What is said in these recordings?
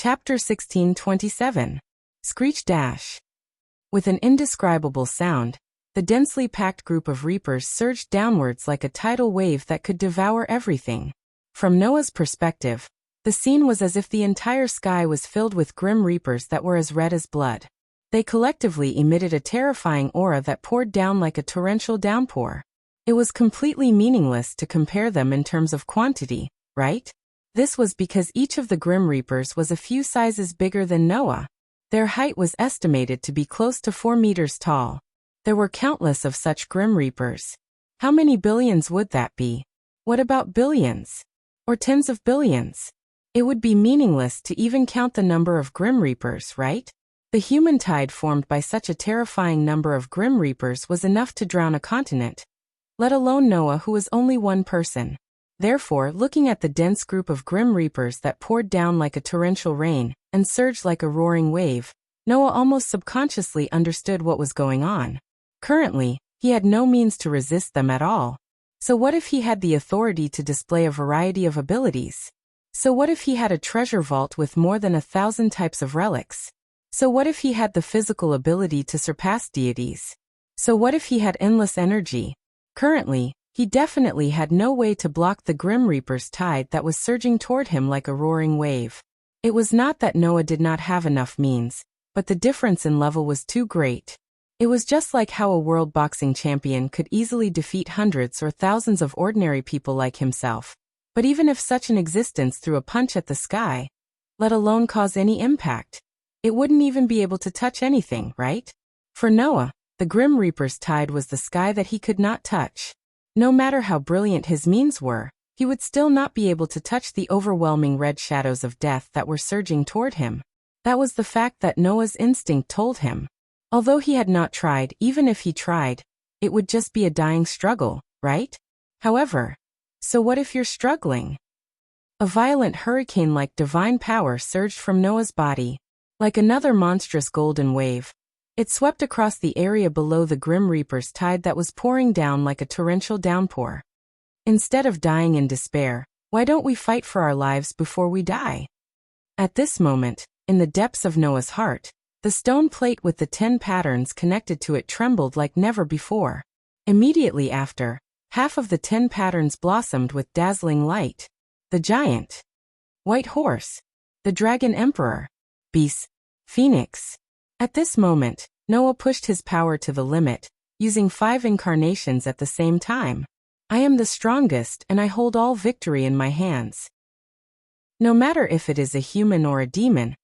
Chapter 1627. Screech Dash. With an indescribable sound, the densely packed group of reapers surged downwards like a tidal wave that could devour everything. From Noah's perspective, the scene was as if the entire sky was filled with grim reapers that were as red as blood. They collectively emitted a terrifying aura that poured down like a torrential downpour. It was completely meaningless to compare them in terms of quantity, right? This was because each of the Grim Reapers was a few sizes bigger than Noah. Their height was estimated to be close to 4 meters tall. There were countless of such Grim Reapers. How many billions would that be? What about billions? Or tens of billions? It would be meaningless to even count the number of Grim Reapers, right? The human tide formed by such a terrifying number of Grim Reapers was enough to drown a continent. Let alone Noah, who was only one person. Therefore, looking at the dense group of Grim Reapers that poured down like a torrential rain and surged like a roaring wave, Noah almost subconsciously understood what was going on. Currently, he had no means to resist them at all. So what if he had the authority to display a variety of abilities? So what if he had a treasure vault with more than 1,000 types of relics? So what if he had the physical ability to surpass deities? So what if he had endless energy? Currently, he definitely had no way to block the Grim Reaper's tide that was surging toward him like a roaring wave. It was not that Noah did not have enough means, but the difference in level was too great. It was just like how a world boxing champion could easily defeat hundreds or thousands of ordinary people like himself. But even if such an existence threw a punch at the sky, let alone cause any impact, it wouldn't even be able to touch anything, right? For Noah, the Grim Reaper's tide was the sky that he could not touch. No matter how brilliant his means were, he would still not be able to touch the overwhelming red shadows of death that were surging toward him. That was the fact that Noah's instinct told him. Although he had not tried, even if he tried, it would just be a dying struggle, right? However, so what if you're struggling? A violent hurricane-like divine power surged from Noah's body. Like another monstrous golden wave, it swept across the area below the Grim Reaper's tide that was pouring down like a torrential downpour. Instead of dying in despair, why don't we fight for our lives before we die? At this moment, in the depths of Noah's heart, the stone plate with the 10 patterns connected to it trembled like never before. Immediately after, half of the 10 patterns blossomed with dazzling light. The giant, white horse, the dragon emperor, beast, phoenix. At this moment, Noah pushed his power to the limit, using 5 incarnations at the same time. I am the strongest and I hold all victory in my hands. No matter if it is a human or a demon,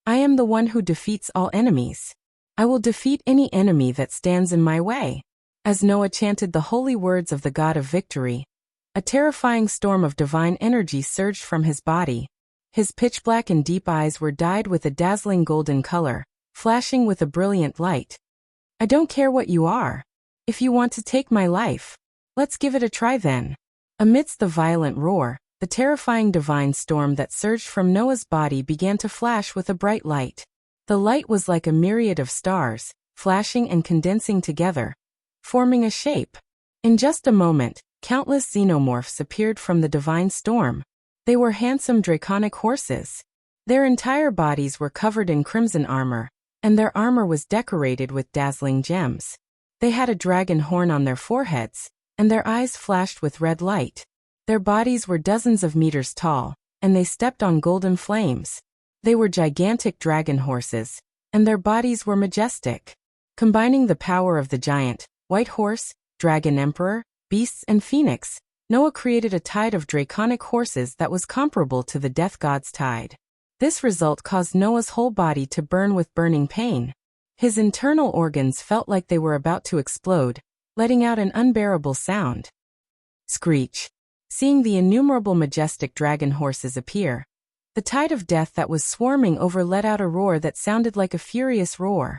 I am the one who defeats all enemies. I will defeat any enemy that stands in my way. As Noah chanted the holy words of the God of Victory, a terrifying storm of divine energy surged from his body. His pitch-black and deep eyes were dyed with a dazzling golden color, flashing with a brilliant light. I don't care what you are. If you want to take my life, let's give it a try then. Amidst the violent roar, the terrifying divine storm that surged from Noah's body began to flash with a bright light. The light was like a myriad of stars, flashing and condensing together, forming a shape. In just a moment, countless xenomorphs appeared from the divine storm. They were handsome draconic horses. Their entire bodies were covered in crimson armor, and their armor was decorated with dazzling gems. They had a dragon horn on their foreheads, and their eyes flashed with red light. Their bodies were dozens of meters tall, and they stepped on golden flames. They were gigantic dragon horses, and their bodies were majestic. Combining the power of the giant, white horse, dragon emperor, beasts and phoenix, Noah created a tide of draconic horses that was comparable to the death god's tide. This result caused Noah's whole body to burn with burning pain. His internal organs felt like they were about to explode, letting out an unbearable sound. Screech. Seeing the innumerable majestic dragon horses appear, the tide of death that was swarming over let out a roar that sounded like a furious roar.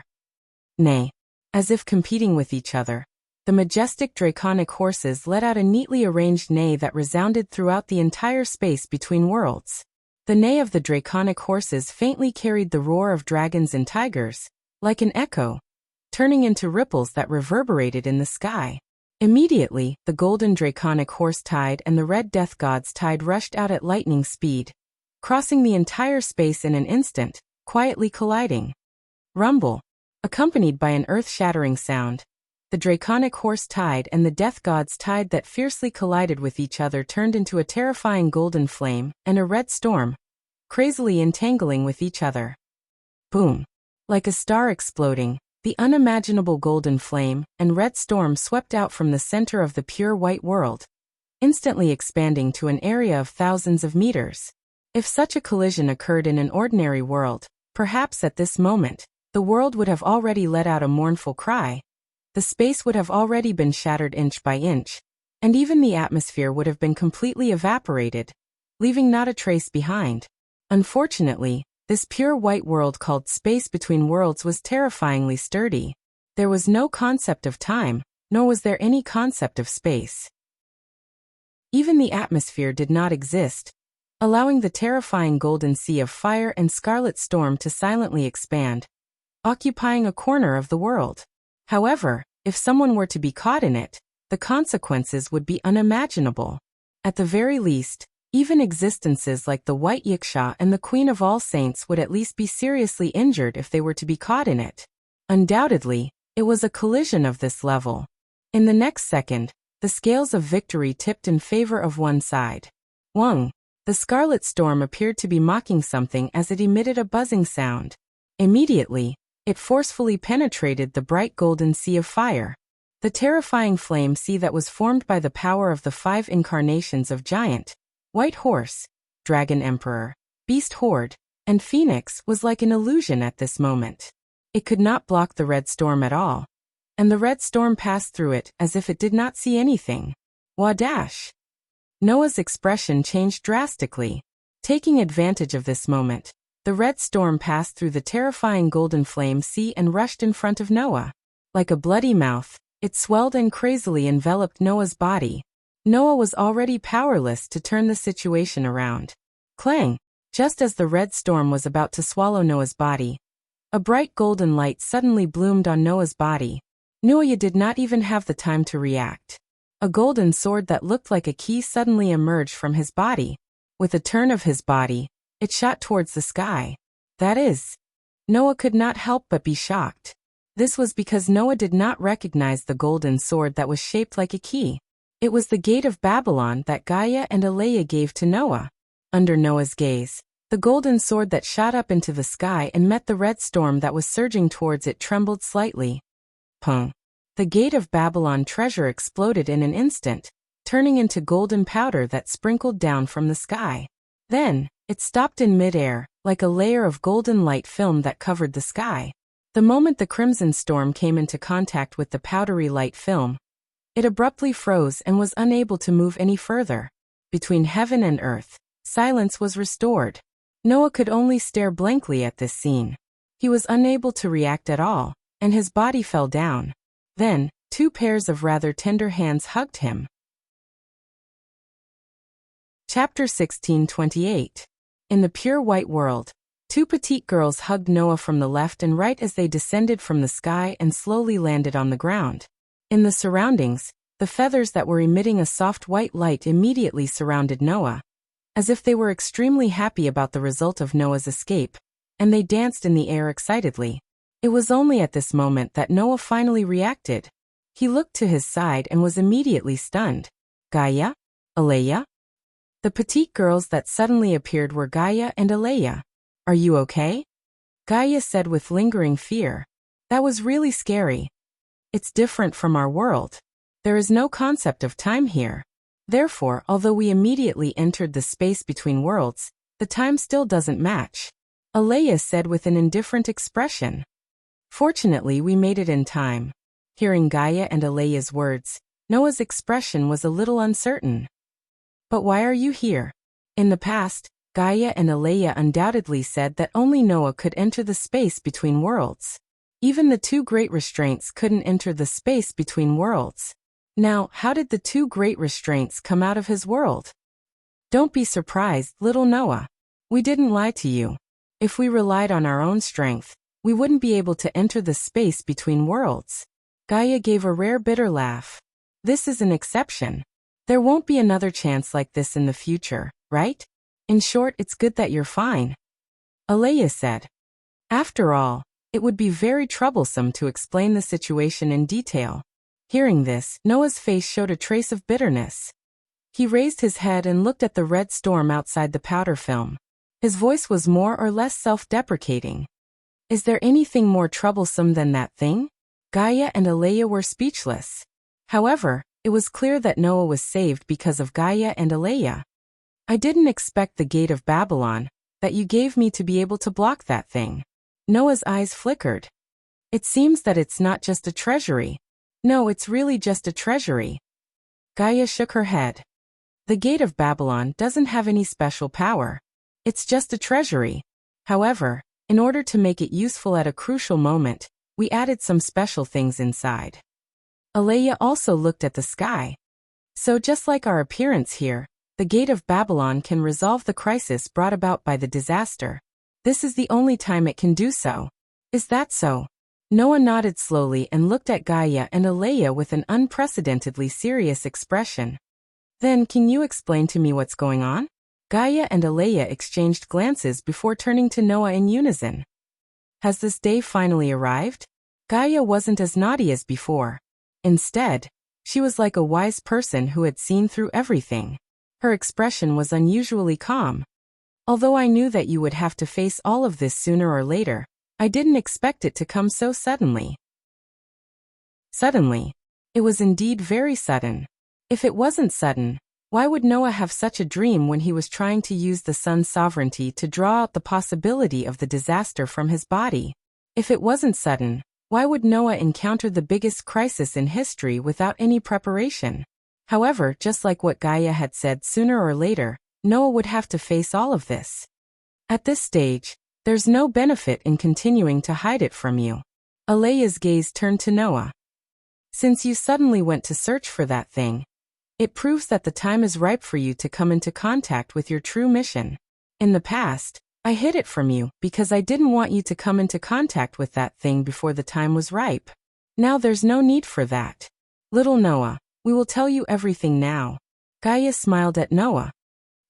Neigh. As if competing with each other, the majestic draconic horses let out a neatly arranged neigh that resounded throughout the entire space between worlds. The neigh of the draconic horses faintly carried the roar of dragons and tigers, like an echo, turning into ripples that reverberated in the sky. Immediately, the golden draconic horse tide and the red death god's tide rushed out at lightning speed. crossing the entire space in an instant, quietly colliding. Rumble. Accompanied by an earth-shattering sound, the draconic horse tide and the death god's tide that fiercely collided with each other turned into a terrifying golden flame and a red storm, crazily entangling with each other. Boom. Like a star exploding, the unimaginable golden flame and red storm swept out from the center of the pure white world, instantly expanding to an area of thousands of meters. If such a collision occurred in an ordinary world, perhaps at this moment, the world would have already let out a mournful cry. The space would have already been shattered inch by inch, and even the atmosphere would have been completely evaporated, leaving not a trace behind. Unfortunately, this pure white world called space between worlds was terrifyingly sturdy. There was no concept of time, nor was there any concept of space. Even the atmosphere did not exist, allowing the terrifying golden sea of fire and scarlet storm to silently expand, occupying a corner of the world. However, if someone were to be caught in it, the consequences would be unimaginable. At the very least, even existences like the White Yiksha and the Queen of All Saints would at least be seriously injured if they were to be caught in it. Undoubtedly, it was a collision of this level. In the next second, the scales of victory tipped in favor of one side. Wang. The scarlet storm appeared to be mocking something as it emitted a buzzing sound. Immediately, it forcefully penetrated the bright golden sea of fire. The terrifying flame sea that was formed by the power of the 5 incarnations of Giant, White Horse, Dragon Emperor, Beast Horde, and Phoenix was like an illusion at this moment. It could not block the red storm at all, and the red storm passed through it as if it did not see anything. Wadash! Noah's expression changed drastically. Taking advantage of this moment, the red storm passed through the terrifying golden flame sea and rushed in front of Noah. Like a bloody mouth, it swelled and crazily enveloped Noah's body. Noah was already powerless to turn the situation around. Clang! Just as the red storm was about to swallow Noah's body, a bright golden light suddenly bloomed on Noah's body. Noah did not even have the time to react. A golden sword that looked like a key suddenly emerged from his body. With a turn of his body, it shot towards the sky. That is, Noah could not help but be shocked. This was because Noah did not recognize the golden sword that was shaped like a key. It was the gate of Babylon that Gaia and Aleia gave to Noah. Under Noah's gaze, the golden sword that shot up into the sky and met the red storm that was surging towards it trembled slightly. Pung! The gate of Babylon treasure exploded in an instant, turning into golden powder that sprinkled down from the sky. Then, it stopped in midair, like a layer of golden light film that covered the sky. The moment the crimson storm came into contact with the powdery light film, it abruptly froze and was unable to move any further. Between heaven and earth, silence was restored. Noah could only stare blankly at this scene. He was unable to react at all, and his body fell down. Then, 2 pairs of rather tender hands hugged him. Chapter 1628. In the pure white world, 2 petite girls hugged Noah from the left and right as they descended from the sky and slowly landed on the ground. In the surroundings, the feathers that were emitting a soft white light immediately surrounded Noah, as if they were extremely happy about the result of Noah's escape, and they danced in the air excitedly. It was only at this moment that Noah finally reacted. He looked to his side and was immediately stunned. Gaia? Aleia? The petite girls that suddenly appeared were Gaia and Aleia. Are you okay? Gaia said with lingering fear. That was really scary. It's different from our world. There is no concept of time here. Therefore, although we immediately entered the space between worlds, the time still doesn't match. Aleia said with an indifferent expression. Fortunately, we made it in time. Hearing Gaia and Aleia's words, Noah's expression was a little uncertain. But why are you here? In the past, Gaia and Aleia undoubtedly said that only Noah could enter the space between worlds. Even the 2 great restraints couldn't enter the space between worlds. Now, how did the 2 great restraints come out of his world? Don't be surprised, little Noah. We didn't lie to you. If we relied on our own strength, we wouldn't be able to enter the space between worlds. Gaia gave a rare bitter laugh. This is an exception. There won't be another chance like this in the future, right? In short, it's good that you're fine, Alea said. After all, it would be very troublesome to explain the situation in detail. Hearing this, Noah's face showed a trace of bitterness. He raised his head and looked at the red storm outside the powder film. His voice was more or less self-deprecating. Is there anything more troublesome than that thing? Gaia and Alea were speechless. However, it was clear that Noah was saved because of Gaia and Alea. I didn't expect the gate of Babylon, that you gave me to be able to block that thing. Noah's eyes flickered. It seems that it's not just a treasury. No, it's really just a treasury. Gaia shook her head. The gate of Babylon doesn't have any special power. It's just a treasury. However, in order to make it useful at a crucial moment, we added some special things inside. Alea also looked at the sky. So just like our appearance here, the gate of Babylon can resolve the crisis brought about by the disaster. This is the only time it can do so. Is that so? Noah nodded slowly and looked at Gaia and Alea with an unprecedentedly serious expression. Then can you explain to me what's going on? Gaia and Alea exchanged glances before turning to Noah in unison. Has this day finally arrived? Gaia wasn't as naughty as before. Instead, she was like a wise person who had seen through everything. Her expression was unusually calm. Although I knew that you would have to face all of this sooner or later, I didn't expect it to come so suddenly. Suddenly. It was indeed very sudden. If it wasn't sudden, why would Noah have such a dream when he was trying to use the sun's sovereignty to draw out the possibility of the disaster from his body? If it wasn't sudden, why would Noah encounter the biggest crisis in history without any preparation? However, just like what Gaia had said, sooner or later, Noah would have to face all of this. At this stage, there's no benefit in continuing to hide it from you. Alea's gaze turned to Noah. Since you suddenly went to search for that thing, it proves that the time is ripe for you to come into contact with your true mission. In the past, I hid it from you because I didn't want you to come into contact with that thing before the time was ripe. Now there's no need for that. Little Noah, we will tell you everything now. Gaia smiled at Noah,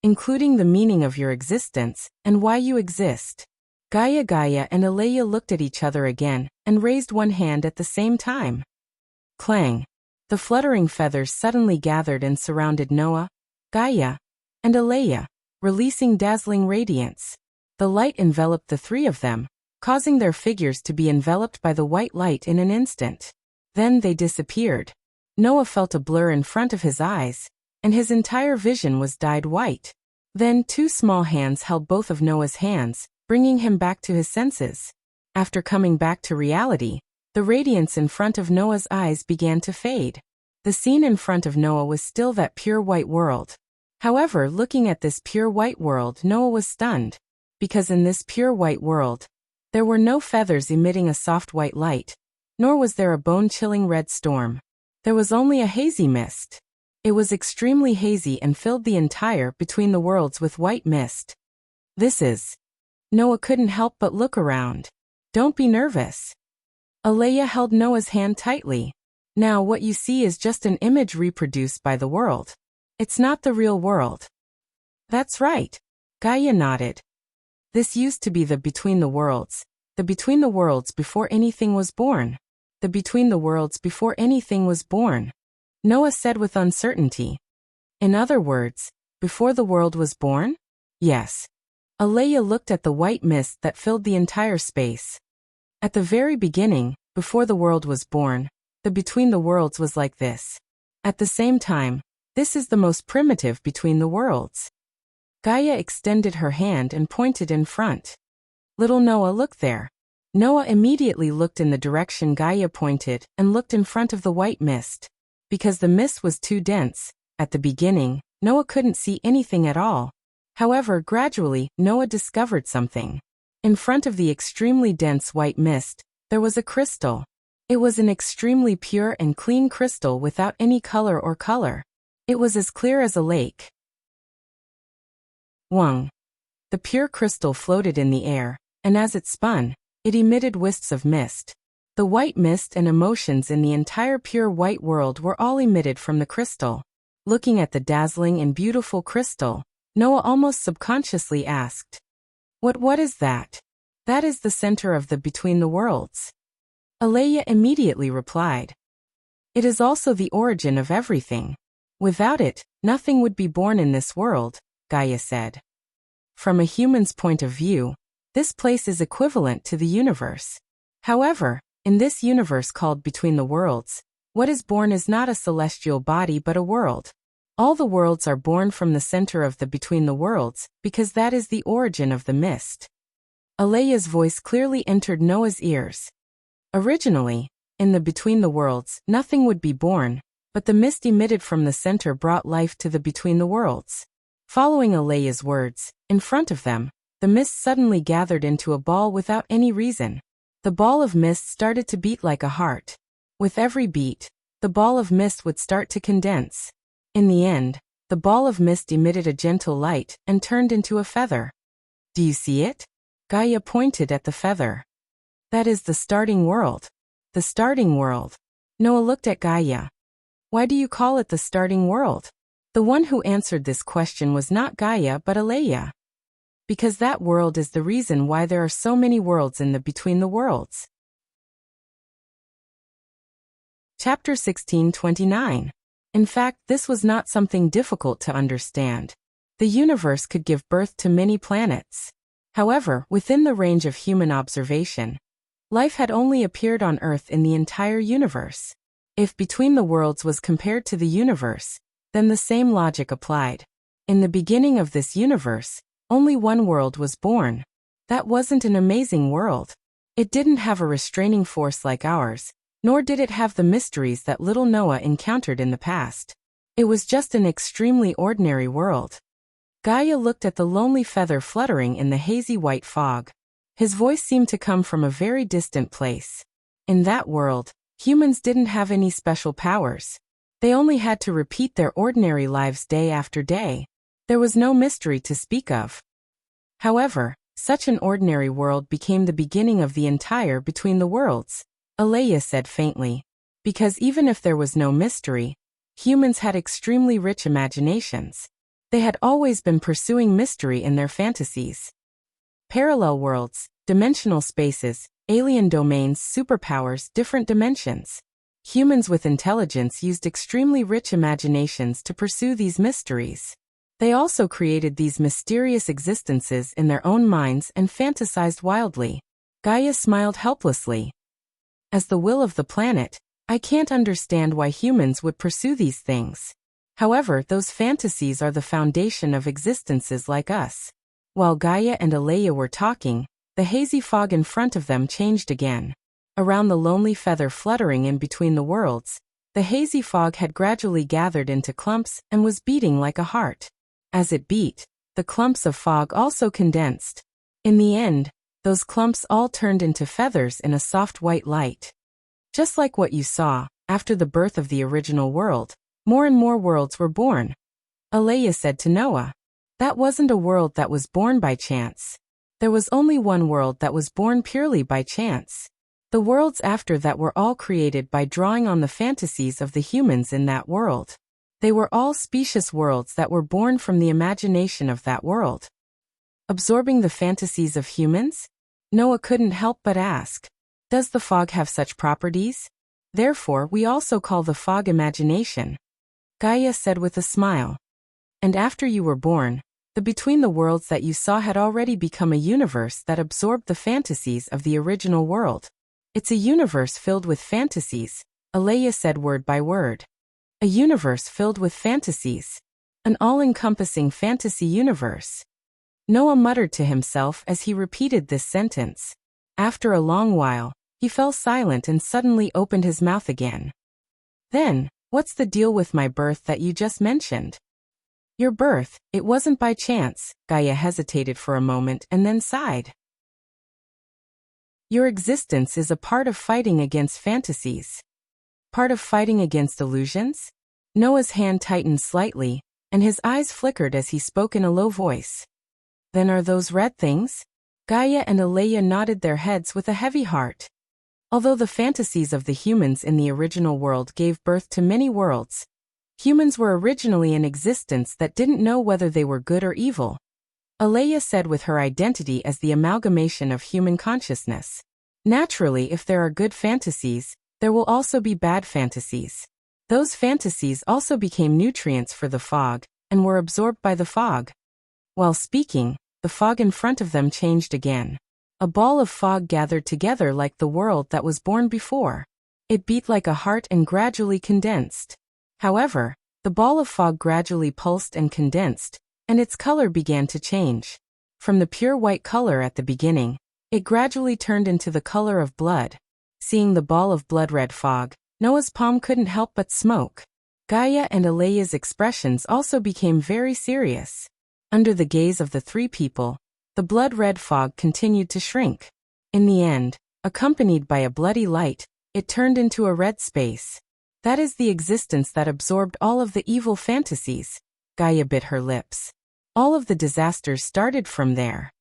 including the meaning of your existence and why you exist. Gaia and Alea looked at each other again and raised one hand at the same time. Clang. The fluttering feathers suddenly gathered and surrounded Noah, Gaia, and Alea, releasing dazzling radiance. The light enveloped the three of them, causing their figures to be enveloped by the white light in an instant. Then they disappeared. Noah felt a blur in front of his eyes, and his entire vision was dyed white. Then two small hands held both of Noah's hands, bringing him back to his senses. After coming back to reality, the radiance in front of Noah's eyes began to fade. The scene in front of Noah was still that pure white world. However, looking at this pure white world, Noah was stunned, because in this pure white world, there were no feathers emitting a soft white light, nor was there a bone-chilling red storm. There was only a hazy mist. It was extremely hazy and filled the entire between the worlds with white mist. This is... Noah couldn't help but look around. Don't be nervous. Alea held Noah's hand tightly. Now what you see is just an image reproduced by the world. It's not the real world. That's right. Gaia nodded. This used to be the between the worlds before anything was born. The between the worlds before anything was born. Noah said with uncertainty. In other words, before the world was born? Yes. Alea looked at the white mist that filled the entire space. At the very beginning, before the world was born, the between the worlds was like this. At the same time, this is the most primitive between the worlds. Gaia extended her hand and pointed in front. Little Noah, look there. Noah immediately looked in the direction Gaia pointed and looked in front of the white mist. Because the mist was too dense, at the beginning, Noah couldn't see anything at all. However, gradually, Noah discovered something. In front of the extremely dense white mist, there was a crystal. It was an extremely pure and clean crystal without any color or color. It was as clear as a lake. Wang. The pure crystal floated in the air, and as it spun, it emitted wisps of mist. The white mist and emotions in the entire pure white world were all emitted from the crystal. Looking at the dazzling and beautiful crystal, Noah almost subconsciously asked. What is that? That is the center of the Between the Worlds. Alea immediately replied. It is also the origin of everything. Without it, nothing would be born in this world, Gaia said. From a human's point of view, this place is equivalent to the universe. However, in this universe called Between the Worlds, what is born is not a celestial body but a world. All the worlds are born from the center of the Between the Worlds, because that is the origin of the mist. Alea's voice clearly entered Noah's ears. Originally, in the Between the Worlds, nothing would be born, but the mist emitted from the center brought life to the Between the Worlds. Following Alea's words, in front of them, the mist suddenly gathered into a ball without any reason. The ball of mist started to beat like a heart. With every beat, the ball of mist would start to condense. In the end, the ball of mist emitted a gentle light and turned into a feather. Do you see it? Gaia pointed at the feather. That is the starting world. The starting world. Noah looked at Gaia. Why do you call it the starting world? The one who answered this question was not Gaia but Alea. Because that world is the reason why there are so many worlds in the Between the Worlds. Chapter 16:29. In fact, this was not something difficult to understand. The universe could give birth to many planets. However, within the range of human observation, life had only appeared on Earth in the entire universe. If Between the Worlds was compared to the universe, then the same logic applied. In the beginning of this universe, only one world was born. That wasn't an amazing world. It didn't have a restraining force like ours, nor did it have the mysteries that little Noah encountered in the past. It was just an extremely ordinary world. Gaia looked at the lonely feather fluttering in the hazy white fog. His voice seemed to come from a very distant place. In that world, humans didn't have any special powers. They only had to repeat their ordinary lives day after day. There was no mystery to speak of. However, such an ordinary world became the beginning of the entire Between the Worlds, Alea said faintly. Because even if there was no mystery, humans had extremely rich imaginations. They had always been pursuing mystery in their fantasies. Parallel worlds, dimensional spaces, alien domains, superpowers, different dimensions. Humans with intelligence used extremely rich imaginations to pursue these mysteries. They also created these mysterious existences in their own minds and fantasized wildly. Gaia smiled helplessly. As the will of the planet, I can't understand why humans would pursue these things. However, those fantasies are the foundation of existences like us. While Gaia and Alea were talking, the hazy fog in front of them changed again. Around the lonely feather fluttering in Between the Worlds, the hazy fog had gradually gathered into clumps and was beating like a heart. As it beat, the clumps of fog also condensed. In the end, those clumps all turned into feathers in a soft white light. Just like what you saw, after the birth of the original world, more and more worlds were born. Alea said to Noah. That wasn't a world that was born by chance. There was only one world that was born purely by chance. The worlds after that were all created by drawing on the fantasies of the humans in that world. They were all specious worlds that were born from the imagination of that world. Absorbing the fantasies of humans? Noah couldn't help but ask. Does the fog have such properties? Therefore, we also call the fog imagination. Gaia said with a smile. And after you were born, the Between the Worlds that you saw had already become a universe that absorbed the fantasies of the original world. It's a universe filled with fantasies, Alea said word by word. A universe filled with fantasies. An all-encompassing fantasy universe. Noah muttered to himself as he repeated this sentence. After a long while, he fell silent and suddenly opened his mouth again. Then, what's the deal with my birth that you just mentioned? Your birth, it wasn't by chance, Gaia hesitated for a moment and then sighed. Your existence is a part of fighting against fantasies. Part of fighting against illusions? Noah's hand tightened slightly, and his eyes flickered as he spoke in a low voice. Then are those red things? Gaia and Alea nodded their heads with a heavy heart. Although the fantasies of the humans in the original world gave birth to many worlds, Humans were originally an existence that didn't know whether they were good or evil, Alea said, with her identity as the amalgamation of human consciousness. Naturally, if there are good fantasies, there will also be bad fantasies. Those fantasies also became nutrients for the fog, and were absorbed by the fog. While speaking, the fog in front of them changed again. A ball of fog gathered together like the world that was born before. It beat like a heart and gradually condensed. However, the ball of fog gradually pulsed and condensed, and its color began to change. From the pure white color at the beginning, it gradually turned into the color of blood. Seeing the ball of blood-red fog, Noah's palm couldn't help but smoke. Gaia and Alea's expressions also became very serious. Under the gaze of the three people, the blood-red fog continued to shrink. In the end, accompanied by a bloody light, it turned into a red space. That is the existence that absorbed all of the evil fantasies. Gaia bit her lips. All of the disasters started from there.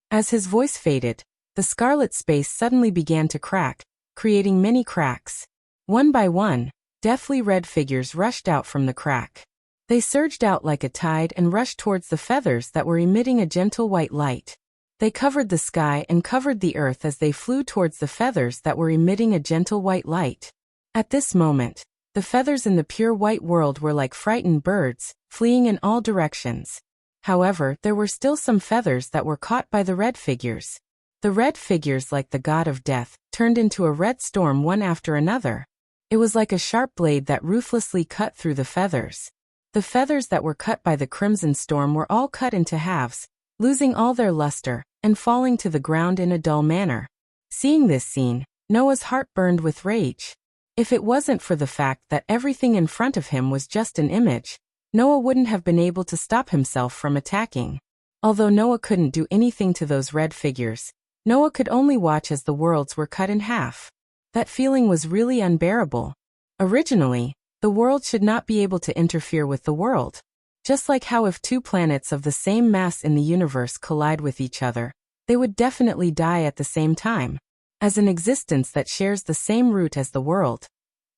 As his voice faded, the scarlet space suddenly began to crack, creating many cracks. One by one, deathly red figures rushed out from the crack. They surged out like a tide and rushed towards the feathers that were emitting a gentle white light. They covered the sky and covered the earth as they flew towards the feathers that were emitting a gentle white light. At this moment, the feathers in the pure white world were like frightened birds, fleeing in all directions. However, there were still some feathers that were caught by the red figures. The red figures, like the god of death, turned into a red storm one after another. It was like a sharp blade that ruthlessly cut through the feathers. The feathers that were cut by the crimson storm were all cut into halves, losing all their luster, and falling to the ground in a dull manner. Seeing this scene, Noah's heart burned with rage. If it wasn't for the fact that everything in front of him was just an image, Noah wouldn't have been able to stop himself from attacking. Although Noah couldn't do anything to those red figures, Noah could only watch as the worlds were cut in half. That feeling was really unbearable. Originally, the world should not be able to interfere with the world. Just like how if two planets of the same mass in the universe collide with each other, they would definitely die at the same time. As an existence that shares the same root as the world,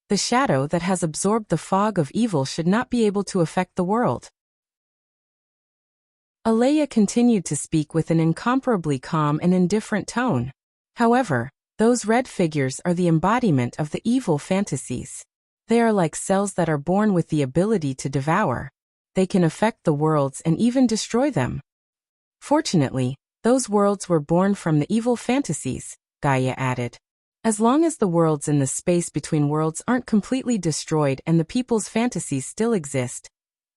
the shadow that has absorbed the fog of evil should not be able to affect the world. Alea continued to speak with an incomparably calm and indifferent tone. However, those red figures are the embodiment of the evil fantasies. They are like cells that are born with the ability to devour. They can affect the worlds and even destroy them. Fortunately, those worlds were born from the evil fantasies, Gaia added. As long as the worlds in the space between worlds aren't completely destroyed and the people's fantasies still exist,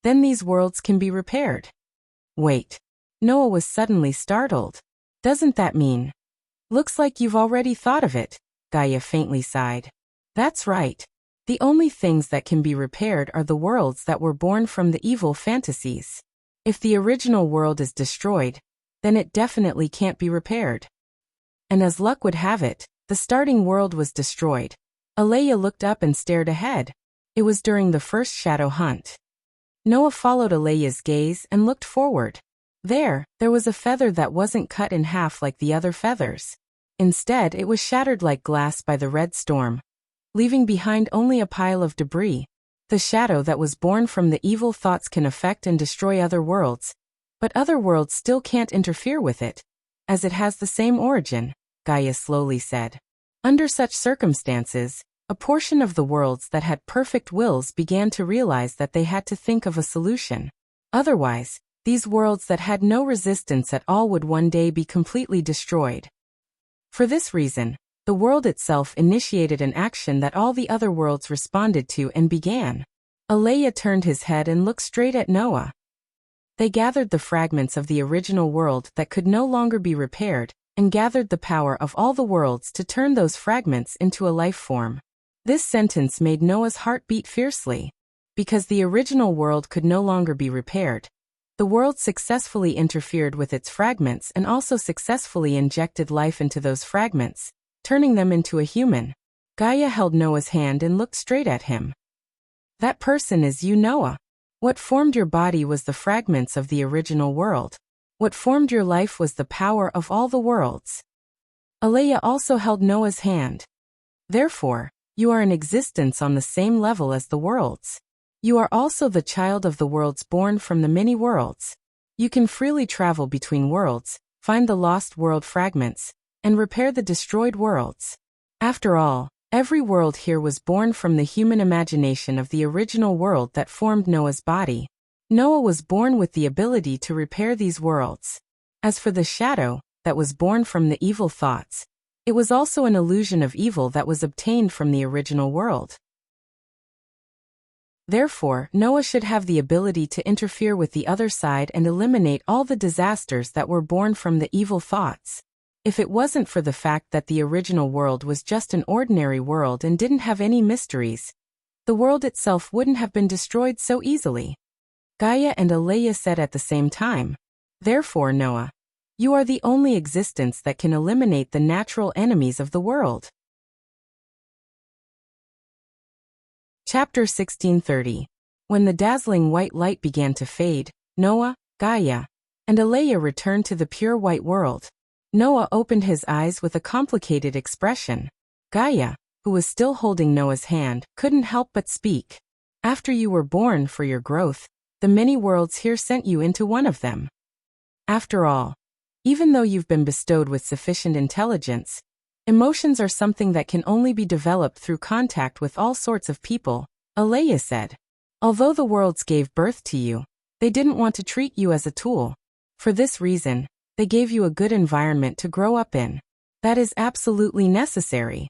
then these worlds can be repaired. Wait. Noah was suddenly startled. Doesn't that mean? Looks like you've already thought of it, Gaia faintly sighed. That's right. The only things that can be repaired are the worlds that were born from the evil fantasies. If the original world is destroyed, then it definitely can't be repaired. And as luck would have it, the starting world was destroyed. Alea looked up and stared ahead. It was during the first shadow hunt. Noah followed Alea's gaze and looked forward. There was a feather that wasn't cut in half like the other feathers. Instead, it was shattered like glass by the red storm, leaving behind only a pile of debris. The shadow that was born from the evil thoughts can affect and destroy other worlds, but other worlds still can't interfere with it, as it has the same origin, Gaia slowly said. Under such circumstances, a portion of the worlds that had perfect wills began to realize that they had to think of a solution. Otherwise, these worlds that had no resistance at all would one day be completely destroyed. For this reason, the world itself initiated an action that all the other worlds responded to and began. Alea turned his head and looked straight at Noah. They gathered the fragments of the original world that could no longer be repaired, and gathered the power of all the worlds to turn those fragments into a life form. This sentence made Noah's heart beat fiercely. Because the original world could no longer be repaired, the world successfully interfered with its fragments and also successfully injected life into those fragments, turning them into a human. Gaia held Noah's hand and looked straight at him. That person is you, Noah. What formed your body was the fragments of the original world. What formed your life was the power of all the worlds. Alea also held Noah's hand. Therefore, you are in existence on the same level as the worlds. You are also the child of the worlds born from the many worlds. You can freely travel between worlds, find the lost world fragments, and repair the destroyed worlds. After all, every world here was born from the human imagination of the original world that formed Noah's body. Noah was born with the ability to repair these worlds. As for the shadow, that was born from the evil thoughts, it was also an illusion of evil that was obtained from the original world. Therefore, Noah should have the ability to interfere with the other side and eliminate all the disasters that were born from the evil thoughts. If it wasn't for the fact that the original world was just an ordinary world and didn't have any mysteries, the world itself wouldn't have been destroyed so easily. Gaia and Alea said at the same time, "Therefore, Noah, you are the only existence that can eliminate the natural enemies of the world." Chapter 1630. When the dazzling white light began to fade, Noah, Gaia, and Alea returned to the pure white world. Noah opened his eyes with a complicated expression. Gaia, who was still holding Noah's hand, couldn't help but speak. "After you were born for your growth, the many worlds here sent you into one of them. After all, even though you've been bestowed with sufficient intelligence, emotions are something that can only be developed through contact with all sorts of people," Alea said. "Although the worlds gave birth to you, they didn't want to treat you as a tool. For this reason, they gave you a good environment to grow up in. That is absolutely necessary.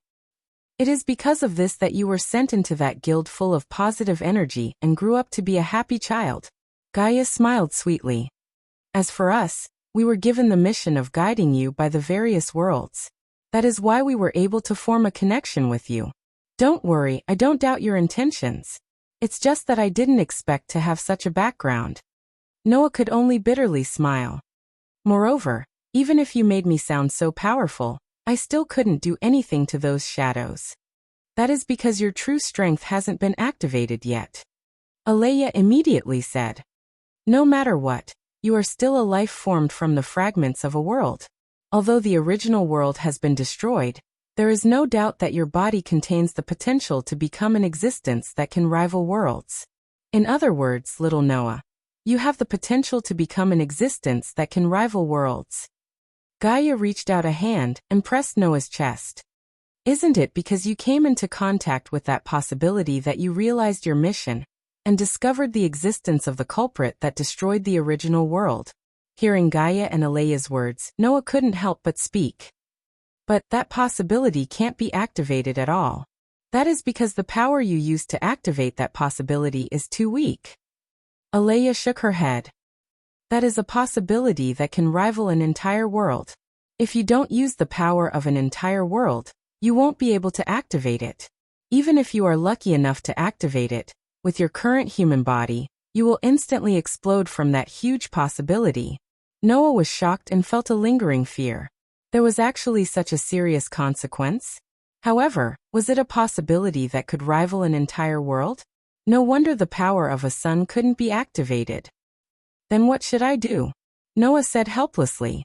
It is because of this that you were sent into that guild full of positive energy and grew up to be a happy child." Gaia smiled sweetly. "As for us, we were given the mission of guiding you by the various worlds. That is why we were able to form a connection with you. Don't worry, I don't doubt your intentions. It's just that I didn't expect to have such a background." Noah could only bitterly smile. "Moreover, even if you made me sound so powerful, I still couldn't do anything to those shadows. That is because your true strength hasn't been activated yet," Alea immediately said. "No matter what, you are still a life formed from the fragments of a world. Although the original world has been destroyed, there is no doubt that your body contains the potential to become an existence that can rival worlds. In other words, little Noah, you have the potential to become an existence that can rival worlds." Gaia reached out a hand and pressed Noah's chest. "Isn't it because you came into contact with that possibility that you realized your mission and discovered the existence of the culprit that destroyed the original world?" Hearing Gaia and Alea's words, Noah couldn't help but speak. "But that possibility can't be activated at all. That is because the power you use to activate that possibility is too weak." Alea shook her head. "That is a possibility that can rival an entire world. If you don't use the power of an entire world, you won't be able to activate it. Even if you are lucky enough to activate it, with your current human body, you will instantly explode from that huge possibility." Noah was shocked and felt a lingering fear. There was actually such a serious consequence? However, was it a possibility that could rival an entire world? No wonder the power of a sun couldn't be activated. "Then what should I do?" Noah said helplessly.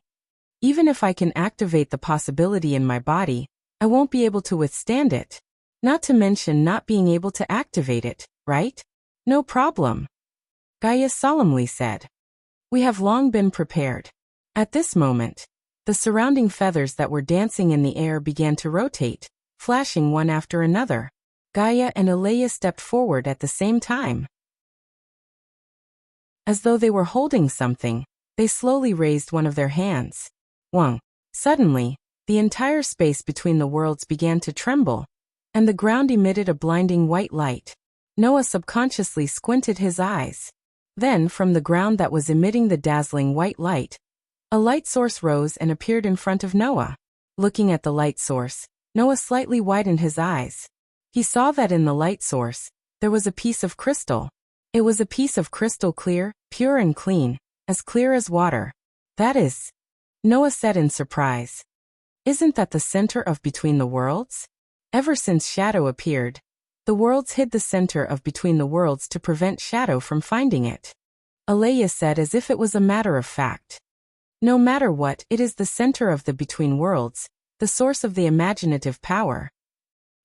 "Even if I can activate the possibility in my body, I won't be able to withstand it. Not to mention not being able to activate it, right?" "No problem," Gaia solemnly said. "We have long been prepared." At this moment, the surrounding feathers that were dancing in the air began to rotate, flashing one after another. Gaia and Alea stepped forward at the same time. As though they were holding something, they slowly raised one of their hands. Wang. Suddenly, the entire space between the worlds began to tremble, and the ground emitted a blinding white light. Noah subconsciously squinted his eyes. Then, from the ground that was emitting the dazzling white light, a light source rose and appeared in front of Noah. Looking at the light source, Noah slightly widened his eyes. He saw that in the light source, there was a piece of crystal. It was a piece of crystal clear, pure and clean, as clear as water. "That is," Noah said in surprise. "Isn't that the center of Between the Worlds?" Ever since Shadow appeared, the worlds hid the center of Between the Worlds to prevent Shadow from finding it. Alea said as if it was a matter of fact. "No matter what, it is the center of the Between Worlds, the source of the imaginative power.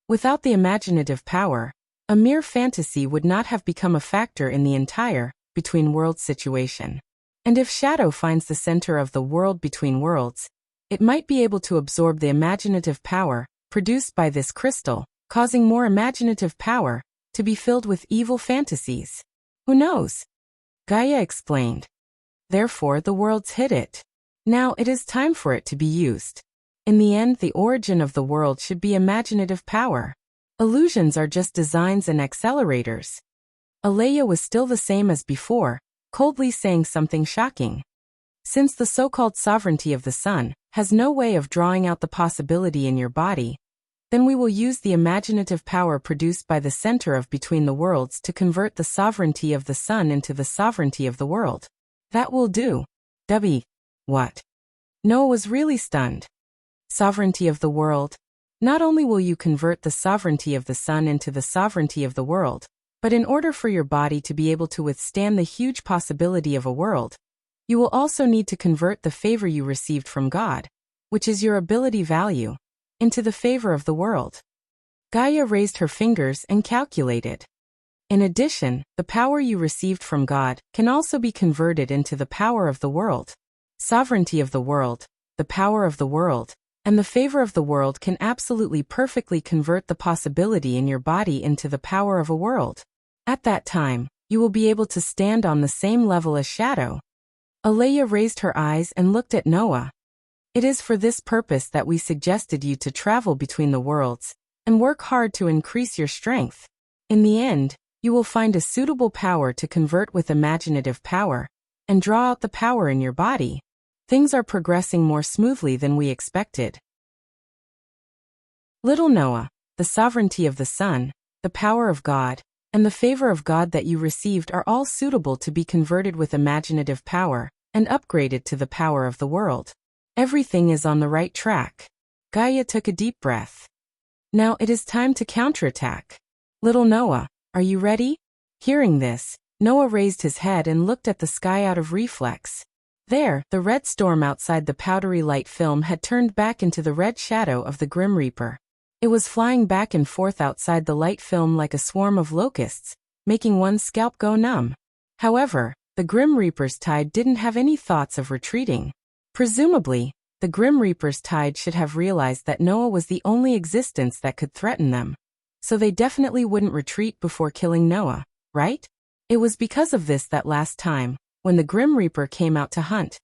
Without the imaginative power, A mere fantasy would not have become a factor in the entire between worlds situation. And if Shadow finds the center of the world between worlds, it might be able to absorb the imaginative power produced by this crystal, causing more imaginative power to be filled with evil fantasies. Who knows? Gaia explained. Therefore, the worlds hid it. Now it is time for it to be used. In the end, the origin of the world should be imaginative power. Illusions are just designs and accelerators. Alea was still the same as before, coldly saying something shocking. Since the so-called sovereignty of the sun has no way of drawing out the possibility in your body, then we will use the imaginative power produced by the center of between the worlds to convert the sovereignty of the sun into the sovereignty of the world. That will do. What? Noah was really stunned. Sovereignty of the world. Not only will you convert the sovereignty of the sun into the sovereignty of the world, but in order for your body to be able to withstand the huge possibility of a world, you will also need to convert the favor you received from God, which is your ability value, into the favor of the world. Gaia raised her fingers and calculated. In addition, the power you received from God can also be converted into the power of the world. Sovereignty of the world, the power of the world, and the favor of the world can absolutely perfectly convert the possibility in your body into the power of a world. At that time, you will be able to stand on the same level as Shadow. Alea raised her eyes and looked at Noah. It is for this purpose that we suggested you to travel between the worlds and work hard to increase your strength. In the end, you will find a suitable power to convert with imaginative power and draw out the power in your body. Things are progressing more smoothly than we expected. Little Noah, the sovereignty of the sun, the power of God, and the favor of God that you received are all suitable to be converted with imaginative power and upgraded to the power of the world. Everything is on the right track. Gaia took a deep breath. Now it is time to counterattack. Little Noah, are you ready? Hearing this, Noah raised his head and looked at the sky out of reflex. There, the red storm outside the powdery light film had turned back into the red shadow of the Grim Reaper. It was flying back and forth outside the light film like a swarm of locusts, making one's scalp go numb. However, the Grim Reaper's tide didn't have any thoughts of retreating. Presumably, the Grim Reaper's tide should have realized that Noah was the only existence that could threaten them. So they definitely wouldn't retreat before killing Noah, right? It was because of this that last time, when the Grim Reaper came out to hunt,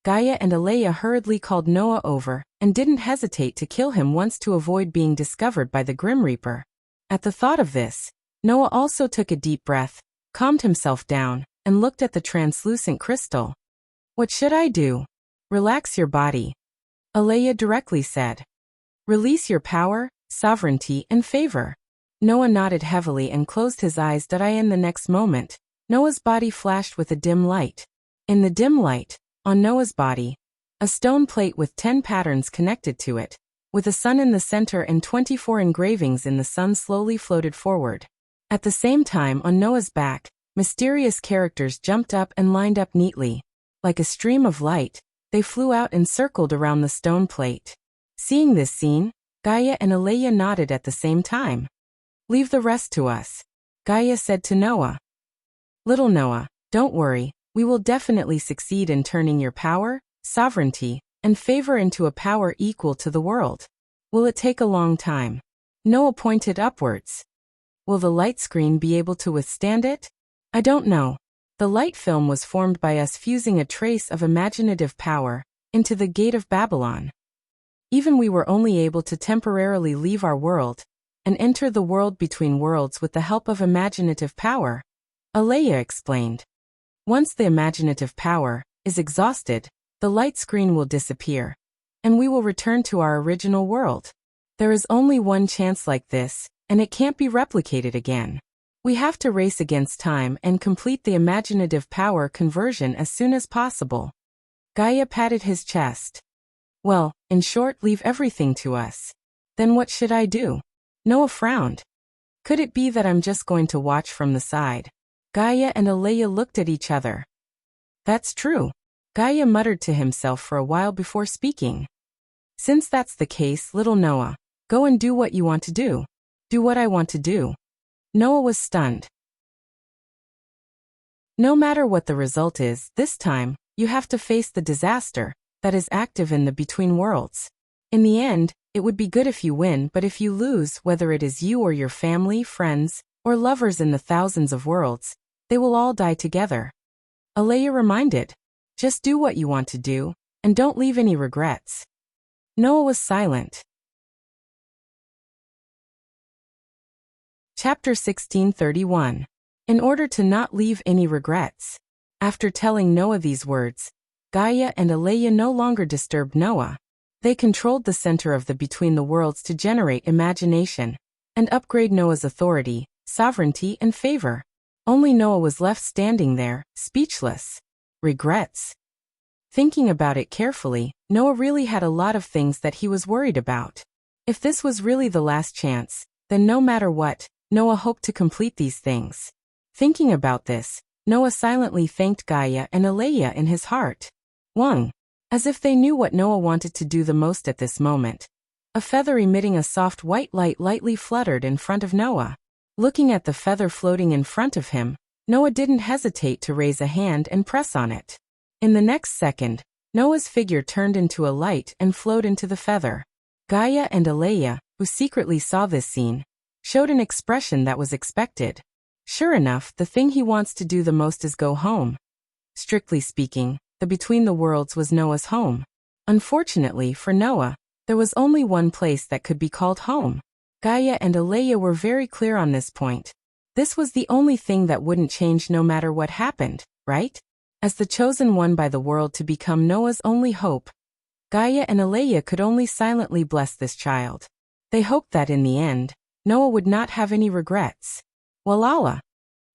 Gaia and Alea hurriedly called Noah over and didn't hesitate to kill him once to avoid being discovered by the Grim Reaper. At the thought of this, Noah also took a deep breath, calmed himself down, and looked at the translucent crystal. What should I do? Relax your body. Alea directly said. Release your power, sovereignty, and favor. Noah nodded heavily and closed his eyes. In the next moment, Noah's body flashed with a dim light. In the dim light, on Noah's body, a stone plate with 10 patterns connected to it, with a sun in the center and 24 engravings in the sun slowly floated forward. At the same time, on Noah's back, mysterious characters jumped up and lined up neatly. Like a stream of light, they flew out and circled around the stone plate. Seeing this scene, Gaia and Alea nodded at the same time. Leave the rest to us, Gaia said to Noah. Little Noah, don't worry, we will definitely succeed in turning your power, sovereignty, and favor into a power equal to the world. Will it take a long time? Noah pointed upwards. Will the light screen be able to withstand it? I don't know. The light film was formed by us fusing a trace of imaginative power into the gate of Babylon. Even we were only able to temporarily leave our world and enter the world between worlds with the help of imaginative power, Alea explained. Once the imaginative power is exhausted, the light screen will disappear, and we will return to our original world. There is only one chance like this, and it can't be replicated again. We have to race against time and complete the imaginative power conversion as soon as possible. Gaia patted his chest. Well, in short, leave everything to us. Then what should I do? Noah frowned. Could it be that I'm just going to watch from the side? Gaia and Alea looked at each other. That's true. Gaia muttered to himself for a while before speaking. Since that's the case, little Noah, go and do what you want to do. Do what I want to do. Noah was stunned. No matter what the result is, this time, you have to face the disaster that is active in the between worlds. In the end, it would be good if you win, but if you lose, whether it is you or your family, friends, or lovers in the thousands of worlds, they will all die together. Aleya reminded, just do what you want to do, and don't leave any regrets. Noah was silent. Chapter 1631. In order to not leave any regrets. After telling Noah these words, Gaia and Aleya no longer disturbed Noah. They controlled the center of the between the worlds to generate imagination and upgrade Noah's authority, sovereignty, and favor. Only Noah was left standing there, speechless. Regrets. Thinking about it carefully, Noah really had a lot of things that he was worried about. If this was really the last chance, then no matter what, Noah hoped to complete these things. Thinking about this, Noah silently thanked Gaia and Aleya in his heart. 1. As if they knew what Noah wanted to do the most at this moment. A feather emitting a soft white light lightly fluttered in front of Noah. Looking at the feather floating in front of him, Noah didn't hesitate to raise a hand and press on it. In the next second, Noah's figure turned into a light and flowed into the feather. Gaia and Aleya, who secretly saw this scene, showed an expression that was expected. Sure enough, the thing he wants to do the most is go home. Strictly speaking, the between the worlds was Noah's home. Unfortunately for Noah, there was only one place that could be called home. Gaia and Aleya were very clear on this point. This was the only thing that wouldn't change no matter what happened, right? As the chosen one by the world to become Noah's only hope, Gaia and Aleya could only silently bless this child. They hoped that in the end, Noah would not have any regrets. Walala.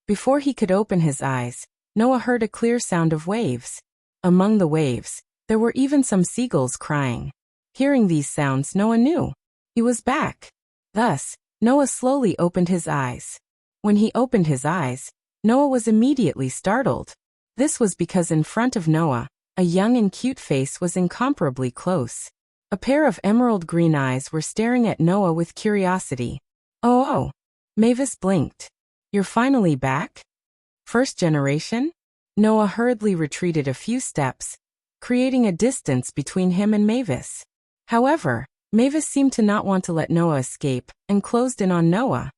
Before he could open his eyes, Noah heard a clear sound of waves. Among the waves, there were even some seagulls crying. Hearing these sounds, Noah knew he was back. Thus, Noah slowly opened his eyes. When he opened his eyes, Noah was immediately startled. This was because in front of Noah, a young and cute face was incomparably close. A pair of emerald green eyes were staring at Noah with curiosity. Oh! Mavis blinked. You're finally back? First generation? Noah hurriedly retreated a few steps, creating a distance between him and Mavis. However, Mavis seemed to not want to let Noah escape, and closed in on Noah.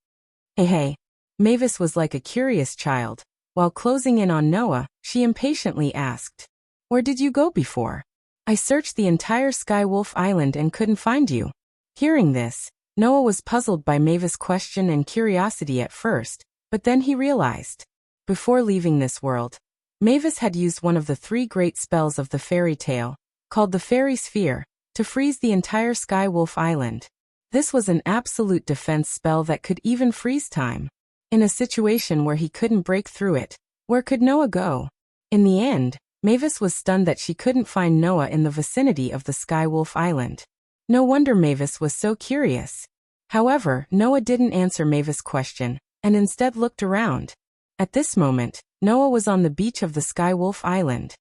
Hey. Mavis was like a curious child. While closing in on Noah, she impatiently asked, where did you go before? I searched the entire Skywolf Island and couldn't find you. Hearing this, Noah was puzzled by Mavis' question and curiosity at first, but then he realized. Before leaving this world, Mavis had used one of the 3 great spells of the fairy tale, called the Fairy Sphere, to freeze the entire Skywolf Island. This was an absolute defense spell that could even freeze time. In a situation where he couldn't break through it, where could Noah go? In the end, Mavis was stunned that she couldn't find Noah in the vicinity of the Skywolf Island. No wonder Mavis was so curious. However, Noah didn't answer Mavis' question, and instead looked around. At this moment, Noah was on the beach of the Skywolf Island.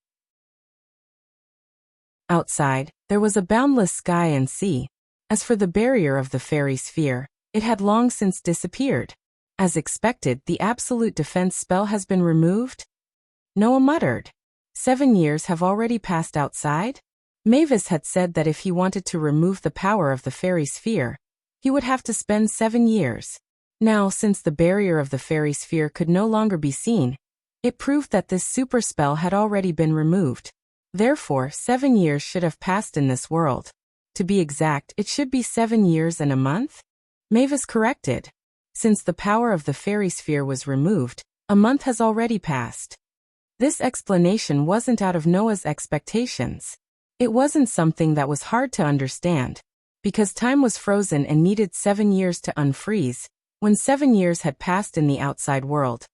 Outside, there was a boundless sky and sea. As for the barrier of the fairy sphere, it had long since disappeared. As expected, the absolute defense spell has been removed? Noah muttered. 7 years have already passed outside? Mavis had said that if he wanted to remove the power of the fairy sphere, he would have to spend 7 years. Now, since the barrier of the fairy sphere could no longer be seen, it proved that this super spell had already been removed. Therefore, 7 years should have passed in this world. To be exact, it should be 7 years and a month? Mavis corrected. Since the power of the fairy sphere was removed, a month has already passed. This explanation wasn't out of Noah's expectations. It wasn't something that was hard to understand. Because time was frozen and needed 7 years to unfreeze, when 7 years had passed in the outside world,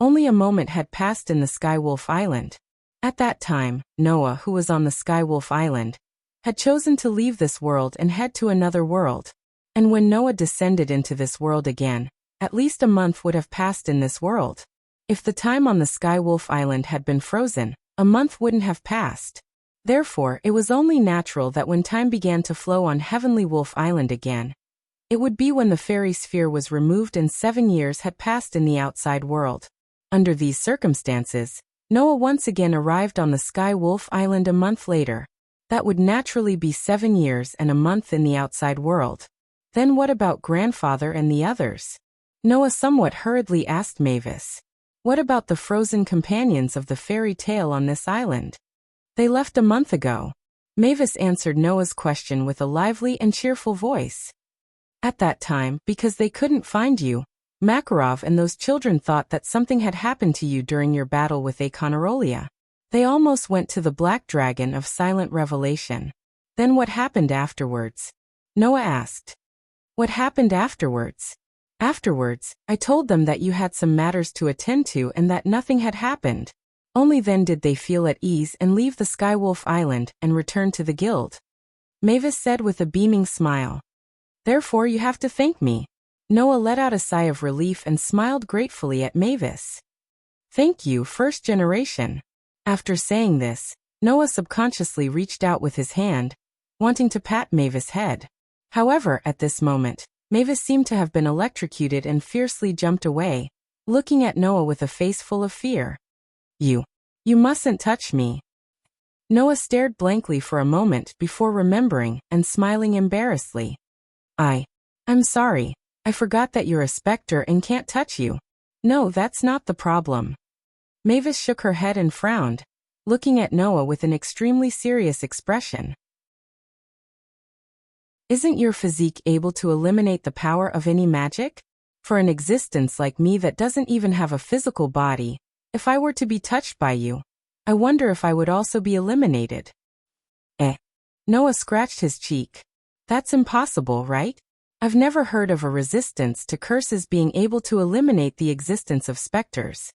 only a moment had passed in the Skywolf Island. At that time, Noah, who was on the Skywolf Island, had chosen to leave this world and head to another world. And when Noah descended into this world again, at least a month would have passed in this world. If the time on the Skywolf Island had been frozen, a month wouldn't have passed. Therefore, it was only natural that when time began to flow on Heavenly Wolf Island again, It would be when the fairy sphere was removed and 7 years had passed in the outside world. Under these circumstances, Noah once again arrived on the Sky Wolf Island a month later. That would naturally be 7 years and a month in the outside world. Then what about grandfather and the others? Noah somewhat hurriedly asked Mavis. What about the frozen companions of the fairy tale on this island? They left a month ago. Mavis answered Noah's question with a lively and cheerful voice. At that time, because they couldn't find you, Makarov and those children thought that something had happened to you during your battle with Akonarolia. They almost went to the Black Dragon of Silent Revelation. Then what happened afterwards? Noah asked. What happened afterwards? Afterwards, I told them that you had some matters to attend to and that nothing had happened. Only then did they feel at ease and leave the Skywolf Island and return to the guild. Mavis said with a beaming smile. Therefore you have to thank me. Noah let out a sigh of relief and smiled gratefully at Mavis. Thank you, first generation. After saying this, Noah subconsciously reached out with his hand, wanting to pat Mavis' head. However, at this moment, Mavis seemed to have been electrocuted and fiercely jumped away, looking at Noah with a face full of fear. You mustn't touch me. Noah stared blankly for a moment before remembering and smiling embarrassedly. I'm sorry. I forgot that you're a specter and can't touch you. No, that's not the problem. Mavis shook her head and frowned, looking at Noah with an extremely serious expression. Isn't your physique able to eliminate the power of any magic? For an existence like me that doesn't even have a physical body, if I were to be touched by you, I wonder if I would also be eliminated. Noah scratched his cheek. That's impossible, right? I've never heard of a resistance to curses being able to eliminate the existence of specters.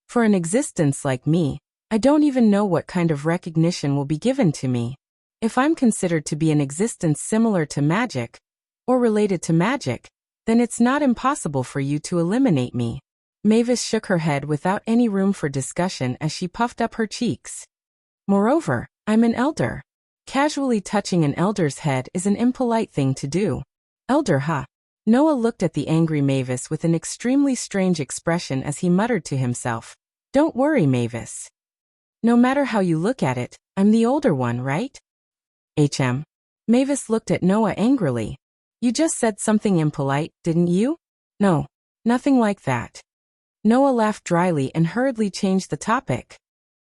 For an existence like me, I don't even know what kind of recognition will be given to me. If I'm considered to be an existence similar to magic, or related to magic, then it's not impossible for you to eliminate me. Mavis shook her head without any room for discussion as she puffed up her cheeks. Moreover, I'm an elder. Casually touching an elder's head is an impolite thing to do. Elder, huh? Noah looked at the angry Mavis with an extremely strange expression as he muttered to himself. Don't worry, Mavis. No matter how you look at it, I'm the older one, right? Mavis looked at Noah angrily. You just said something impolite, didn't you? No, nothing like that. Noah laughed dryly and hurriedly changed the topic.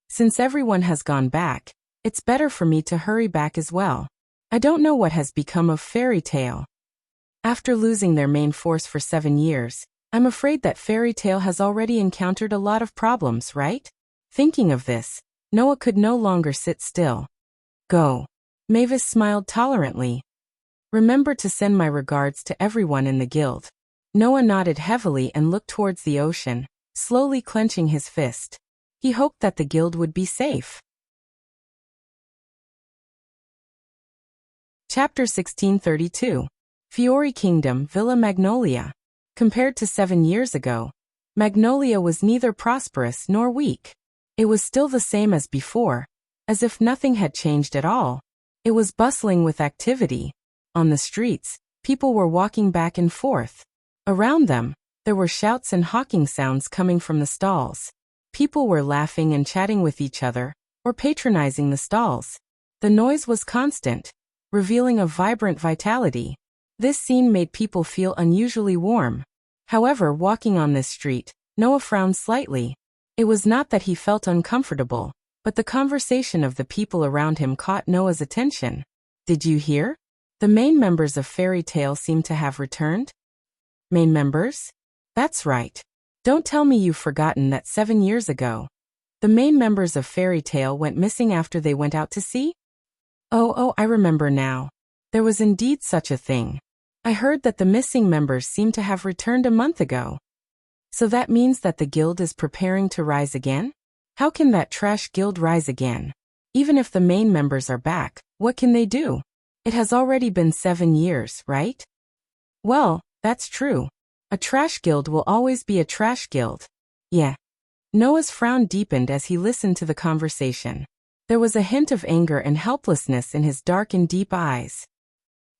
Since everyone has gone back, it's better for me to hurry back as well. I don't know what has become of Fairy Tale. After losing their main force for 7 years, I'm afraid that Fairy Tale has already encountered a lot of problems, right? Thinking of this, Noah could no longer sit still. Go. Mavis smiled tolerantly. Remember to send my regards to everyone in the guild. Noah nodded heavily and looked towards the ocean, slowly clenching his fist. He hoped that the guild would be safe. Chapter 1632. Fiori Kingdom, Villa Magnolia. Compared to 7 years ago, Magnolia was neither prosperous nor weak. It was still the same as before, as if nothing had changed at all. It was bustling with activity. On the streets, people were walking back and forth. Around them, there were shouts and hawking sounds coming from the stalls. People were laughing and chatting with each other, or patronizing the stalls. The noise was constant, revealing a vibrant vitality. This scene made people feel unusually warm. However, walking on this street, Noah frowned slightly. It was not that he felt uncomfortable, but the conversation of the people around him caught Noah's attention. Did you hear? The main members of Fairy Tale seem to have returned? Main members? That's right. Don't tell me you've forgotten that 7 years ago, the main members of Fairy Tale went missing after they went out to sea? Oh, I remember now. There was indeed such a thing. I heard that the missing members seem to have returned a month ago. So that means that the guild is preparing to rise again? How can that trash guild rise again? Even if the main members are back, what can they do? It has already been 7 years, right? Well, that's true. A trash guild will always be a trash guild. Yeah. Noah's frown deepened as he listened to the conversation. There was a hint of anger and helplessness in his dark and deep eyes.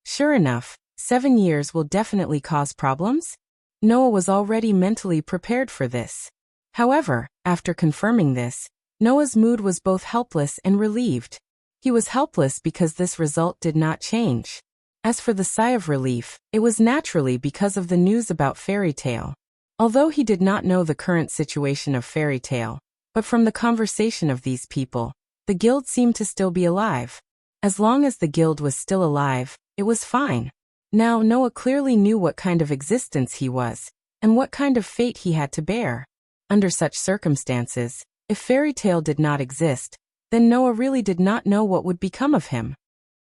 Sure enough, 7 years will definitely cause problems? Noah was already mentally prepared for this. However, after confirming this, Noah's mood was both helpless and relieved. He was helpless because this result did not change. As for the sigh of relief, it was naturally because of the news about Fairy Tale. Although he did not know the current situation of Fairy Tale, but from the conversation of these people, the guild seemed to still be alive. As long as the guild was still alive, it was fine. Now Noah clearly knew what kind of existence he was, and what kind of fate he had to bear. Under such circumstances, if Fairy Tale did not exist, then Noah really did not know what would become of him.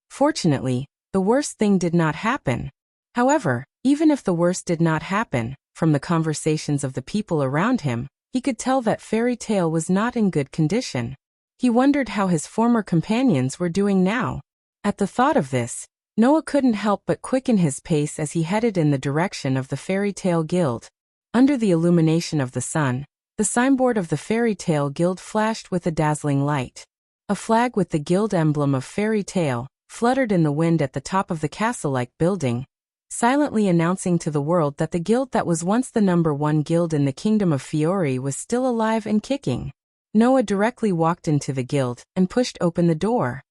Fortunately, the worst thing did not happen. However, even if the worst did not happen, from the conversations of the people around him, he could tell that Fairy Tale was not in good condition. He wondered how his former companions were doing now. At the thought of this, Noah couldn't help but quicken his pace as he headed in the direction of the Fairy Tale Guild. Under the illumination of the sun, the signboard of the Fairy Tale Guild flashed with a dazzling light. A flag with the guild emblem of Fairy Tale fluttered in the wind at the top of the castle-like building, silently announcing to the world that the guild that was once the #1 guild in the kingdom of Fiori was still alive and kicking. Noah directly walked into the guild and pushed open the door.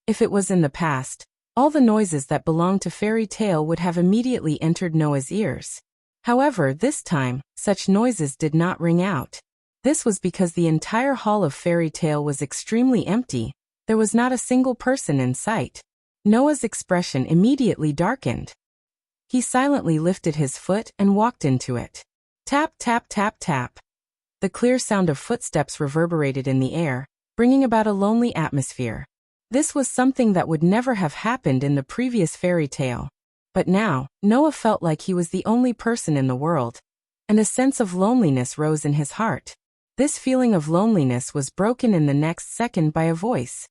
If it was in the past, all the noises that belonged to Fairy Tale would have immediately entered Noah's ears. However, this time, such noises did not ring out. This was because the entire hall of Fairy Tale was extremely empty. There was not a single person in sight. Noah's expression immediately darkened. He silently lifted his foot and walked into it. Tap, tap, tap, tap. The clear sound of footsteps reverberated in the air, bringing about a lonely atmosphere. This was something that would never have happened in the previous Fairy Tale. But now, Noah felt like he was the only person in the world, and a sense of loneliness rose in his heart. This feeling of loneliness was broken in the next second by a voice.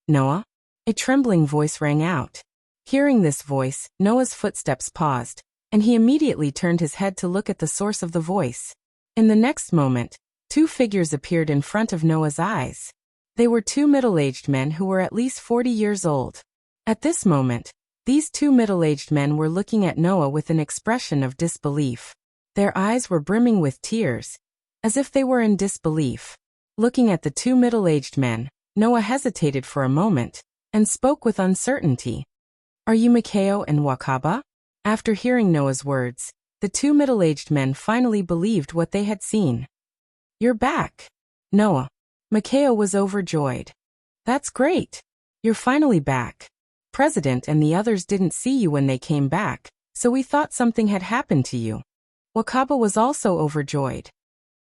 Noah? A trembling voice rang out. Hearing this voice, Noah's footsteps paused, and he immediately turned his head to look at the source of the voice. In the next moment, two figures appeared in front of Noah's eyes. They were two middle-aged men who were at least 40 years old. At this moment, these two middle-aged men were looking at Noah with an expression of disbelief. Their eyes were brimming with tears, as if they were in disbelief. Looking at the two middle-aged men, Noah hesitated for a moment, and spoke with uncertainty. Are you Makao and Wakaba? After hearing Noah's words, the two middle-aged men finally believed what they had seen. You're back, Noah. Makao was overjoyed. That's great. You're finally back. President and the others didn't see you when they came back, so we thought something had happened to you. Wakaba was also overjoyed.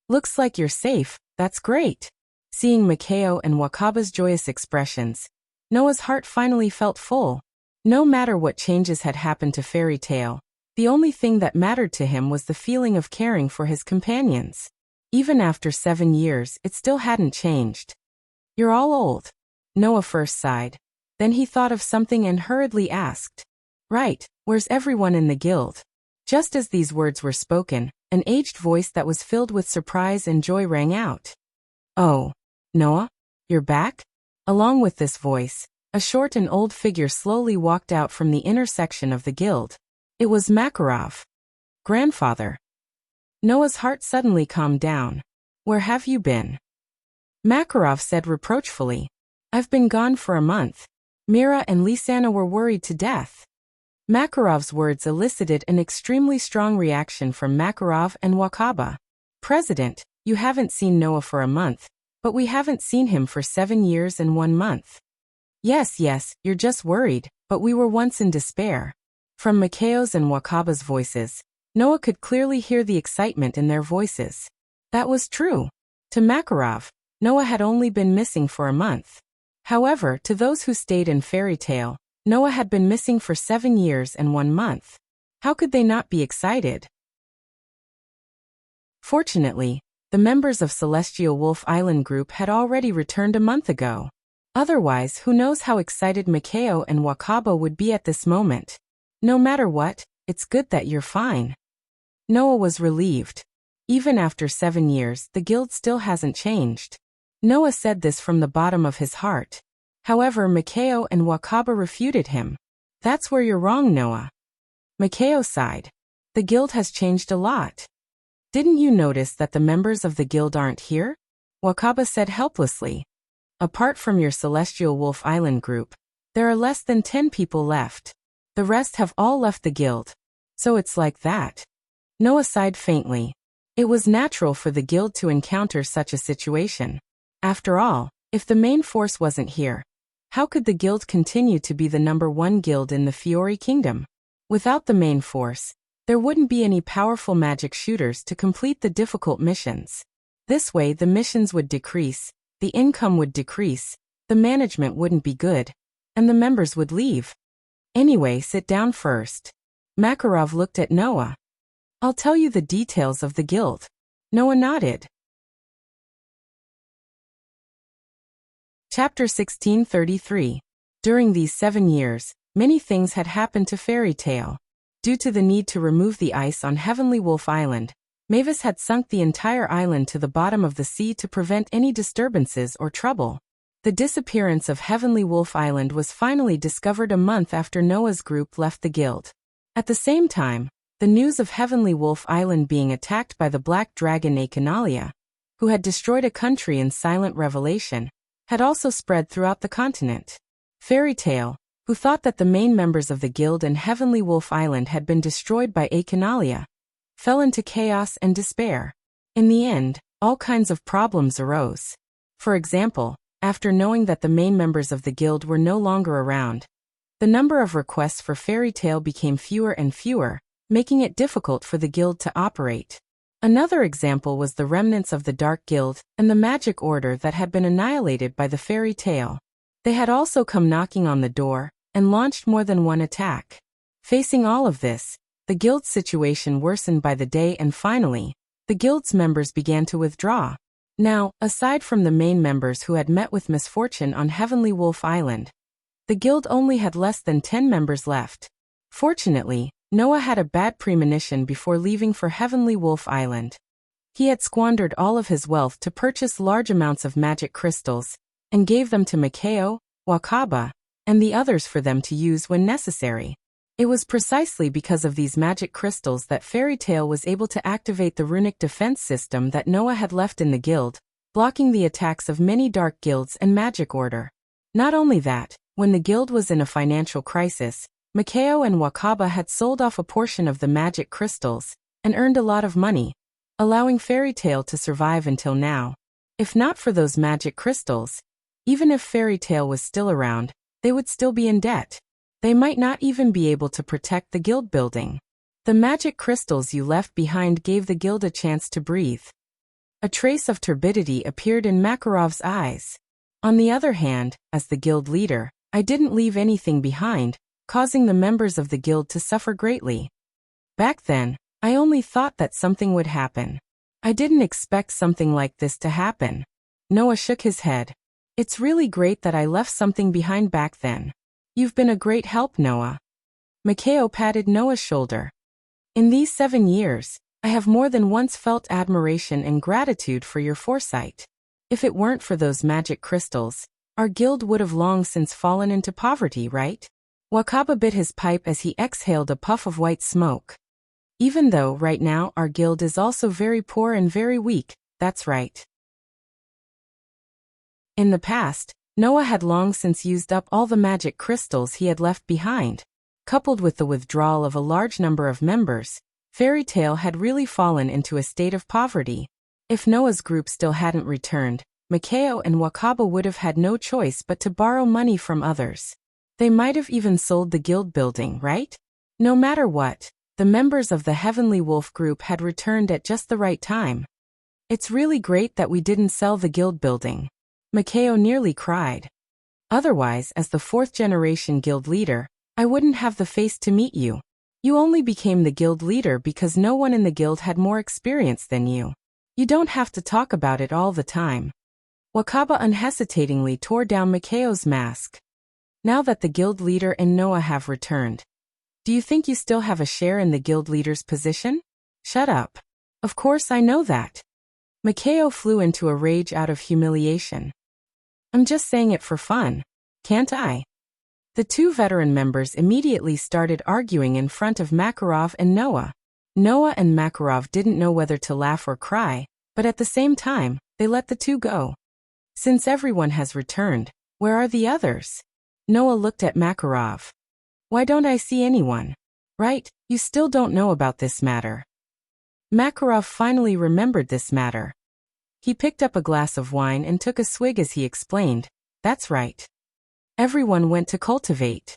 Looks like you're safe, that's great. Seeing Makao and Wakaba's joyous expressions, Noah's heart finally felt full. No matter what changes had happened to Fairy Tale, the only thing that mattered to him was the feeling of caring for his companions. Even after 7 years, it still hadn't changed. You're all old. Noah first sighed. Then he thought of something and hurriedly asked. Right, where's everyone in the guild? Just as these words were spoken, an aged voice that was filled with surprise and joy rang out. Oh, Noah? You're back? Along with this voice, a short and old figure slowly walked out from the inner section of the guild. It was Makarov. Grandfather. Noah's heart suddenly calmed down. Where have you been? Makarov said reproachfully. I've been gone for a month. Mira and Lisana were worried to death. Makarov's words elicited an extremely strong reaction from Makarov and Wakaba. President, you haven't seen Noah for a month, but we haven't seen him for 7 years and 1 month. Yes, you're just worried, but we were once in despair. From Makao's and Wakaba's voices, Noah could clearly hear the excitement in their voices. That was true. To Makarov, Noah had only been missing for a month. However, to those who stayed in Fairy Tale, Noah had been missing for 7 years and 1 month. How could they not be excited? Fortunately, the members of Celestial Wolf Island Group had already returned a month ago. Otherwise, who knows how excited Makao and Wakaba would be at this moment. No matter what, it's good that you're fine. Noah was relieved. Even after 7 years, the guild still hasn't changed. Noah said this from the bottom of his heart. However, Makao and Wakaba refuted him. That's where you're wrong, Noah. Makao sighed. The guild has changed a lot. Didn't you notice that the members of the guild aren't here? Wakaba said helplessly. Apart from your Celestial Wolf Island group, there are less than 10 people left. The rest have all left the guild. So it's like that. Noah sighed faintly. It was natural for the guild to encounter such a situation. After all, if the main force wasn't here, how could the guild continue to be the #1 guild in the Fiori Kingdom? Without the main force, there wouldn't be any powerful magic shooters to complete the difficult missions. This way the missions would decrease, the income would decrease, the management wouldn't be good, and the members would leave. Anyway, sit down first. Makarov looked at Noah. I'll tell you the details of the guild. Noah nodded. Chapter 1633. During these 7 years, many things had happened to Fairy Tail. Due to the need to remove the ice on Heavenly Wolf Island, Mavis had sunk the entire island to the bottom of the sea to prevent any disturbances or trouble. The disappearance of Heavenly Wolf Island was finally discovered a month after Noah's group left the guild. At the same time, the news of Heavenly Wolf Island being attacked by the Black Dragon Akinalia, who had destroyed a country in silent revelation, had also spread throughout the continent. Fairy Tail, who thought that the main members of the guild and Heavenly Wolf Island had been destroyed by Akinalia, fell into chaos and despair. In the end, all kinds of problems arose. For example, after knowing that the main members of the guild were no longer around, the number of requests for Fairy Tail became fewer and fewer, making it difficult for the guild to operate. Another example was the remnants of the Dark Guild and the Magic Order that had been annihilated by the Fairy Tail. They had also come knocking on the door and launched more than one attack. Facing all of this, the guild's situation worsened by the day, and finally, the guild's members began to withdraw. Now, aside from the main members who had met with misfortune on Heavenly Wolf Island, the guild only had less than 10 members left. Fortunately, Noah had a bad premonition before leaving for Heavenly Wolf Island. He had squandered all of his wealth to purchase large amounts of magic crystals, and gave them to Makao, Wakaba, and the others for them to use when necessary. It was precisely because of these magic crystals that Fairy Tail was able to activate the runic defense system that Noah had left in the guild, blocking the attacks of many dark guilds and magic order. Not only that, when the guild was in a financial crisis, Makao and Wakaba had sold off a portion of the magic crystals and earned a lot of money, allowing Fairy Tail to survive until now. If not for those magic crystals, even if Fairy Tail was still around, they would still be in debt. They might not even be able to protect the guild building. The magic crystals you left behind gave the guild a chance to breathe. A trace of turbidity appeared in Makarov's eyes. On the other hand, as the guild leader, I didn't leave anything behind, causing the members of the guild to suffer greatly. Back then, I only thought that something would happen. I didn't expect something like this to happen. Noah shook his head. It's really great that I left something behind back then. You've been a great help, Noah. Makao patted Noah's shoulder. In these 7 years, I have more than once felt admiration and gratitude for your foresight. If it weren't for those magic crystals, our guild would have long since fallen into poverty, right? Wakaba bit his pipe as he exhaled a puff of white smoke. Even though right now our guild is also very poor and very weak, that's right. In the past, Noah had long since used up all the magic crystals he had left behind. Coupled with the withdrawal of a large number of members, Fairy Tail had really fallen into a state of poverty. If Noah's group still hadn't returned, Makao and Wakaba would have had no choice but to borrow money from others. They might have even sold the guild building, right? No matter what, the members of the Heavenly Wolf group had returned at just the right time. It's really great that we didn't sell the guild building. Makao nearly cried. Otherwise, as the 4th-generation guild leader, I wouldn't have the face to meet you. You only became the guild leader because no one in the guild had more experience than you. You don't have to talk about it all the time. Wakaba unhesitatingly tore down Makao's mask. Now that the guild leader and Noah have returned, do you think you still have a share in the guild leader's position? Shut up. Of course I know that. Makao flew into a rage out of humiliation. I'm just saying it for fun, can't I? The two veteran members immediately started arguing in front of Makarov and Noah. Noah and Makarov didn't know whether to laugh or cry, but at the same time, they let the two go. Since everyone has returned, where are the others? Noah looked at Makarov. Why don't I see anyone? Right, you still don't know about this matter. Makarov finally remembered this matter. He picked up a glass of wine and took a swig as he explained, that's right. Everyone went to cultivate.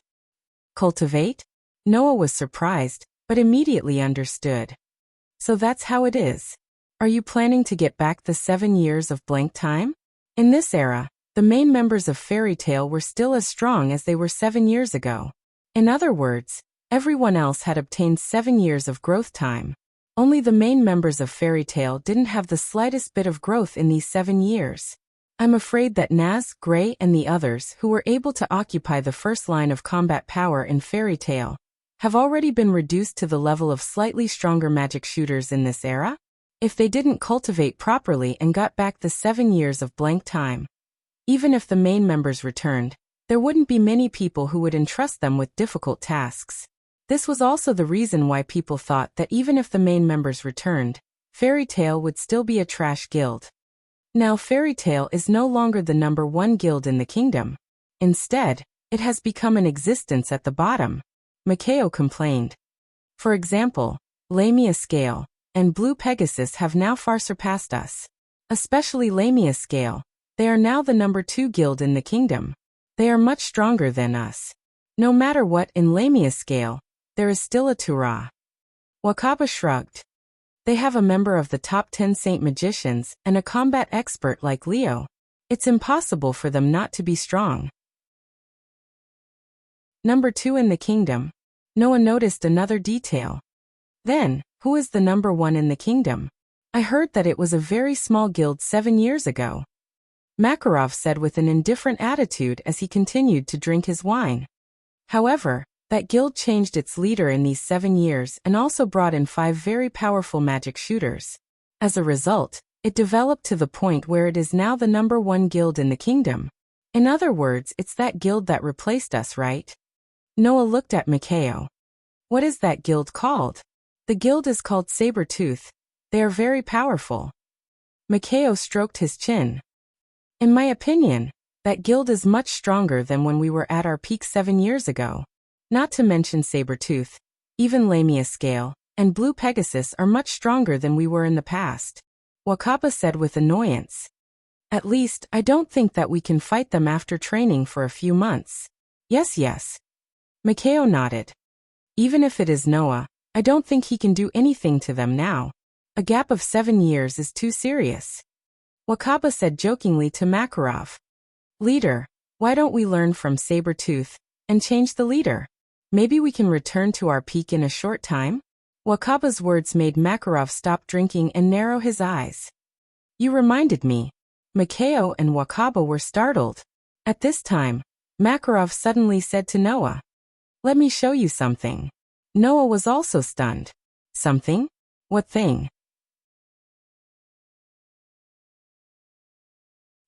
Cultivate? Noah was surprised, but immediately understood. So that's how it is. Are you planning to get back the 7 years of blank time? In this era, the main members of Fairy Tail were still as strong as they were 7 years ago. In other words, everyone else had obtained 7 years of growth time. Only the main members of Fairy Tail didn't have the slightest bit of growth in these 7 years. I'm afraid that Naz, Gray, and the others who were able to occupy the first line of combat power in Fairy Tail have already been reduced to the level of slightly stronger magic shooters in this era? If they didn't cultivate properly and got back the 7 years of blank time. Even if the main members returned, there wouldn't be many people who would entrust them with difficult tasks. This was also the reason why people thought that even if the main members returned, Fairy Tail would still be a trash guild. Now Fairy Tail is no longer the #1 guild in the kingdom. Instead, it has become an existence at the bottom. Mikao complained. For example, Lamia Scale and Blue Pegasus have now far surpassed us. Especially Lamia Scale, they are now the #2 guild in the kingdom. They are much stronger than us. No matter what in Lamia Scale, there is still a Tura. Wakaba shrugged. They have a member of the top 10 saint magicians and a combat expert like Leo. It's impossible for them not to be strong. #2 in the kingdom. Noah noticed another detail. Then, who is the #1 in the kingdom? I heard that it was a very small guild 7 years ago. Makarov said with an indifferent attitude as he continued to drink his wine. However, that guild changed its leader in these 7 years and also brought in 5 very powerful magic shooters. As a result, it developed to the point where it is now the #1 guild in the kingdom. In other words, it's that guild that replaced us, right? Noah looked at Mikao. What is that guild called? The guild is called Saber-Tooth. They are very powerful. Mikao stroked his chin. In my opinion, that guild is much stronger than when we were at our peak 7 years ago. Not to mention Saber-Tooth, even Lamia Scale, and Blue Pegasus are much stronger than we were in the past. Wakaba said with annoyance. At least, I don't think that we can fight them after training for a few months. Yes. Mikao nodded. Even if it is Noah, I don't think he can do anything to them now. A gap of 7 years is too serious. Wakaba said jokingly to Makarov. Leader, why don't we learn from Saber-Tooth and change the leader? Maybe we can return to our peak in a short time? Wakaba's words made Makarov stop drinking and narrow his eyes. You reminded me. Mikao and Wakaba were startled. At this time, Makarov suddenly said to Noah, let me show you something. Noah was also stunned. Something? What thing?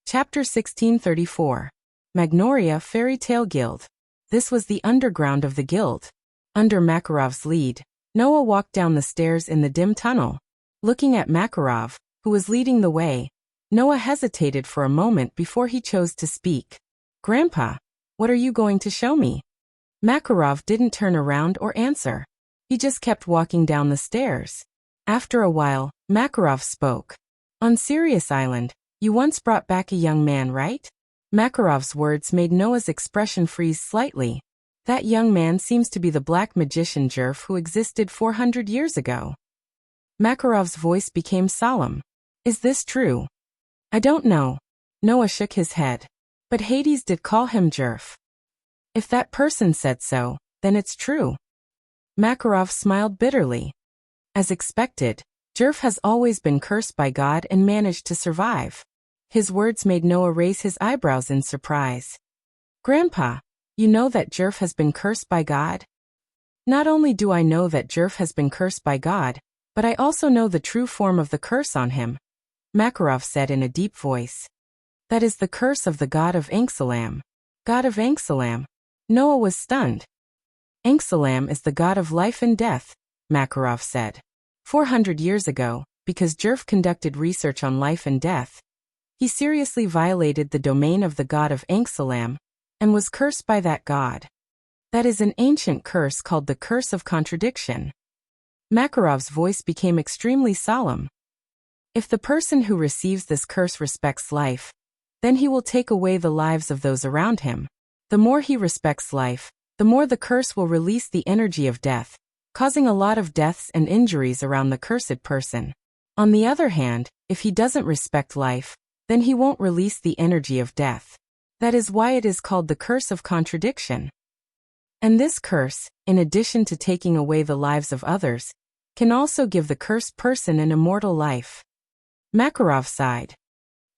Chapter 1634. Magnolia Fairy Tale Guild. This was the underground of the guild. Under Makarov's lead, Noah walked down the stairs in the dim tunnel. Looking at Makarov, who was leading the way, Noah hesitated for a moment before he chose to speak. Grandpa, what are you going to show me? Makarov didn't turn around or answer. He just kept walking down the stairs. After a while, Makarov spoke. On Sirius Island, you once brought back a young man, right? Makarov's words made Noah's expression freeze slightly. That young man seems to be the black magician Jerf who existed 400 years ago. Makarov's voice became solemn. Is this true? I don't know. Noah shook his head. But Hades did call him Jerf. If that person said so, then it's true. Makarov smiled bitterly. As expected, Jerf has always been cursed by God and managed to survive. His words made Noah raise his eyebrows in surprise. Grandpa, you know that Jerf has been cursed by God? Not only do I know that Jerf has been cursed by God, but I also know the true form of the curse on him, Makarov said in a deep voice. That is the curse of the god of Anxalam. God of Anxalam? Noah was stunned. Enxalam is the god of life and death, Makarov said. 400 years ago, because Jerf conducted research on life and death, he seriously violated the domain of the god of Enxalam and was cursed by that god. That is an ancient curse called the curse of contradiction. Makarov's voice became extremely solemn. If the person who receives this curse respects life, then he will take away the lives of those around him. The more he respects life, the more the curse will release the energy of death, causing a lot of deaths and injuries around the cursed person. On the other hand, if he doesn't respect life, then he won't release the energy of death. That is why it is called the curse of contradiction. And this curse, in addition to taking away the lives of others, can also give the cursed person an immortal life. Makarov sighed.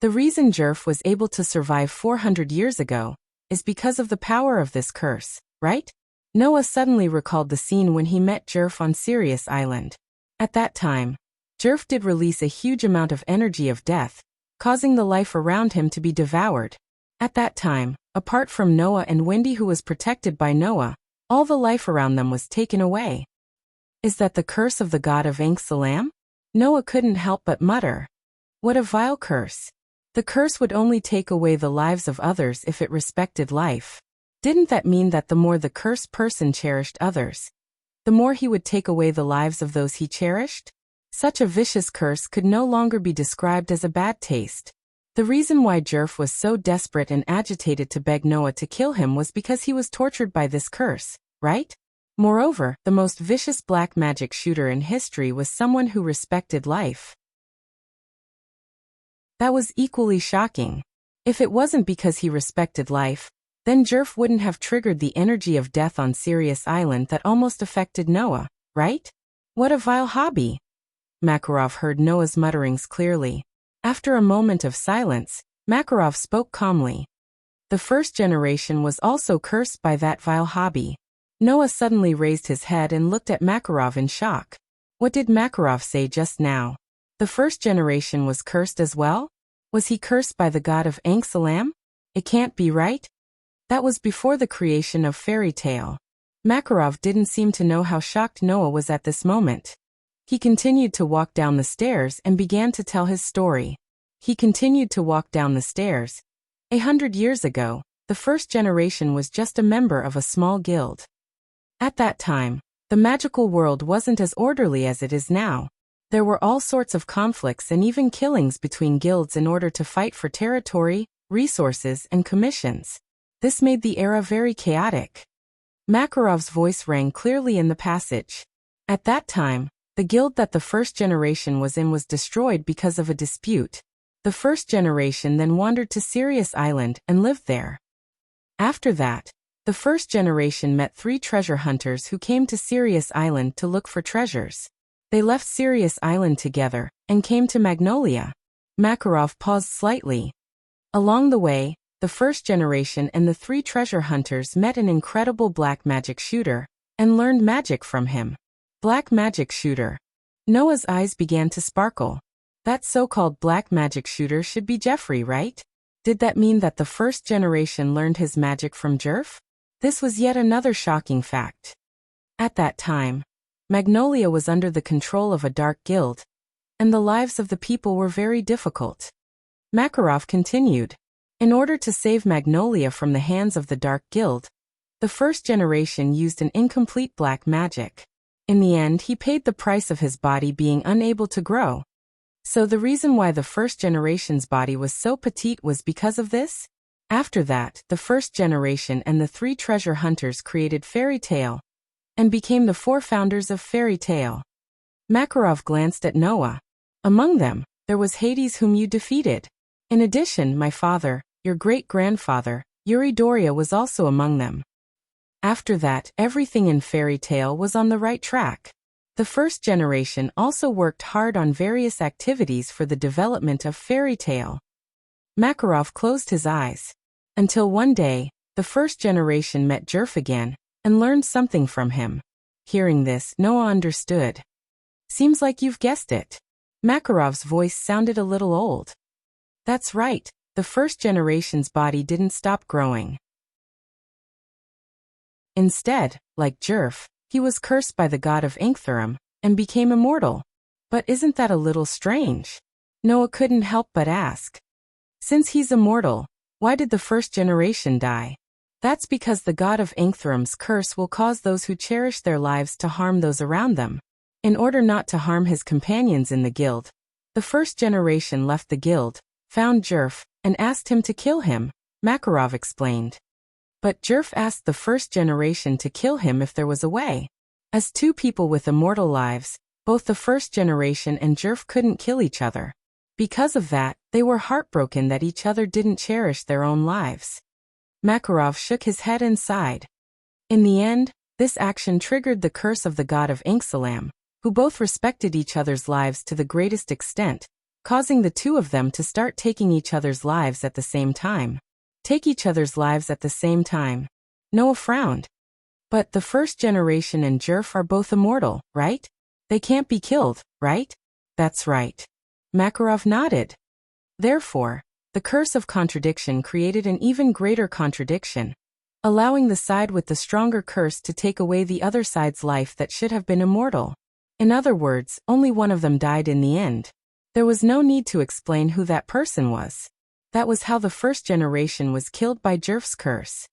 The reason Jerf was able to survive 400 years ago is because of the power of this curse, right? Noah suddenly recalled the scene when he met Jerf on Sirius Island. At that time, Jerf did release a huge amount of energy of death, causing the life around him to be devoured. At that time, apart from Noah and Wendy, who was protected by Noah, all the life around them was taken away. Is that the curse of the god of Enxalam? Noah couldn't help but mutter. What a vile curse. The curse would only take away the lives of others if it respected life. Didn't that mean that the more the cursed person cherished others, the more he would take away the lives of those he cherished? Such a vicious curse could no longer be described as a bad taste. The reason why Jerf was so desperate and agitated to beg Noah to kill him was because he was tortured by this curse, right? Moreover, the most vicious black magic shooter in history was someone who respected life. That was equally shocking. If it wasn't because he respected life, then Jerf wouldn't have triggered the energy of death on Sirius Island that almost affected Noah, right? What a vile hobby. Makarov heard Noah's mutterings clearly. After a moment of silence, Makarov spoke calmly. The first generation was also cursed by that vile hobby. Noah suddenly raised his head and looked at Makarov in shock. What did Makarov say just now? The first generation was cursed as well? Was he cursed by the god of Enxalam? It can't be right? That was before the creation of Fairy Tale. Makarov didn't seem to know how shocked Noah was at this moment. He continued to walk down the stairs and began to tell his story. He continued to walk down the stairs. 100 years ago, the first generation was just a member of a small guild. At that time, the magical world wasn't as orderly as it is now. There were all sorts of conflicts and even killings between guilds in order to fight for territory, resources, and commissions. This made the era very chaotic. Makarov's voice rang clearly in the passage. At that time, the guild that the first generation was in was destroyed because of a dispute. The first generation then wandered to Sirius Island and lived there. After that, the first generation met 3 treasure hunters who came to Sirius Island to look for treasures. They left Sirius Island together and came to Magnolia. Makarov paused slightly. Along the way, the first generation and the 3 treasure hunters met an incredible black magic shooter and learned magic from him. Black magic shooter. Noah's eyes began to sparkle. That so-called black magic shooter should be Jeffrey, right? Did that mean that the first generation learned his magic from Jerf? This was yet another shocking fact. At that time, Magnolia was under the control of a dark guild, and the lives of the people were very difficult. Makarov continued. In order to save Magnolia from the hands of the dark guild, the first generation used an incomplete black magic. In the end, he paid the price of his body being unable to grow. So the reason why the first generation's body was so petite was because of this? After that, the first generation and the 3 treasure hunters created Fairy Tale and became the 4 founders of Fairy Tale. Makarov glanced at Noah. Among them, there was Hades, whom you defeated. In addition, my father, your great-grandfather, Yuri Doria, was also among them. After that, everything in Fairy Tale was on the right track. The first generation also worked hard on various activities for the development of Fairy Tale. Makarov closed his eyes. Until one day, the first generation met Jerf again and learned something from him. Hearing this, Noah understood. Seems like you've guessed it. Makarov's voice sounded a little old. That's right, the first generation's body didn't stop growing. Instead, like Jerf, he was cursed by the god of Ingthuram and became immortal. But isn't that a little strange? Noah couldn't help but ask. Since he's immortal, why did the first generation die? That's because the god of Ingthuram's curse will cause those who cherish their lives to harm those around them. In order not to harm his companions in the guild, the first generation left the guild, found Jerf, and asked him to kill him, Makarov explained. But Jerf asked the first generation to kill him if there was a way. As two people with immortal lives, both the first generation and Jerf couldn't kill each other. Because of that, they were heartbroken that each other didn't cherish their own lives. Makarov shook his head and sighed. In the end, this action triggered the curse of the god of Ingthuram, who both respected each other's lives to the greatest extent, causing the two of them to start taking each other's lives at the same time. Take each other's lives at the same time. Noah frowned. But the first generation and Jerf are both immortal, right? They can't be killed, right? That's right. Makarov nodded. Therefore, the curse of contradiction created an even greater contradiction, allowing the side with the stronger curse to take away the other side's life that should have been immortal. In other words, only one of them died in the end. There was no need to explain who that person was. That was how the first generation was killed by Jerf's curse.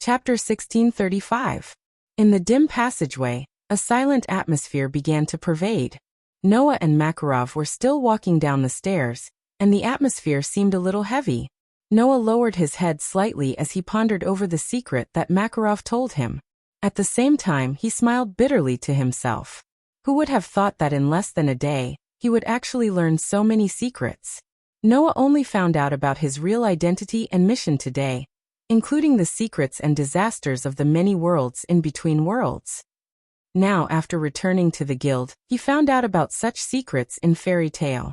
Chapter 1635. In the dim passageway, a silent atmosphere began to pervade. Noah and Makarov were still walking down the stairs, and the atmosphere seemed a little heavy. Noah lowered his head slightly as he pondered over the secret that Makarov told him. At the same time, he smiled bitterly to himself. Who would have thought that in less than a day, he would actually learn so many secrets? Noah only found out about his real identity and mission today, including the secrets and disasters of the many worlds in between worlds. Now, after returning to the guild, he found out about such secrets in fairy tale.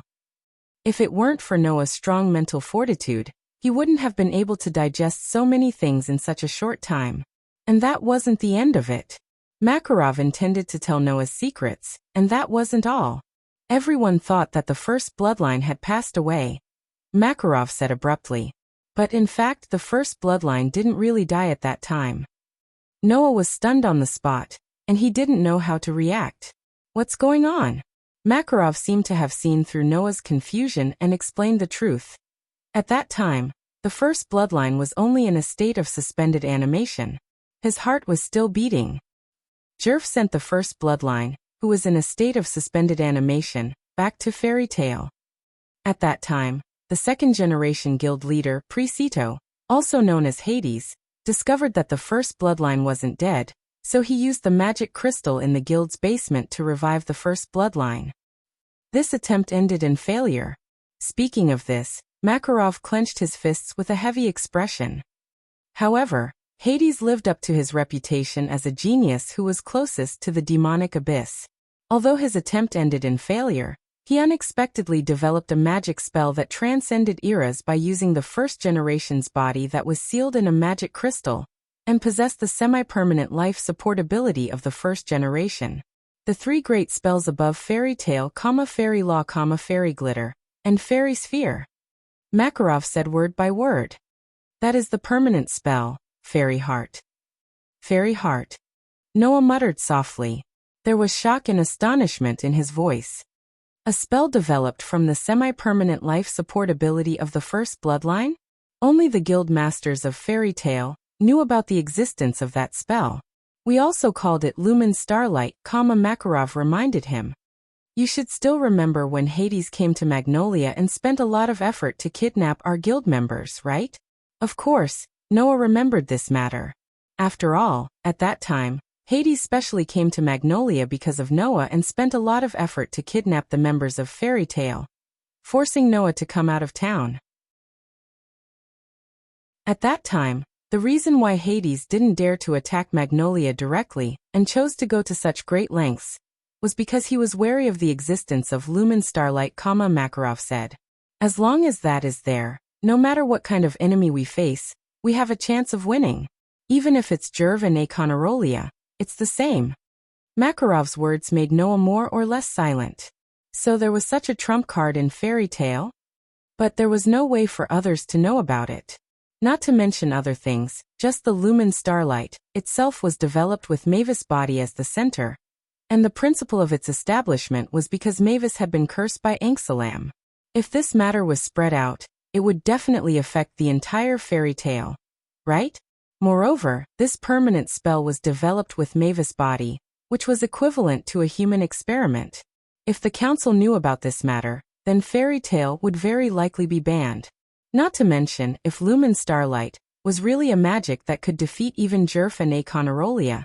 If it weren't for Noah's strong mental fortitude, he wouldn't have been able to digest so many things in such a short time. And that wasn't the end of it. Makarov intended to tell Noah's secrets, and that wasn't all. Everyone thought that the first bloodline had passed away, Makarov said abruptly. But in fact, the first bloodline didn't really die at that time. Noah was stunned on the spot, and he didn't know how to react. What's going on? Makarov seemed to have seen through Noah's confusion and explained the truth. At that time, the first bloodline was only in a state of suspended animation. His heart was still beating. Jerf sent the first bloodline, who was in a state of suspended animation, back to fairy tale. At that time, the second-generation guild leader, Precito, also known as Hades, discovered that the first bloodline wasn't dead, so he used the magic crystal in the guild's basement to revive the first bloodline. This attempt ended in failure. Speaking of this, Makarov clenched his fists with a heavy expression. However, Hades lived up to his reputation as a genius who was closest to the demonic abyss. Although his attempt ended in failure, he unexpectedly developed a magic spell that transcended eras by using the first generation's body that was sealed in a magic crystal, and possessed the semi-permanent life support ability of the first generation. The three great spells above: fairy tale, fairy law, fairy glitter, and fairy sphere. Makarov said word by word. That is the permanent spell, fairy heart. Fairy heart. Noah muttered softly. There was shock and astonishment in his voice. A spell developed from the semi-permanent life support ability of the first bloodline? Only the guild masters of fairy tale knew about the existence of that spell. We also called it Lumen Starlight, Makarov reminded him. You should still remember when Hades came to Magnolia and spent a lot of effort to kidnap our guild members, right? Of course, Noah remembered this matter. After all, at that time, Hades specially came to Magnolia because of Noah and spent a lot of effort to kidnap the members of Fairy Tale, forcing Noah to come out of town. At that time, the reason why Hades didn't dare to attack Magnolia directly and chose to go to such great lengths was because he was wary of the existence of Lumen Starlight, Makarov said. As long as that is there, no matter what kind of enemy we face, we have a chance of winning. Even if it's Jerv and Aconarolia, it's the same. Makarov's words made Noah more or less silent. So there was such a trump card in Fairy Tale? But there was no way for others to know about it. Not to mention other things, just the lumen starlight itself was developed with Mavis' body as the center, and the principle of its establishment was because Mavis had been cursed by Anxalam. If this matter was spread out, it would definitely affect the entire fairy tale, right? Moreover, this permanent spell was developed with Mavis' body, which was equivalent to a human experiment. If the council knew about this matter, then fairy tale would very likely be banned. Not to mention, if lumen starlight was really a magic that could defeat even Jerf and Aconarolia,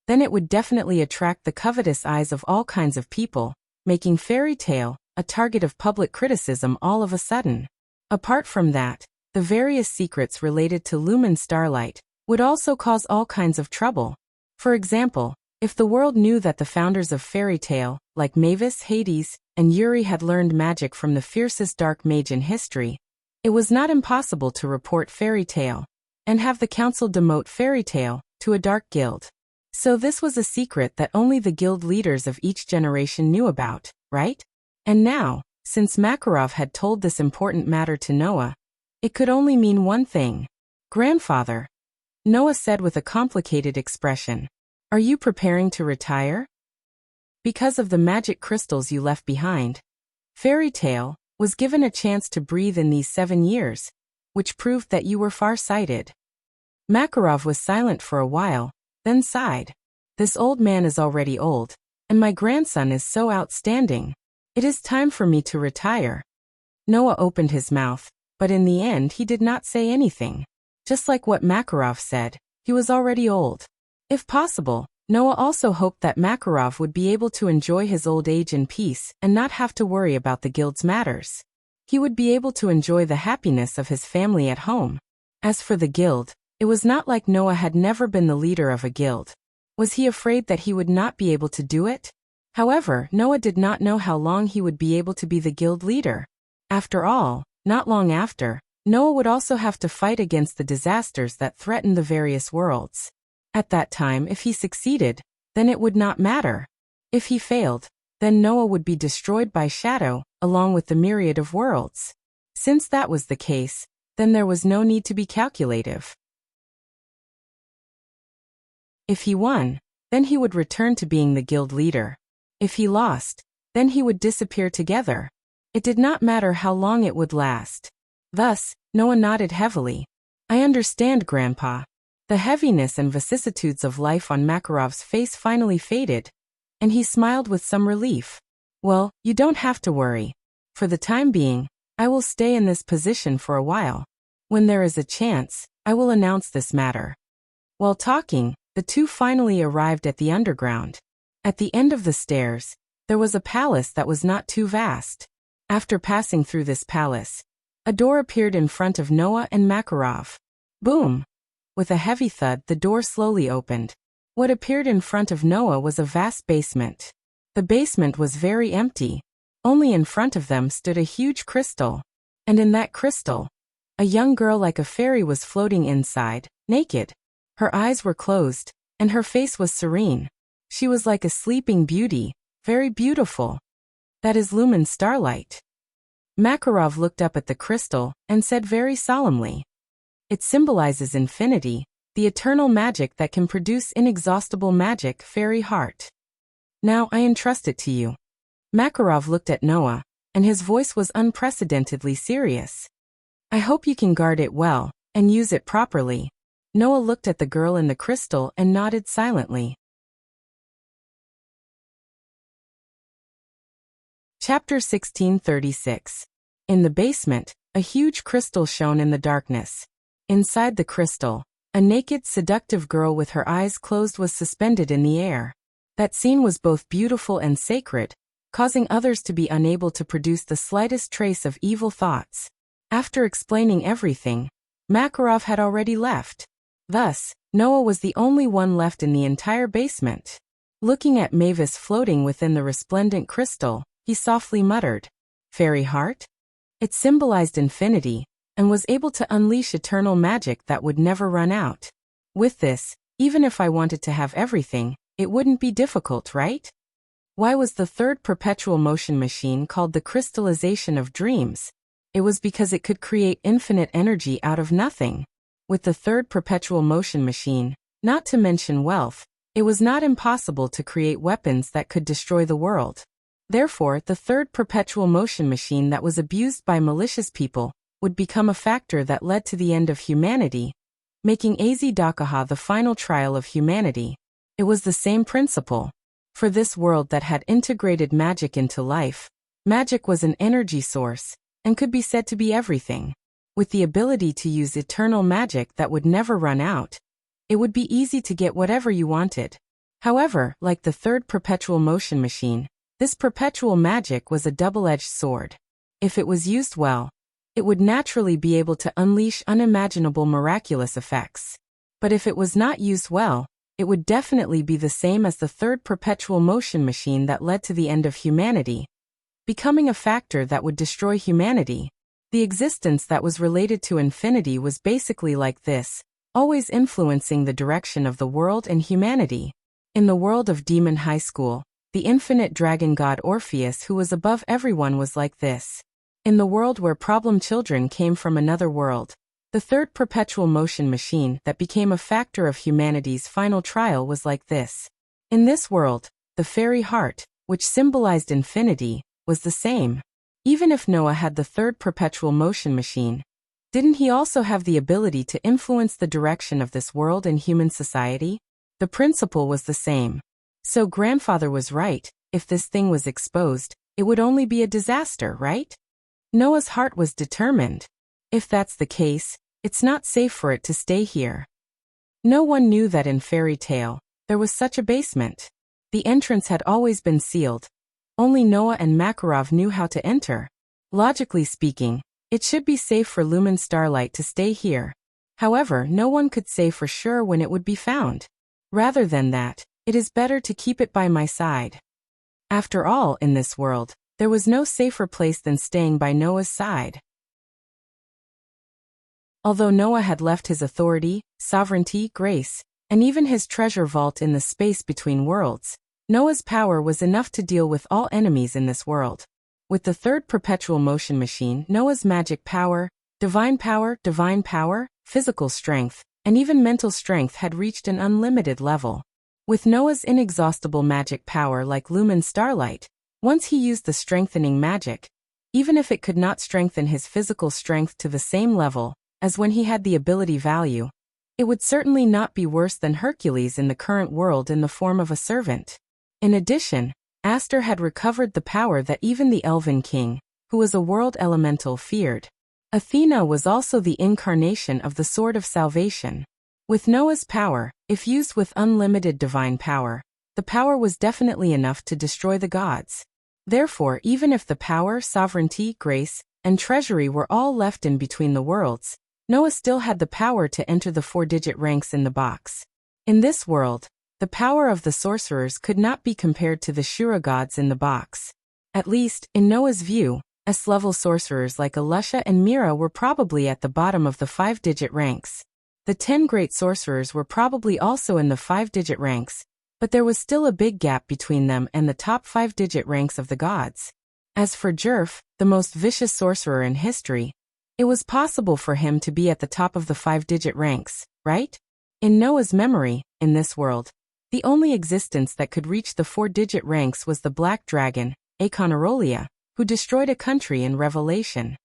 then it would definitely attract the covetous eyes of all kinds of people, making fairy tale a target of public criticism all of a sudden. Apart from that, the various secrets related to lumen starlight would also cause all kinds of trouble. For example, if the world knew that the founders of fairy tale, like Mavis, Hades, and Yuri had learned magic from the fiercest dark mage in history, it was not impossible to report fairy tale and have the council demote fairy tale to a dark guild. So this was a secret that only the guild leaders of each generation knew about, right? And now, since Makarov had told this important matter to Noah, it could only mean one thing. Grandfather, Noah said with a complicated expression, are you preparing to retire? Because of the magic crystals you left behind, fairy tale was given a chance to breathe in these 7 years, which proved that you were far-sighted. Makarov was silent for a while, then sighed. This old man is already old, and my grandson is so outstanding. It is time for me to retire. Noah opened his mouth, but in the end he did not say anything. Just like what Makarov said, he was already old. If possible, Noah also hoped that Makarov would be able to enjoy his old age in peace and not have to worry about the guild's matters. He would be able to enjoy the happiness of his family at home. As for the guild, it was not like Noah had never been the leader of a guild. Was he afraid that he would not be able to do it? However, Noah did not know how long he would be able to be the guild leader. After all, not long after, Noah would also have to fight against the disasters that threatened the various worlds. At that time, if he succeeded, then it would not matter. If he failed, then Noah would be destroyed by Shadow, along with the myriad of worlds. Since that was the case, then there was no need to be calculative. If he won, then he would return to being the guild leader. If he lost, then he would disappear together. It did not matter how long it would last. Thus, Noah nodded heavily. I understand, Grandpa. The heaviness and vicissitudes of life on Makarov's face finally faded, and he smiled with some relief. Well, you don't have to worry. For the time being, I will stay in this position for a while. When there is a chance, I will announce this matter. While talking, the two finally arrived at the underground. At the end of the stairs, there was a palace that was not too vast. After passing through this palace, a door appeared in front of Noah and Makarov. Boom! With a heavy thud, the door slowly opened. What appeared in front of Noah was a vast basement. The basement was very empty. Only in front of them stood a huge crystal. And in that crystal, a young girl like a fairy was floating inside, naked. Her eyes were closed, and her face was serene. She was like a sleeping beauty, very beautiful. That is lumen starlight. Makarov looked up at the crystal and said very solemnly, it symbolizes infinity, the eternal magic that can produce inexhaustible magic, fairy heart. Now I entrust it to you. Makarov looked at Noah, and his voice was unprecedentedly serious. I hope you can guard it well, and use it properly. Noah looked at the girl in the crystal and nodded silently. Chapter 1636. In the basement, a huge crystal shone in the darkness. Inside the crystal, a naked, seductive girl with her eyes closed was suspended in the air. That scene was both beautiful and sacred, causing others to be unable to produce the slightest trace of evil thoughts. After explaining everything, Makarov had already left. Thus, Noah was the only one left in the entire basement. Looking at Mavis floating within the resplendent crystal, he softly muttered, Fairy heart? It symbolized infinity, and was able to unleash eternal magic that would never run out. With this, even if I wanted to have everything, it wouldn't be difficult, right? Why was the third perpetual motion machine called the crystallization of dreams? It was because it could create infinite energy out of nothing. With the third perpetual motion machine, not to mention wealth, it was not impossible to create weapons that could destroy the world. Therefore, the third perpetual motion machine that was abused by malicious people would become a factor that led to the end of humanity, making Azdakaha the final trial of humanity. It was the same principle. For this world that had integrated magic into life, magic was an energy source, and could be said to be everything. With the ability to use eternal magic that would never run out, it would be easy to get whatever you wanted. However, like the third perpetual motion machine, this perpetual magic was a double-edged sword. If it was used well, it would naturally be able to unleash unimaginable miraculous effects. But if it was not used well, it would definitely be the same as the third perpetual motion machine that led to the end of humanity, becoming a factor that would destroy humanity. The existence that was related to infinity was basically like this, always influencing the direction of the world and humanity. In the world of Demon High School, the infinite dragon god Orpheus, who was above everyone, was like this. In the world where problem children came from another world, the third perpetual motion machine that became a factor of humanity's final trial was like this. In this world, the fairy heart, which symbolized infinity, was the same. Even if Noah had the third perpetual motion machine, didn't he also have the ability to influence the direction of this world and human society? The principle was the same. So grandfather was right, if this thing was exposed, it would only be a disaster, right? Noah's heart was determined. If that's the case, it's not safe for it to stay here. No one knew that in fairy tale, there was such a basement. The entrance had always been sealed. Only Noah and Makarov knew how to enter. Logically speaking, it should be safe for Lumen Starlight to stay here. However, no one could say for sure when it would be found. Rather than that, it is better to keep it by my side. After all, in this world, there was no safer place than staying by Noah's side. Although Noah had left his authority, sovereignty, grace, and even his treasure vault in the space between worlds, Noah's power was enough to deal with all enemies in this world. With the third perpetual motion machine, Noah's magic power, divine power, physical strength, and even mental strength had reached an unlimited level. With Noah's inexhaustible magic power like Lumen Starlight, once he used the strengthening magic, even if it could not strengthen his physical strength to the same level as when he had the ability value, it would certainly not be worse than Hercules in the current world in the form of a servant. In addition, Aster had recovered the power that even the Elven King, who was a world elemental, feared. Athena was also the incarnation of the Sword of Salvation. With Noah's power, if used with unlimited divine power, the power was definitely enough to destroy the gods. Therefore, even if the power, sovereignty, grace, and treasury were all left in between the worlds, Noah still had the power to enter the 4-digit ranks in the box. In this world, the power of the sorcerers could not be compared to the Shura gods in the box. At least, in Noah's view, S-level sorcerers like Alusha and Mira were probably at the bottom of the 5-digit ranks. The 10 great sorcerers were probably also in the 5-digit ranks, but there was still a big gap between them and the top 5-digit ranks of the gods. As for Jerf, the most vicious sorcerer in history, it was possible for him to be at the top of the 5-digit ranks, right? In Noah's memory, in this world, the only existence that could reach the 4-digit ranks was the Black Dragon, Akonarolia, who destroyed a country in Revelation.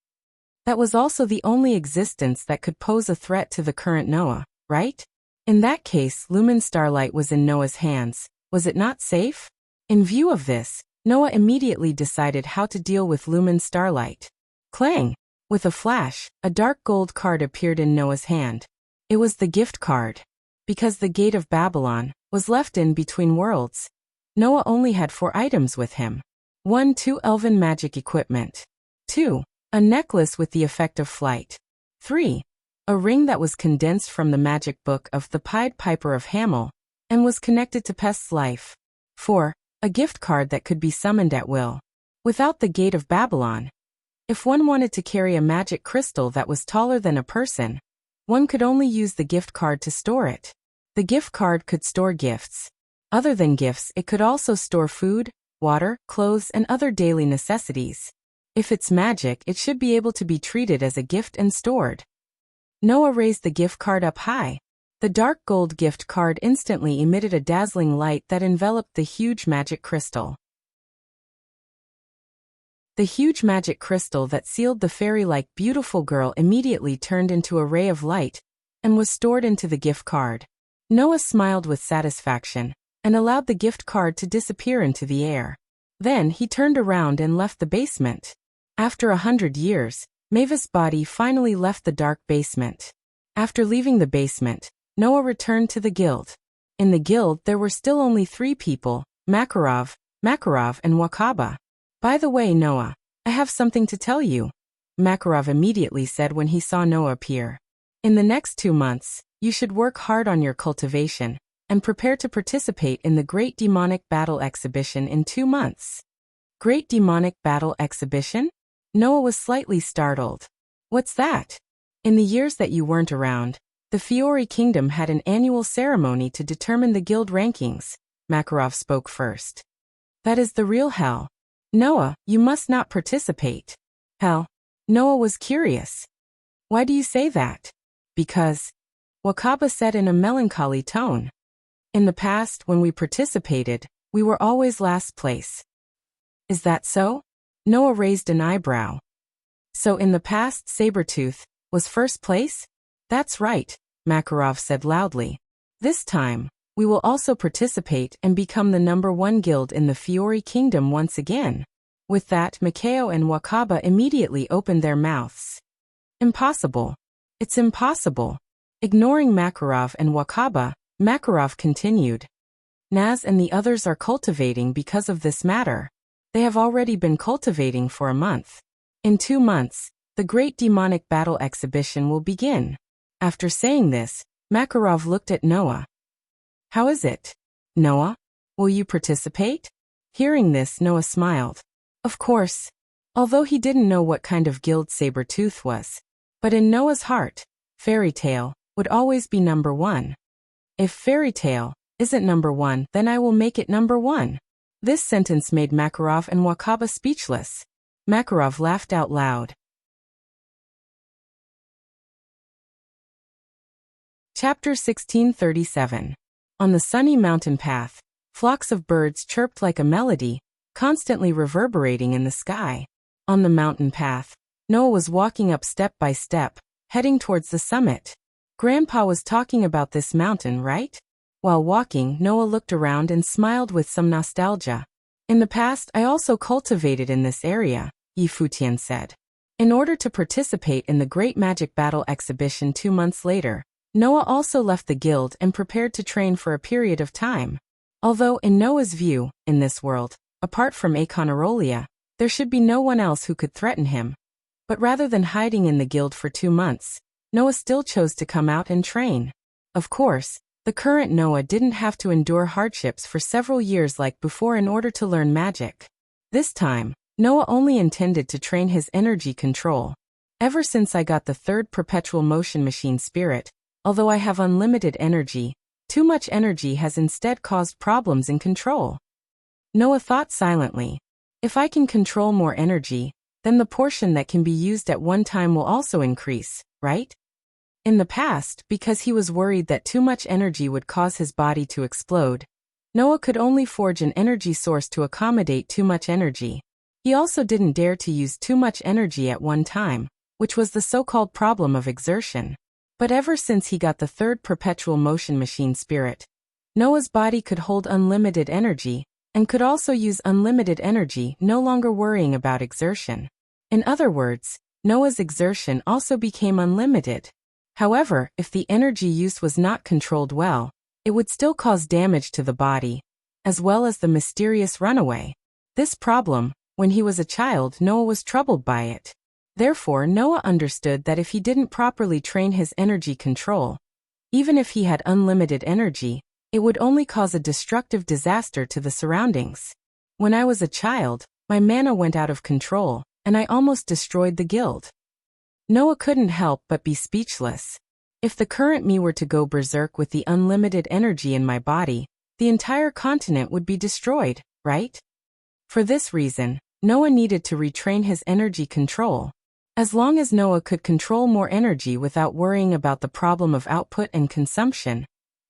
That was also the only existence that could pose a threat to the current Noah, right? In that case, Lumen Starlight was in Noah's hands. Was it not safe? In view of this, Noah immediately decided how to deal with Lumen Starlight. Clang! With a flash, a dark gold card appeared in Noah's hand. It was the gift card. Because the Gate of Babylon was left in between worlds, Noah only had 4 items with him. 1. 2 Elven magic equipment. 2. A necklace with the effect of flight. 3. A ring that was condensed from the magic book of the Pied Piper of Hamel, and was connected to Pest's life. 4. A gift card that could be summoned at will. Without the Gate of Babylon, if one wanted to carry a magic crystal that was taller than a person, one could only use the gift card to store it. The gift card could store gifts. Other than gifts, it could also store food, water, clothes, and other daily necessities. If it's magic, it should be able to be treated as a gift and stored. Noah raised the gift card up high. The dark gold gift card instantly emitted a dazzling light that enveloped the huge magic crystal. The huge magic crystal that sealed the fairy-like beautiful girl immediately turned into a ray of light and was stored into the gift card. Noah smiled with satisfaction and allowed the gift card to disappear into the air. Then he turned around and left the basement. After 100 years, Mavis's body finally left the dark basement. After leaving the basement, Noah returned to the guild. In the guild there were still only 3 people, Makarov, and Wakaba. "By the way, Noah, I have something to tell you," Makarov immediately said when he saw Noah appear. "In the next 2 months, you should work hard on your cultivation and prepare to participate in the Great Demonic Battle Exhibition in 2 months." Great Demonic Battle Exhibition? Noah was slightly startled. "What's that?" "In the years that you weren't around, the Fiori Kingdom had an annual ceremony to determine the guild rankings," Makarov spoke first. "That is the real hell. Noah, you must not participate." "Hell?" Noah was curious. "Why do you say that?" "Because," Wakaba said in a melancholy tone, "in the past when we participated, we were always last place." "Is that so?" Noah raised an eyebrow. "So in the past Sabretooth was first place?" "That's right," Makarov said loudly. "This time, we will also participate and become the #1 guild in the Fiori Kingdom once again." With that, Mikao and Wakaba immediately opened their mouths. "Impossible. It's impossible." Ignoring Makarov and Wakaba, Makarov continued. "Naz and the others are cultivating because of this matter. They have already been cultivating for a month. In 2 months, the Great Demonic Battle Exhibition will begin." After saying this, Makarov looked at Noah. "How is it? Noah? Will you participate?" Hearing this, Noah smiled. Of course. Although he didn't know what kind of guild Sabretooth was. But in Noah's heart, Fairy Tale would always be #1. "If Fairy Tale isn't #1, then I will make it #1. This sentence made Makarov and Wakaba speechless. Makarov laughed out loud. Chapter 1637. On the sunny mountain path, flocks of birds chirped like a melody, constantly reverberating in the sky. On the mountain path, Noah was walking up step by step, heading towards the summit. Grandpa was talking about this mountain, right? While walking, Noah looked around and smiled with some nostalgia. "In the past, I also cultivated in this area," Yifutian said. In order to participate in the Great Magic Battle Exhibition 2 months later, Noah also left the guild and prepared to train for a period of time. Although in Noah's view, in this world, apart from Akonarolia, there should be no one else who could threaten him. But rather than hiding in the guild for 2 months, Noah still chose to come out and train. Of course, the current Noah didn't have to endure hardships for several years like before in order to learn magic. This time, Noah only intended to train his energy control. "Ever since I got the 3rd perpetual motion machine spirit, although I have unlimited energy, too much energy has instead caused problems in control." Noah thought silently. If I can control more energy, then the portion that can be used at one time will also increase, right? In the past, because he was worried that too much energy would cause his body to explode, Noah could only forge an energy source to accommodate too much energy. He also didn't dare to use too much energy at one time, which was the so-called problem of exertion. But ever since he got the 3rd perpetual motion machine spirit, Noah's body could hold unlimited energy, and could also use unlimited energy, no longer worrying about exertion. In other words, Noah's exertion also became unlimited. However, if the energy use was not controlled well, it would still cause damage to the body, as well as the mysterious runaway. This problem, when he was a child, Noah was troubled by it. Therefore, Noah understood that if he didn't properly train his energy control, even if he had unlimited energy, it would only cause a destructive disaster to the surroundings. "When I was a child, my mana went out of control, and I almost destroyed the guild." Noah couldn't help but be speechless. If the current me were to go berserk with the unlimited energy in my body, the entire continent would be destroyed, right? For this reason, Noah needed to retrain his energy control. As long as Noah could control more energy without worrying about the problem of output and consumption,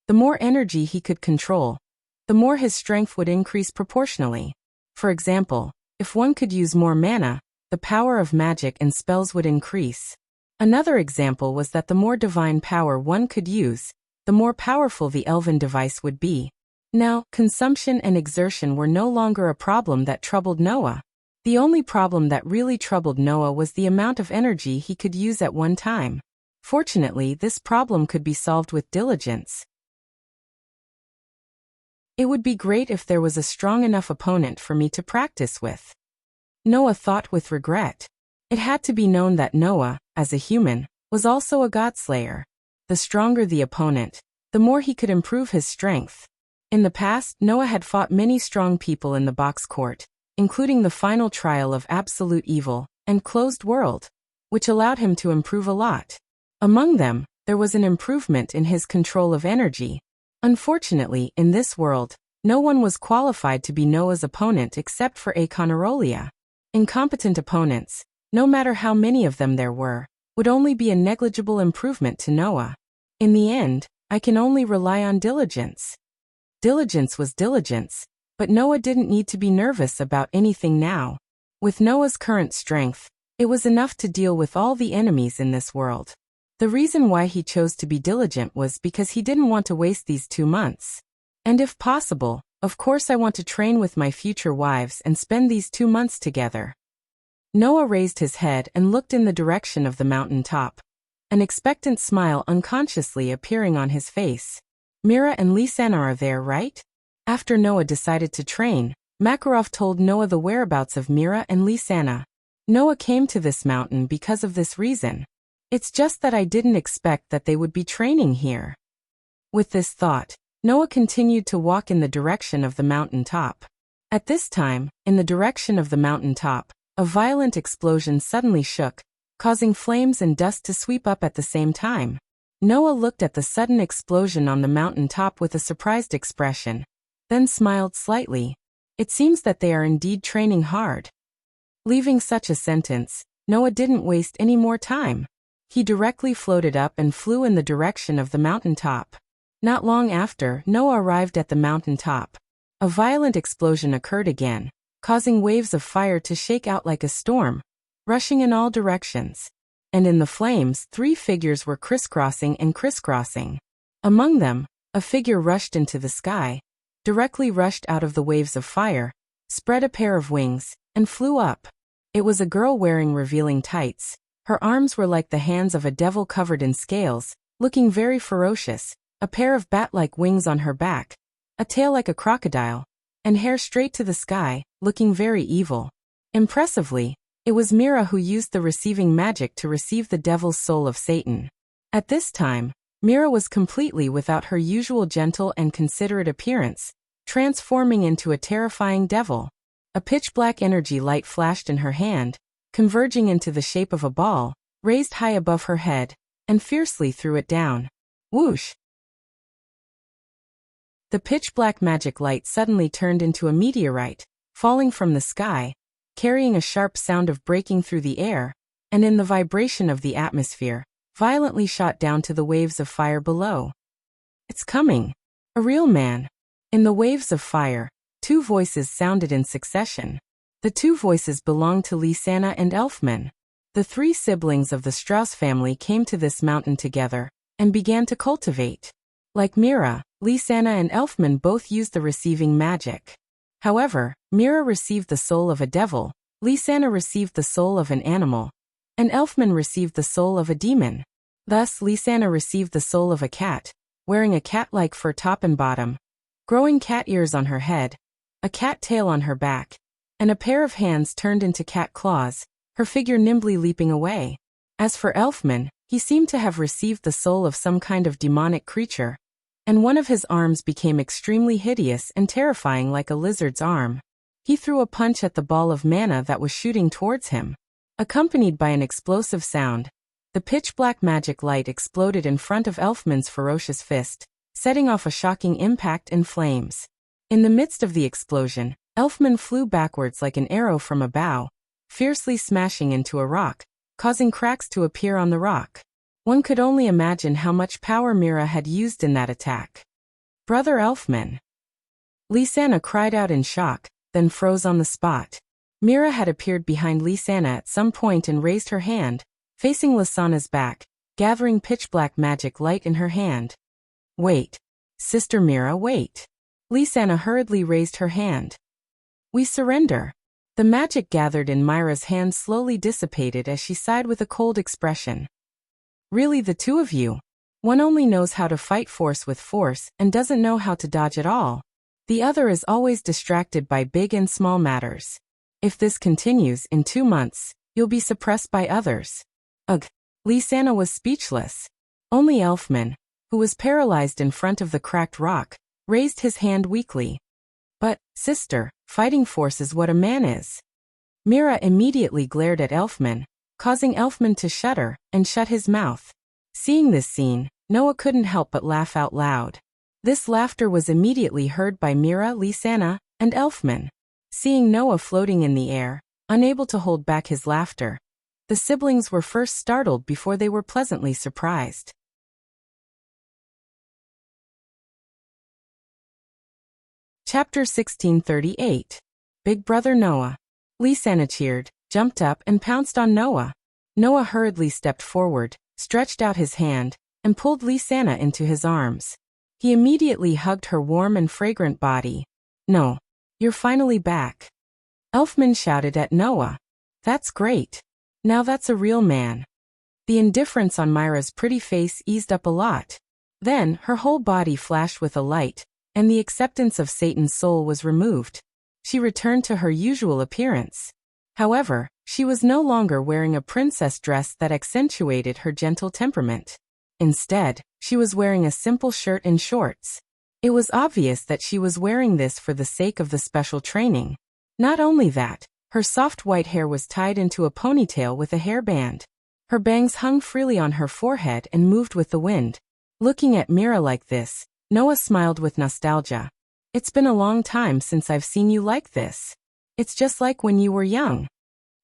the more energy he could control, the more his strength would increase proportionally. For example, if one could use more mana, the power of magic and spells would increase. Another example was that the more divine power one could use, the more powerful the elven device would be. Now, consumption and exertion were no longer a problem that troubled Noah. The only problem that really troubled Noah was the amount of energy he could use at one time. Fortunately, this problem could be solved with diligence. It would be great if there was a strong enough opponent for me to practice with. Noah thought with regret. It had to be known that Noah, as a human, was also a godslayer. The stronger the opponent, the more he could improve his strength. In the past, Noah had fought many strong people in the box court, including the final trial of absolute evil and closed world, which allowed him to improve a lot. Among them, there was an improvement in his control of energy. Unfortunately, in this world, no one was qualified to be Noah's opponent except for Aconarolia. Incompetent opponents, no matter how many of them there were, would only be a negligible improvement to Noah. In the end, I can only rely on diligence. Diligence was diligence, but Noah didn't need to be nervous about anything now. With Noah's current strength, it was enough to deal with all the enemies in this world. The reason why he chose to be diligent was because he didn't want to waste these 2 months. And if possible, of course I want to train with my future wives and spend these 2 months together. Noah raised his head and looked in the direction of the mountain top, an expectant smile unconsciously appearing on his face. Mira and Lisanna are there, right? After Noah decided to train, Makarov told Noah the whereabouts of Mira and Lisanna. Noah came to this mountain because of this reason. It's just that I didn't expect that they would be training here. With this thought, Noah continued to walk in the direction of the mountain top. At this time, in the direction of the mountain top, a violent explosion suddenly shook, causing flames and dust to sweep up at the same time. Noah looked at the sudden explosion on the mountain top with a surprised expression, then smiled slightly. It seems that they are indeed training hard. Leaving such a sentence, Noah didn't waste any more time. He directly floated up and flew in the direction of the mountain top. Not long after, Noah arrived at the mountain top. A violent explosion occurred again, causing waves of fire to shake out like a storm, rushing in all directions. And in the flames, 3 figures were crisscrossing and crisscrossing. Among them, a figure rushed into the sky, directly rushed out of the waves of fire, spread a pair of wings, and flew up. It was a girl wearing revealing tights. Her arms were like the hands of a devil covered in scales, looking very ferocious, a pair of bat-like wings on her back, a tail like a crocodile, and hair straight to the sky, looking very evil. Impressively, it was Mira who used the receiving magic to receive the devil's soul of Satan. At this time, Mira was completely without her usual gentle and considerate appearance, transforming into a terrifying devil. A pitch-black energy light flashed in her hand, converging into the shape of a ball, raised high above her head, and fiercely threw it down. Whoosh! The pitch-black magic light suddenly turned into a meteorite, falling from the sky, carrying a sharp sound of breaking through the air, and in the vibration of the atmosphere, violently shot down to the waves of fire below. It's coming! A real man! In the waves of fire, 2 voices sounded in succession. The 2 voices belonged to Lisanna and Elfman. The 3 siblings of the Strauss family came to this mountain together, and began to cultivate. Like Mira, Lisanna and Elfman both used the receiving magic. However, Mira received the soul of a devil, Lisanna received the soul of an animal, and Elfman received the soul of a demon. Thus, Lisanna received the soul of a cat, wearing a cat-like fur top and bottom, growing cat ears on her head, a cat tail on her back, and a pair of hands turned into cat claws, her figure nimbly leaping away. As for Elfman, he seemed to have received the soul of some kind of demonic creature, and one of his arms became extremely hideous and terrifying like a lizard's arm. He threw a punch at the ball of mana that was shooting towards him. Accompanied by an explosive sound, the pitch-black magic light exploded in front of Elfman's ferocious fist, setting off a shocking impact in flames. In the midst of the explosion, Elfman flew backwards like an arrow from a bow, fiercely smashing into a rock, causing cracks to appear on the rock. One could only imagine how much power Mira had used in that attack. "Brother Elfman!" Lysana cried out in shock, then froze on the spot. Mira had appeared behind Lysana at some point and raised her hand, facing Lysana's back, gathering pitch-black magic light in her hand. "Wait. Sister Mira, wait." Lysana hurriedly raised her hand. "We surrender." The magic gathered in Myra's hand slowly dissipated as she sighed with a cold expression. "Really, the two of you? One only knows how to fight force with force and doesn't know how to dodge at all. The other is always distracted by big and small matters. If this continues, in 2 months, you'll be suppressed by others." Ugh. Lysana was speechless. Only Elfman, who was paralyzed in front of the cracked rock, raised his hand weakly. "But, sister, fighting force is what a man is." Mira immediately glared at Elfman, causing Elfman to shudder and shut his mouth. Seeing this scene, Noah couldn't help but laugh out loud. This laughter was immediately heard by Mira, Lysana, and Elfman. Seeing Noah floating in the air, unable to hold back his laughter, the siblings were first startled before they were pleasantly surprised. Chapter 1638. Big Brother Noah. Lysana cheered, jumped up and pounced on Noah. Noah hurriedly stepped forward, stretched out his hand, and pulled Lysana into his arms. He immediately hugged her warm and fragrant body. "No. You're finally back." Elfman shouted at Noah. "That's great. Now that's a real man." The indifference on Myra's pretty face eased up a lot. Then, her whole body flashed with a light, and the acceptance of Satan's soul was removed. She returned to her usual appearance. However, she was no longer wearing a princess dress that accentuated her gentle temperament. Instead, she was wearing a simple shirt and shorts. It was obvious that she was wearing this for the sake of the special training. Not only that, her soft white hair was tied into a ponytail with a hairband. Her bangs hung freely on her forehead and moved with the wind. Looking at Mira like this, Noah smiled with nostalgia. "It's been a long time since I've seen you like this. It's just like when you were young."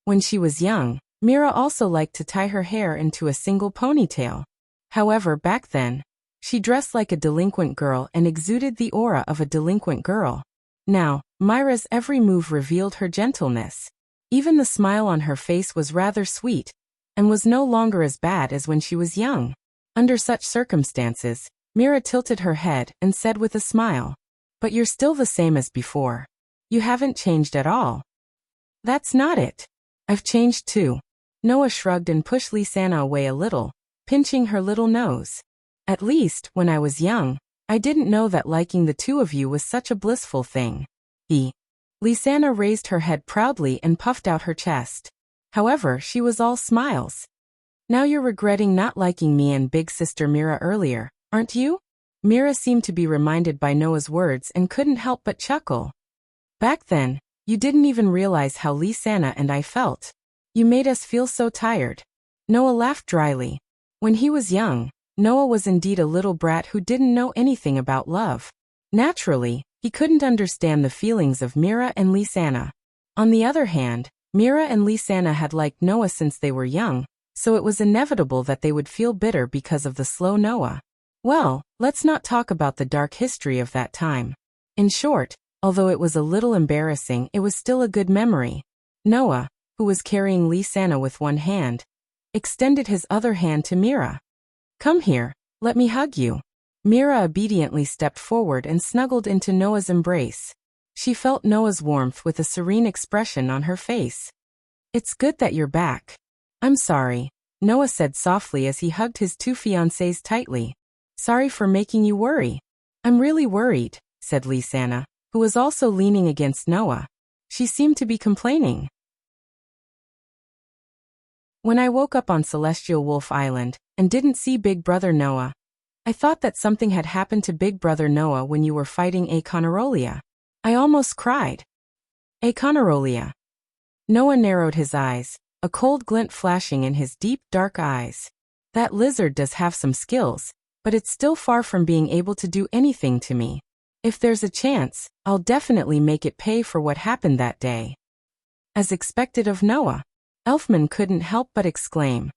When she was young, Mira also liked to tie her hair into a single ponytail. However, back then, she dressed like a delinquent girl and exuded the aura of a delinquent girl. Now, Myra's every move revealed her gentleness. Even the smile on her face was rather sweet, and was no longer as bad as when she was young. Under such circumstances, Mira tilted her head and said with a smile, "But you're still the same as before. You haven't changed at all." "That's not it. I've changed too." Noah shrugged and pushed Lysana away a little, pinching her little nose. "At least, when I was young, I didn't know that liking the two of you was such a blissful thing." Lysana raised her head proudly and puffed out her chest. However, she was all smiles. "Now you're regretting not liking me and big sister Mira earlier, aren't you?" Mira seemed to be reminded by Noah's words and couldn't help but chuckle. "Back then, you didn't even realize how Lysana and I felt. You made us feel so tired." Noah laughed dryly. When he was young, Noah was indeed a little brat who didn't know anything about love. Naturally, he couldn't understand the feelings of Mira and Lysana. On the other hand, Mira and Lysana had liked Noah since they were young, so it was inevitable that they would feel bitter because of the slow Noah. Well, let's not talk about the dark history of that time. In short, although it was a little embarrassing, it was still a good memory. Noah, who was carrying Lysana with one hand, extended his other hand to Mira. "Come here, let me hug you." Mira obediently stepped forward and snuggled into Noah's embrace. She felt Noah's warmth with a serene expression on her face. "It's good that you're back." "I'm sorry," Noah said softly as he hugged his two fiancés tightly. "Sorry for making you worry." "I'm really worried," said Lysana, who was also leaning against Noah. She seemed to be complaining. "When I woke up on Celestial Wolf Island and didn't see Big Brother Noah, I thought that something had happened to Big Brother Noah when you were fighting Aconarolia. I almost cried." "Aconarolia." Noah narrowed his eyes, a cold glint flashing in his deep, dark eyes. "That lizard does have some skills, but it's still far from being able to do anything to me. If there's a chance, I'll definitely make it pay for what happened that day." As expected of Noah, Elfman couldn't help but exclaim.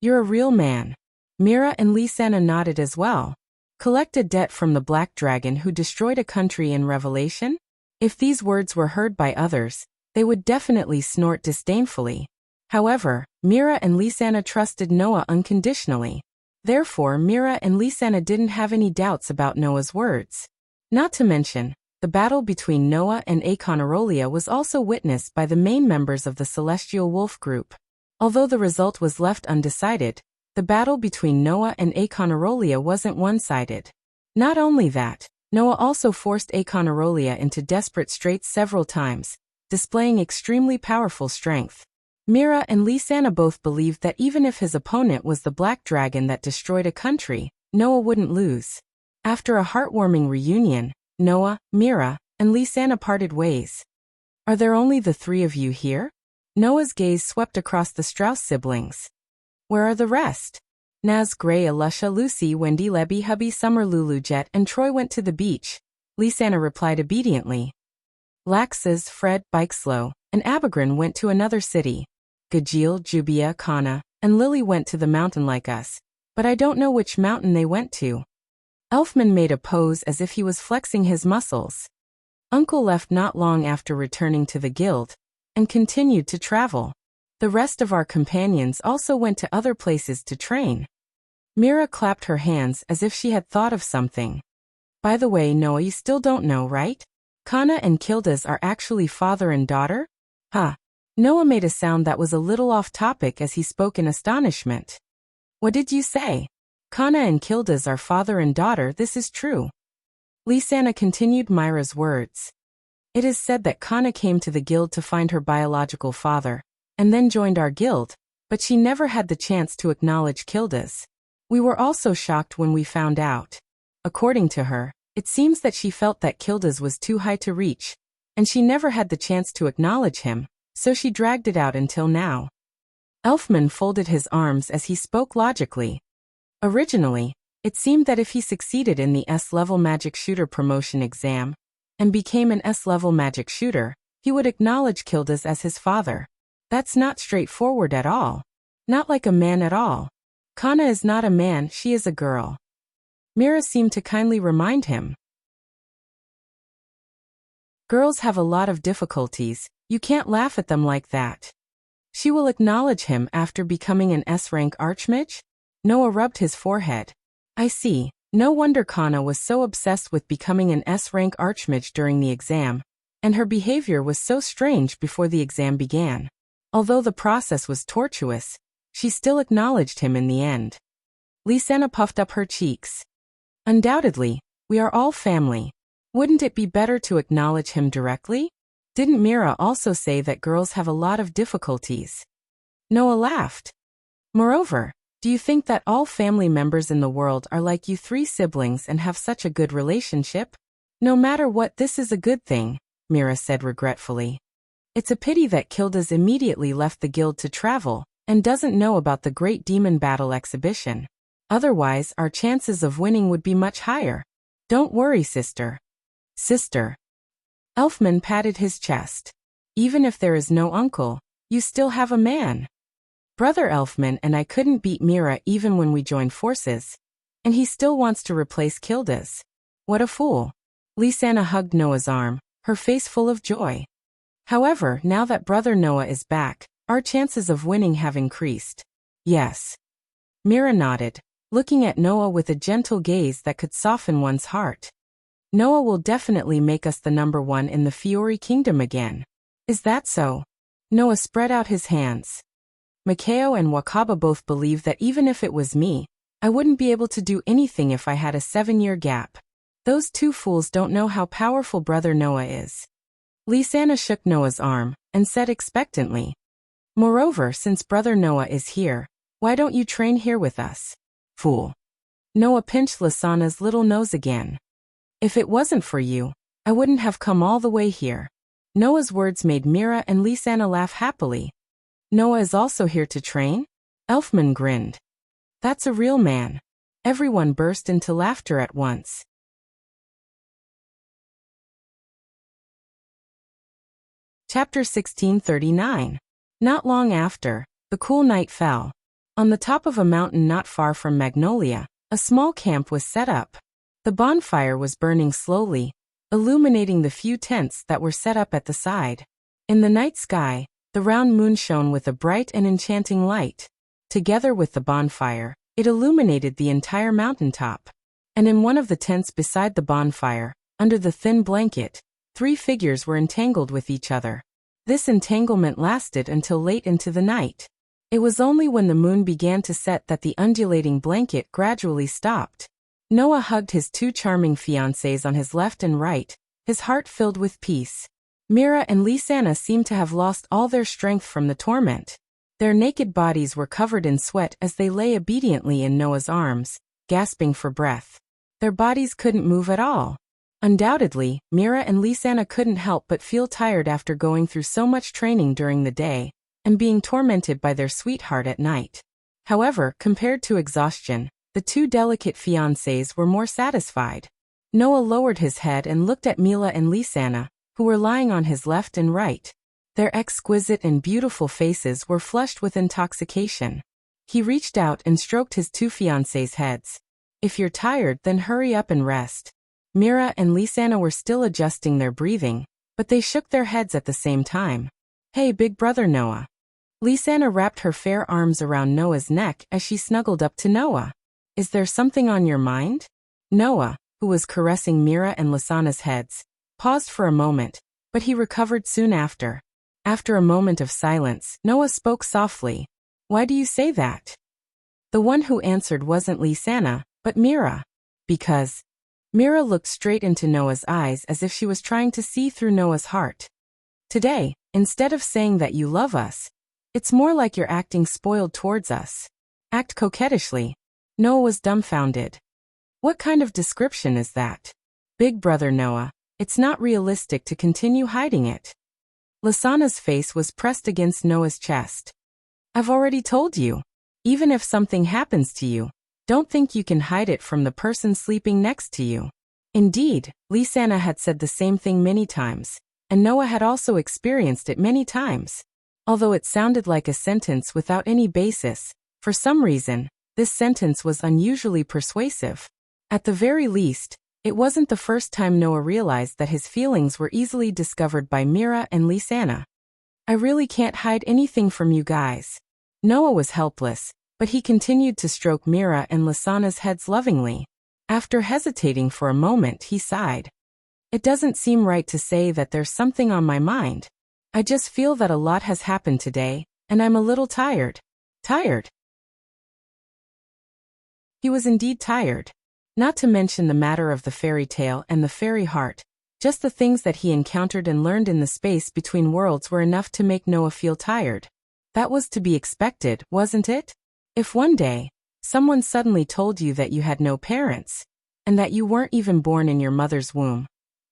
You're a real man. Mira and Lysana nodded as well. Collect a debt from the black dragon who destroyed a country in Revelation? If these words were heard by others, they would definitely snort disdainfully. However, Mira and Lysana trusted Noah unconditionally. Therefore, Mira and Lysana didn't have any doubts about Noah's words. Not to mention, the battle between Noah and Aconarolia was also witnessed by the main members of the Celestial Wolf group. Although the result was left undecided, the battle between Noah and Aconarolia wasn't one-sided. Not only that, Noah also forced Aconarolia into desperate straits several times, displaying extremely powerful strength. Mira and Lysana both believed that even if his opponent was the black dragon that destroyed a country, Noah wouldn't lose. After a heartwarming reunion, Noah, Mira, and Lysana parted ways. Are there only the three of you here? Noah's gaze swept across the Strauss siblings. Where are the rest? Naz, Gray, Alusha, Lucy, Wendy, Lebby, Hubby, Summer, Lulu, Jet, and Troy went to the beach. Lysana replied obediently. Laxes, Fred, Bikeslow, and Abagrin went to another city. Gajil, Jubia, Kana, and Lily went to the mountain like us, but I don't know which mountain they went to. Elfman made a pose as if he was flexing his muscles. Uncle left not long after returning to the guild, and continued to travel. The rest of our companions also went to other places to train. Mira clapped her hands as if she had thought of something. By the way, Noah, you still don't know, right? Kana and Kildas are actually father and daughter? Huh. Noah made a sound that was a little off topic as he spoke in astonishment. What did you say? Kana and Kildas are father and daughter, this is true. Lysana continued Myra's words. It is said that Kana came to the guild to find her biological father, and then joined our guild, but she never had the chance to acknowledge Kildas. We were also shocked when we found out. According to her, it seems that she felt that Kildas was too high to reach, and she never had the chance to acknowledge him, so she dragged it out until now. Elfman folded his arms as he spoke logically. Originally, it seemed that if he succeeded in the S-level magic shooter promotion exam, and became an S-level magic shooter, he would acknowledge Kildas as his father. That's not straightforward at all. Not like a man at all. Kana is not a man, she is a girl. Mira seemed to kindly remind him. Girls have a lot of difficulties, you can't laugh at them like that. She will acknowledge him after becoming an S-rank archmage? Noah rubbed his forehead. I see. No wonder Kana was so obsessed with becoming an S-rank archmage during the exam, and her behavior was so strange before the exam began. Although the process was tortuous, she still acknowledged him in the end. Lysana puffed up her cheeks. Undoubtedly, we are all family. Wouldn't it be better to acknowledge him directly? Didn't Mira also say that girls have a lot of difficulties? Noah laughed. Moreover, do you think that all family members in the world are like you three siblings and have such a good relationship? No matter what, this is a good thing, Mira said regretfully. It's a pity that Kildas immediately left the guild to travel, and doesn't know about the Great Demon Battle exhibition. Otherwise, our chances of winning would be much higher. Don't worry, sister. Sister. Elfman patted his chest. Even if there is no uncle, you still have a man. Brother Elfman and I couldn't beat Mira even when we joined forces, and he still wants to replace Kildas. What a fool. Lysana hugged Noah's arm, her face full of joy. However, now that Brother Noah is back, our chances of winning have increased. Yes. Mira nodded, looking at Noah with a gentle gaze that could soften one's heart. Noah will definitely make us the number one in the Fiori Kingdom again. Is that so? Noah spread out his hands. Makao and Wakaba both believe that even if it was me, I wouldn't be able to do anything if I had a 7-year gap. Those two fools don't know how powerful Brother Noah is. Lysana shook Noah's arm, and said expectantly. Moreover, since Brother Noah is here, why don't you train here with us? Fool. Noah pinched Lysana's little nose again. If it wasn't for you, I wouldn't have come all the way here. Noah's words made Mira and Lysana laugh happily. Noah is also here to train? Elfman grinned. That's a real man. Everyone burst into laughter at once. Chapter 1639. Not long after, the cool night fell. On the top of a mountain not far from Magnolia, a small camp was set up. The bonfire was burning slowly, illuminating the few tents that were set up at the side. In the night sky, the round moon shone with a bright and enchanting light. Together with the bonfire, it illuminated the entire mountaintop. And in one of the tents beside the bonfire, under the thin blanket, 3 figures were entangled with each other. This entanglement lasted until late into the night. It was only when the moon began to set that the undulating blanket gradually stopped. Noah hugged his 2 charming fiancées on his left and right, his heart filled with peace. Mira and Lisanna seemed to have lost all their strength from the torment. Their naked bodies were covered in sweat as they lay obediently in Noah's arms, gasping for breath. Their bodies couldn't move at all. Undoubtedly, Mira and Lisanna couldn't help but feel tired after going through so much training during the day and being tormented by their sweetheart at night. However, compared to exhaustion, the 2 delicate fiancés were more satisfied. Noah lowered his head and looked at Mila and Lisanna, who were lying on his left and right. Their exquisite and beautiful faces were flushed with intoxication. He reached out and stroked his 2 fiancés' heads. "If you're tired, then hurry up and rest." Mira and Lisanna were still adjusting their breathing, but they shook their heads at the same time. "Hey, big brother Noah." Lisanna wrapped her fair arms around Noah's neck as she snuggled up to Noah. "Is there something on your mind?" Noah, who was caressing Mira and Lisanna's heads, paused for a moment, but he recovered soon after. After a moment of silence, Noah spoke softly. "Why do you say that?" The one who answered wasn't Lisanna, but Mira. "Because..." Mira looked straight into Noah's eyes as if she was trying to see through Noah's heart. "Today, instead of saying that you love us, it's more like you're acting spoiled towards us. Act coquettishly." Noah was dumbfounded. "What kind of description is that?" "Big brother Noah, it's not realistic to continue hiding it." Lisanna's face was pressed against Noah's chest. "I've already told you. Even if something happens to you, don't think you can hide it from the person sleeping next to you." Indeed, Lisanna had said the same thing many times, and Noah had also experienced it many times. Although it sounded like a sentence without any basis, for some reason, this sentence was unusually persuasive. At the very least, it wasn't the first time Noah realized that his feelings were easily discovered by Mira and Lisanna. "I really can't hide anything from you guys." Noah was helpless, but he continued to stroke Mira and Lisanna's heads lovingly. After hesitating for a moment, he sighed. "It doesn't seem right to say that there's something on my mind. I just feel that a lot has happened today, and I'm a little tired." Tired? He was indeed tired. Not to mention the matter of the fairy tale and the fairy heart, just the things that he encountered and learned in the space between worlds were enough to make Noah feel tired. That was to be expected, wasn't it? If one day, someone suddenly told you that you had no parents, and that you weren't even born in your mother's womb,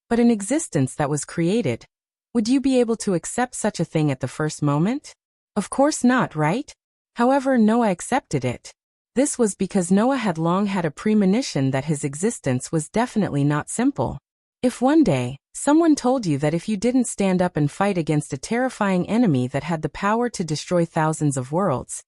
but an existence that was created, would you be able to accept such a thing at the first moment? Of course not, right? However, Noah accepted it. This was because Noah had long had a premonition that his existence was definitely not simple. If one day, someone told you that if you didn't stand up and fight against a terrifying enemy that had the power to destroy thousands of worlds,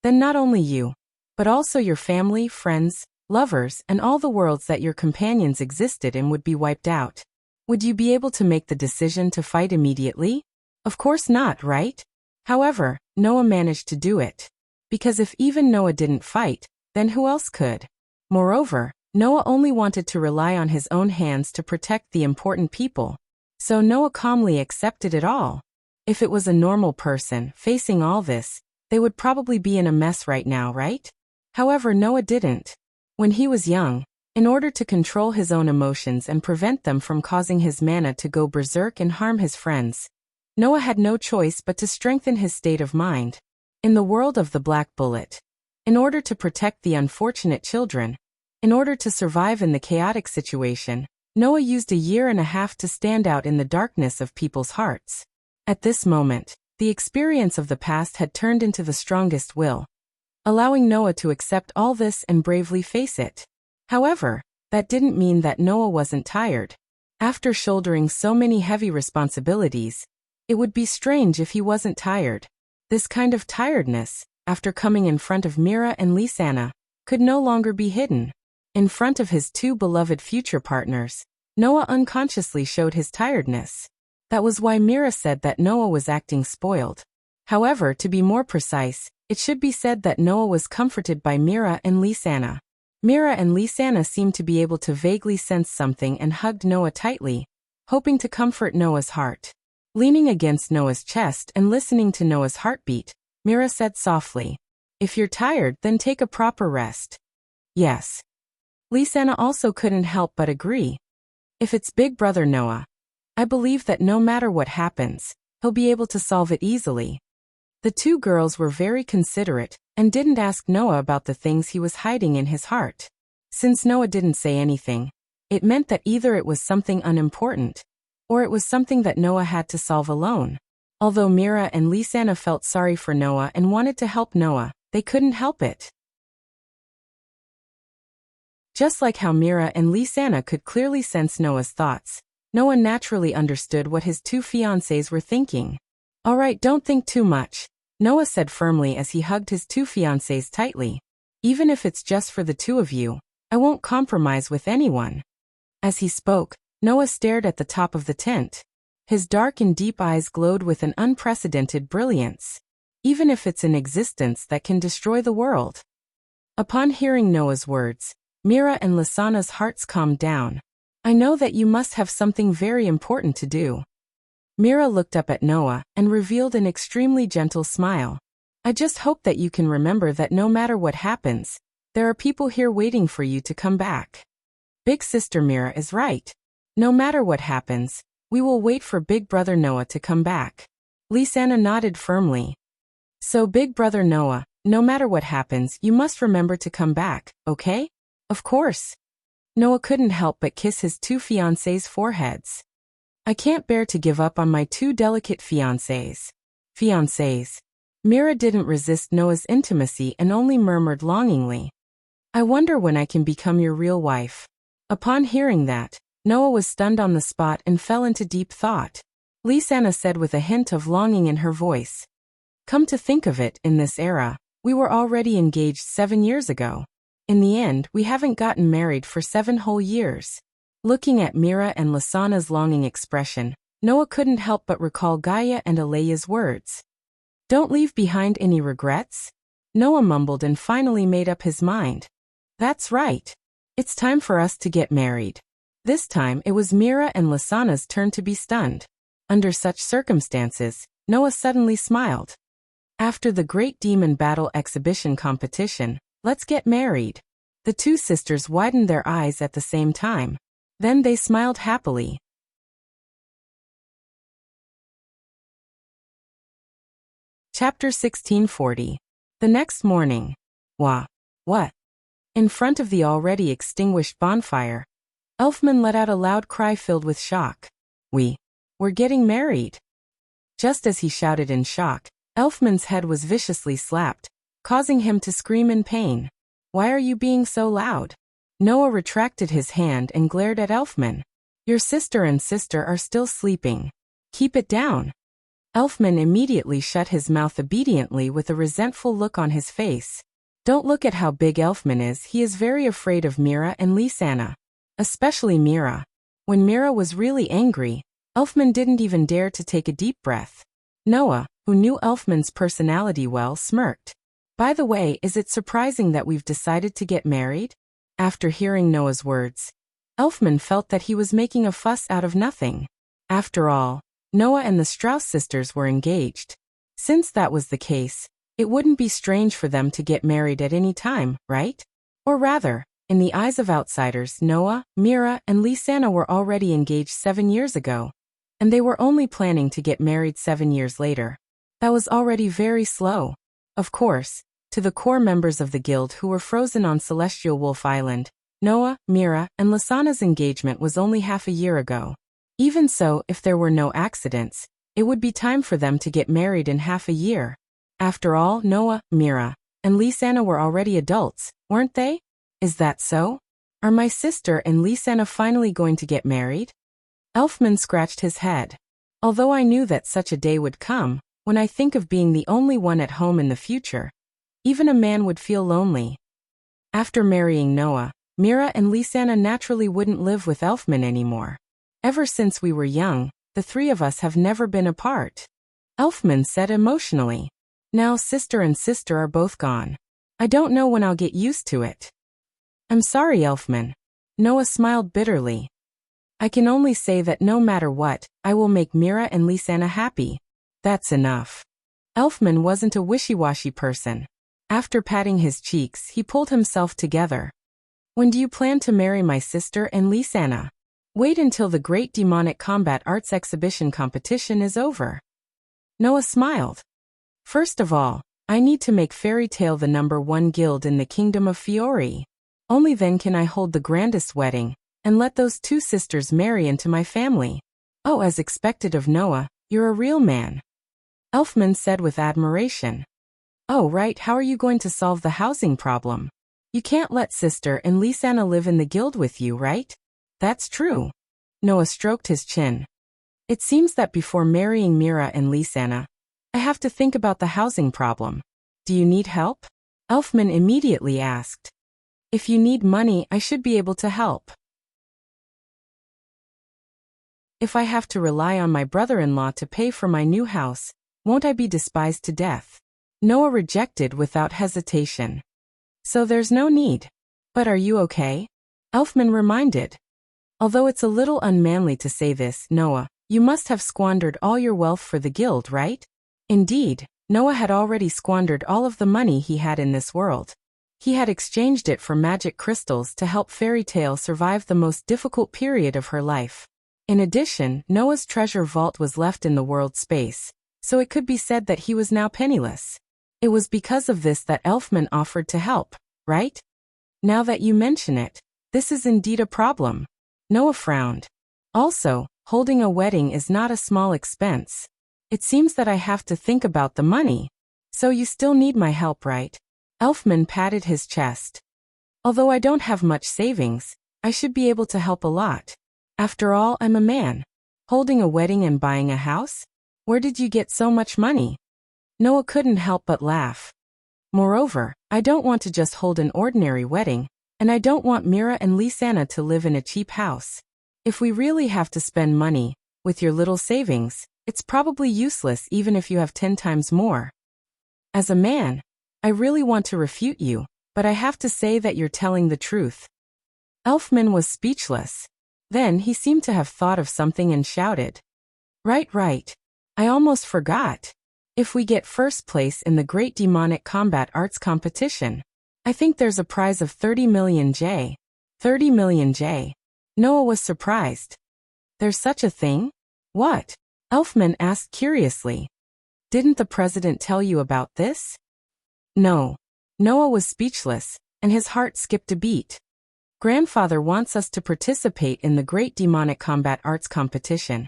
then not only you, but also your family, friends, lovers, and all the worlds that your companions existed in would be wiped out, would you be able to make the decision to fight immediately? Of course not, right? However, Noah managed to do it. Because if even Noah didn't fight, then who else could? Moreover, Noah only wanted to rely on his own hands to protect the important people. So Noah calmly accepted it all. If it was a normal person facing all this, they would probably be in a mess right now, right? However, Noah didn't. When he was young, in order to control his own emotions and prevent them from causing his mana to go berserk and harm his friends, Noah had no choice but to strengthen his state of mind. In the world of the Black Bullet, in order to protect the unfortunate children, in order to survive in the chaotic situation, Noah used a year and a half to stand out in the darkness of people's hearts. At this moment, the experience of the past had turned into the strongest will, allowing Noah to accept all this and bravely face it. However, that didn't mean that Noah wasn't tired. After shouldering so many heavy responsibilities, it would be strange if he wasn't tired. This kind of tiredness, after coming in front of Mira and Lisanna, could no longer be hidden. In front of his two beloved future partners, Noah unconsciously showed his tiredness. That was why Mira said that Noah was acting spoiled. However, to be more precise, it should be said that Noah was comforted by Mira and Lisanna. Mira and Lisanna seemed to be able to vaguely sense something and hugged Noah tightly, hoping to comfort Noah's heart. Leaning against Noah's chest and listening to Noah's heartbeat, Mira said softly, "If you're tired, then take a proper rest." Yes. Lisanna also couldn't help but agree. If it's Big Brother Noah, I believe that no matter what happens, he'll be able to solve it easily. The two girls were very considerate and didn't ask Noah about the things he was hiding in his heart. Since Noah didn't say anything, it meant that either it was something unimportant, or it was something that Noah had to solve alone. Although Mira and Lisanna felt sorry for Noah and wanted to help Noah, they couldn't help it. Just like how Mira and Lisanna could clearly sense Noah's thoughts, Noah naturally understood what his two fiancés were thinking. "All right, don't think too much," Noah said firmly as he hugged his two fiancés tightly. "Even if it's just for the two of you, I won't compromise with anyone." As he spoke, Noah stared at the top of the tent. His dark and deep eyes glowed with an unprecedented brilliance. "Even if it's an existence that can destroy the world." Upon hearing Noah's words, Mira and Lisanna's hearts calmed down. "I know that you must have something very important to do." Mira looked up at Noah and revealed an extremely gentle smile. "I just hope that you can remember that no matter what happens, there are people here waiting for you to come back." Big Sister Mira is right. No matter what happens, we will wait for Big Brother Noah to come back. Lisanna nodded firmly. "So Big Brother Noah, no matter what happens, you must remember to come back, okay?" "Of course." Noah couldn't help but kiss his two fiancés' foreheads. "I can't bear to give up on my two delicate fiancés." Fiancés. Mira didn't resist Noah's intimacy and only murmured longingly, "I wonder when I can become your real wife." Upon hearing that, Noah was stunned on the spot and fell into deep thought. Lisanna said with a hint of longing in her voice, "Come to think of it, in this era, we were already engaged 7 years ago. In the end, we haven't gotten married for 7 whole years." Looking at Mira and Lisanna's longing expression, Noah couldn't help but recall Gaia and Aleya's words. "Don't leave behind any regrets?" Noah mumbled and finally made up his mind. "That's right. It's time for us to get married." This time it was Mira and Lisanna's turn to be stunned. Under such circumstances, Noah suddenly smiled. "After the Great Demon Battle exhibition competition, let's get married." The two sisters widened their eyes at the same time. Then they smiled happily. Chapter 1640. The next morning. What? In front of the already extinguished bonfire, Elfman let out a loud cry filled with shock. We're getting married." Just as he shouted in shock, Elfman's head was viciously slapped, causing him to scream in pain. "Why are you being so loud?" Noah retracted his hand and glared at Elfman. "Your sister and sister are still sleeping. Keep it down." Elfman immediately shut his mouth obediently with a resentful look on his face. Don't look at how big Elfman is. He is very afraid of Mira and Lisanna. Especially Mira. When Mira was really angry, Elfman didn't even dare to take a deep breath. Noah, who knew Elfman's personality well, smirked. "By the way, is it surprising that we've decided to get married?" After hearing Noah's words, Elfman felt that he was making a fuss out of nothing. After all, Noah and the Strauss sisters were engaged. Since that was the case, it wouldn't be strange for them to get married at any time, right? Or rather, in the eyes of outsiders, Noah, Mira, and Lisanna were already engaged 7 years ago, and they were only planning to get married 7 years later. That was already very slow. Of course, to the core members of the guild who were frozen on Celestial Wolf Island, Noah, Mira, and Lisanna's engagement was only half a year ago. Even so, if there were no accidents, it would be time for them to get married in half a year. After all, Noah, Mira, and Lisanna were already adults, weren't they? Is that so? Are my sister and Lisanna finally going to get married? Elfman scratched his head. Although I knew that such a day would come, When I think of being the only one at home in the future, even a man would feel lonely. After marrying Noah, Mira and Lisanna naturally wouldn't live with Elfman anymore. Ever since we were young, the three of us have never been apart. Elfman said emotionally. Now sister and sister are both gone. I don't know when I'll get used to it. I'm sorry, Elfman. Noah smiled bitterly. I can only say that no matter what, I will make Mira and Lisanna happy. That's enough. Elfman wasn't a wishy-washy person. After patting his cheeks, he pulled himself together. When do you plan to marry my sister and Lisanna? Wait until the Great Demonic Combat Arts Exhibition competition is over. Noah smiled. First of all, I need to make Fairy Tale the #1 guild in the Kingdom of Fiori. Only then can I hold the grandest wedding, and let those two sisters marry into my family. Oh, as expected of Noah, you're a real man. Elfman said with admiration. Oh right, how are you going to solve the housing problem? You can't let sister and Lisanna live in the guild with you, right? That's true. Noah stroked his chin. It seems that before marrying Mira and Lisanna, I have to think about the housing problem. Do you need help? Elfman immediately asked. If you need money, I should be able to help. If I have to rely on my brother-in-law to pay for my new house, won't I be despised to death? Noah rejected without hesitation. So there's no need. But are you okay? Elfman reminded. Although it's a little unmanly to say this, Noah, you must have squandered all your wealth for the guild, right? Indeed, Noah had already squandered all of the money he had in this world. He had exchanged it for magic crystals to help Fairy Tale survive the most difficult period of her life. In addition, Noah's treasure vault was left in the world space, so it could be said that he was now penniless. It was because of this that Elfman offered to help, right? Now that you mention it, this is indeed a problem. Noah frowned. Also, holding a wedding is not a small expense. It seems that I have to think about the money. So you still need my help, right? Elfman patted his chest. Although I don't have much savings, I should be able to help a lot. After all, I'm a man. Holding a wedding and buying a house? Where did you get so much money? Noah couldn't help but laugh. Moreover, I don't want to just hold an ordinary wedding, and I don't want Mira and Lisanna to live in a cheap house. If we really have to spend money, with your little savings, it's probably useless even if you have 10 times more. As a man, I really want to refute you, but I have to say that you're telling the truth. Elfman was speechless. Then he seemed to have thought of something and shouted. Right. I almost forgot. If we get first place in the Great Demonic Combat Arts Competition, I think there's a prize of 30 million J. 30 million J. Noah was surprised. There's such a thing? What? Elfman asked curiously. Didn't the president tell you about this? No. Noah was speechless, and his heart skipped a beat. Grandfather wants us to participate in the Great Demonic Combat Arts Competition.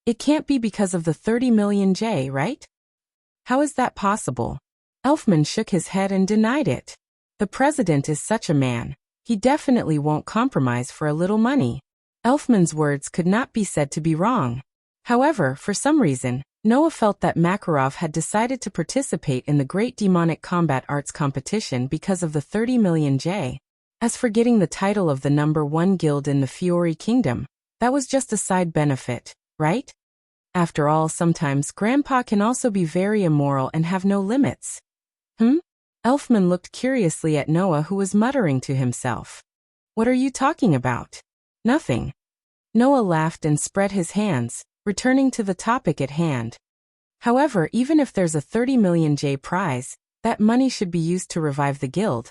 It can't be because of the 30 million J, right? How is that possible? Elfman shook his head and denied it. The president is such a man. He definitely won't compromise for a little money. Elfman's words could not be said to be wrong. However, for some reason, Noah felt that Makarov had decided to participate in the Great Demonic Combat Arts Competition because of the 30 million J. As for getting the title of the #1 guild in the Fiori Kingdom, that was just a side benefit, right? After all, sometimes Grandpa can also be very immoral and have no limits. Elfman looked curiously at Noah, who was muttering to himself. What are you talking about? Nothing. Noah laughed and spread his hands, returning to the topic at hand. However, even if there's a 30 million J prize, that money should be used to revive the guild.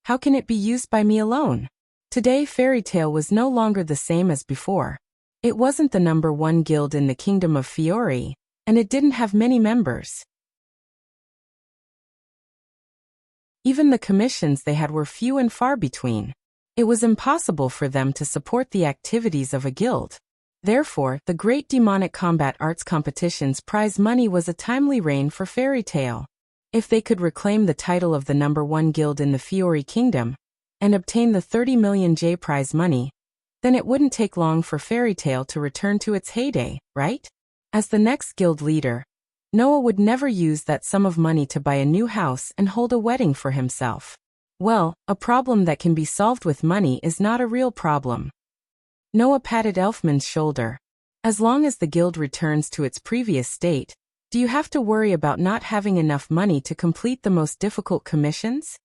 How can it be used by me alone? Today, Fairy Tale was no longer the same as before. It wasn't the #1 guild in the Kingdom of Fiori, and it didn't have many members. Even the commissions they had were few and far between. It was impossible for them to support the activities of a guild. Therefore, the Great Demonic Combat Arts Competition's prize money was a timely reign for Fairy Tale. If they could reclaim the title of the #1 guild in the Fiori Kingdom, and obtain the 30 million J prize money, then it wouldn't take long for Fairy Tale to return to its heyday, right? As the next guild leader, Noah would never use that sum of money to buy a new house and hold a wedding for himself. Well, a problem that can be solved with money is not a real problem. Noah patted Elfman's shoulder. As long as the guild returns to its previous state, do you have to worry about not having enough money to complete the most difficult commissions?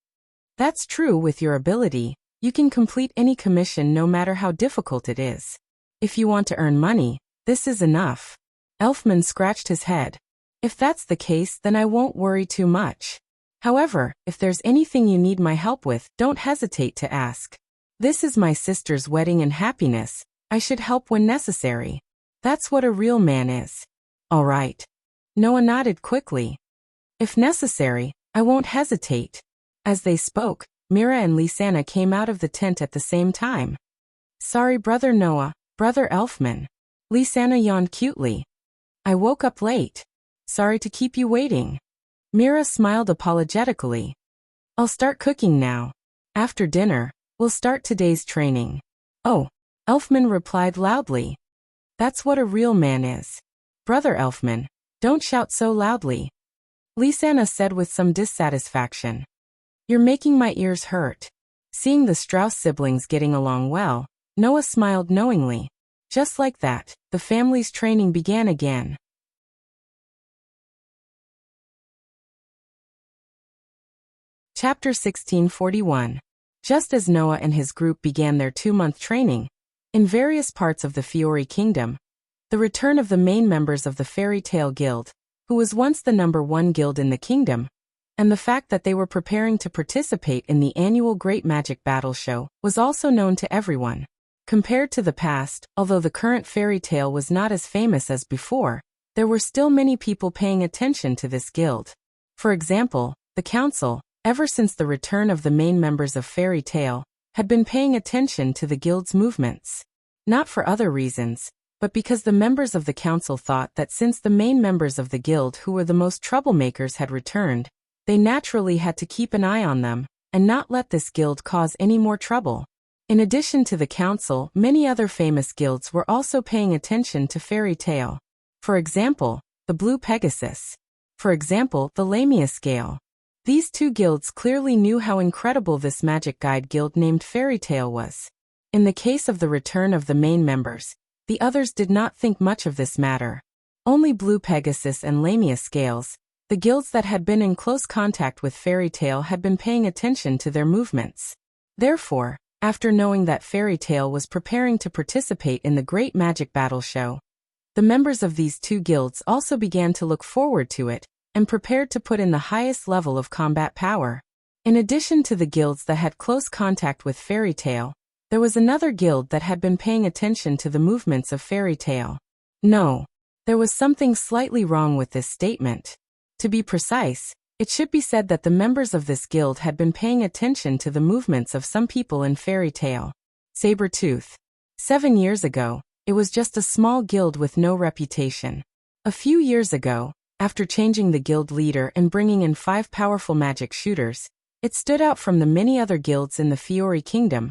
That's true with your ability. You can complete any commission no matter how difficult it is. If you want to earn money, this is enough. Elfman scratched his head. If that's the case, then I won't worry too much. However, if there's anything you need my help with, don't hesitate to ask. This is my sister's wedding and happiness. I should help when necessary. That's what a real man is. All right. Noah nodded quickly. If necessary, I won't hesitate. As they spoke, Mira and Lisanna came out of the tent at the same time. Sorry, Brother Noah, Brother Elfman. Lisanna yawned cutely. I woke up late. Sorry to keep you waiting. Mira smiled apologetically. I'll start cooking now. After dinner, we'll start today's training. Oh, Elfman replied loudly. That's what a real man is. Brother Elfman, don't shout so loudly. Lisanna said with some dissatisfaction. You're making my ears hurt. Seeing the Strauss siblings getting along well, Noah smiled knowingly. Just like that, the family's training began again. Chapter 1641. Just as Noah and his group began their 2-month training, in various parts of the Fiori Kingdom, the return of the main members of the Fairy Tale Guild, who was once the #1 guild in the kingdom, and the fact that they were preparing to participate in the annual Great Magic Battle Show was also known to everyone. Compared to the past, although the current fairy tale was not as famous as before, there were still many people paying attention to this guild. For example, the council, ever since the return of the main members of Fairy Tale, had been paying attention to the guild's movements. Not for other reasons, but because the members of the council thought that since the main members of the guild who were the most troublemakers had returned, they naturally had to keep an eye on them, and not let this guild cause any more trouble. In addition to the council, many other famous guilds were also paying attention to Fairy Tale. For example, the Blue Pegasus. For example, the Lamia Scale. These two guilds clearly knew how incredible this magic guide guild named Fairy Tale was. In the case of the return of the main members, the others did not think much of this matter. Only Blue Pegasus and Lamia Scales, the guilds that had been in close contact with Fairy Tale, had been paying attention to their movements. Therefore, after knowing that Fairy Tale was preparing to participate in the Great Magic Battle Show, the members of these two guilds also began to look forward to it, and prepared to put in the highest level of combat power. In addition to the guilds that had close contact with Fairy Tale, there was another guild that had been paying attention to the movements of Fairy Tale. No, there was something slightly wrong with this statement. To be precise, it should be said that the members of this guild had been paying attention to the movements of some people in Fairy Tale. Sabertooth. 7 years ago, it was just a small guild with no reputation. A few years ago, after changing the guild leader and bringing in 5 powerful magic shooters, it stood out from the many other guilds in the Fiori Kingdom,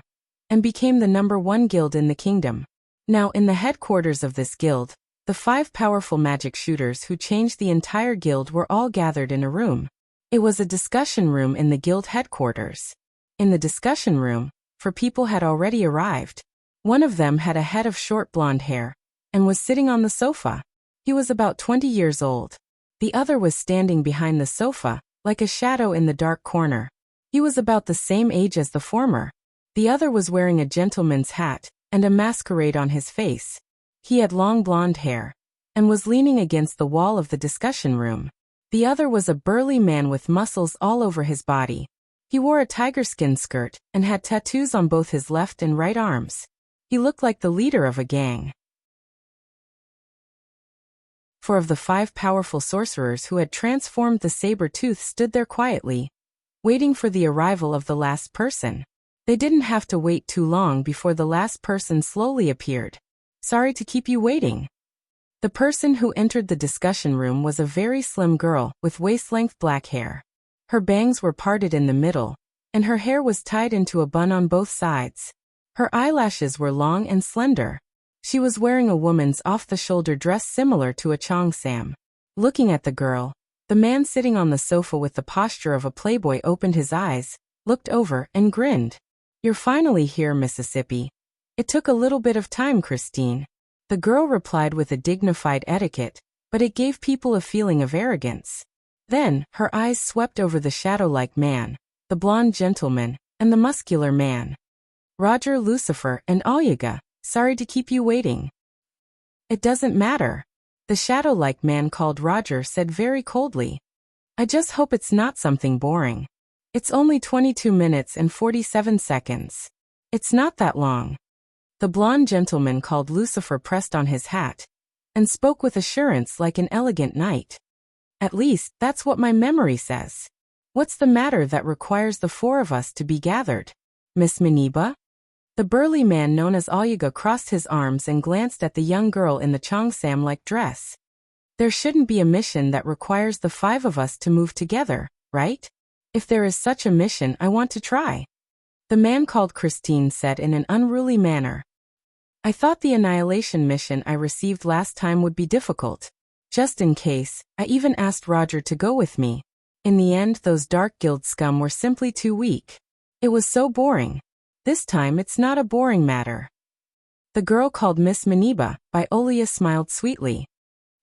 and became the #1 guild in the kingdom. Now in the headquarters of this guild, the 5 powerful magic shooters who changed the entire guild were all gathered in a room. It was a discussion room in the guild headquarters. In the discussion room, 4 people had already arrived. One of them had a head of short blonde hair, and was sitting on the sofa. He was about 20 years old. The other was standing behind the sofa, like a shadow in the dark corner. He was about the same age as the former. The other was wearing a gentleman's hat, and a masquerade on his face. He had long blonde hair, and was leaning against the wall of the discussion room. The other was a burly man with muscles all over his body. He wore a tiger-skin skirt, and had tattoos on both his left and right arms. He looked like the leader of a gang. 4 of the 5 powerful sorcerers who had transformed the saber-tooth stood there quietly, waiting for the arrival of the last person. They didn't have to wait too long before the last person slowly appeared. Sorry to keep you waiting. The person who entered the discussion room was a very slim girl with waist-length black hair. Her bangs were parted in the middle, and her hair was tied into a bun on both sides. Her eyelashes were long and slender. She was wearing a woman's off-the-shoulder dress similar to a cheongsam. Looking at the girl, the man sitting on the sofa with the posture of a playboy opened his eyes, looked over, and grinned. "You're finally here, Mississippi. It took a little bit of time, Christine." The girl replied with a dignified etiquette, but it gave people a feeling of arrogance. Then, her eyes swept over the shadow-like man, the blonde gentleman, and the muscular man. "Roger, Lucifer, and Olga, sorry to keep you waiting." "It doesn't matter," the shadow-like man called Roger said very coldly. "I just hope it's not something boring. It's only 22 minutes and 47 seconds. It's not that long." The blonde gentleman called Lucifer pressed on his hat and spoke with assurance like an elegant knight. "At least, that's what my memory says. What's the matter that requires the four of us to be gathered? Miss Maniba?" The burly man known as Olga crossed his arms and glanced at the young girl in the cheongsam-like dress. "There shouldn't be a mission that requires the five of us to move together, right? If there is such a mission, I want to try," the man called Christine said in an unruly manner. "I thought the annihilation mission I received last time would be difficult. Just in case, I even asked Roger to go with me. In the end, those Dark Guild scum were simply too weak. It was so boring. This time it's not a boring matter." The girl called Miss Maniba, Viola smiled sweetly.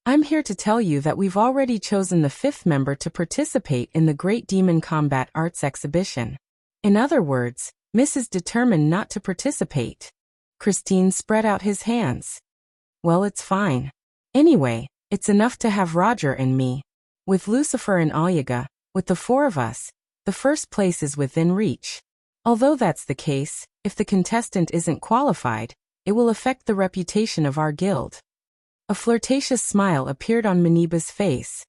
"I'm here to tell you that we've already chosen the fifth member to participate in the Great Demon Combat Arts Exhibition. In other words, Miss is determined not to participate." Christine spread out his hands. "Well, it's fine. Anyway, it's enough to have Roger and me. With Lucifer and Olga, with the four of us, the first place is within reach. Although that's the case, if the contestant isn't qualified, it will affect the reputation of our guild." A flirtatious smile appeared on Maniba's face.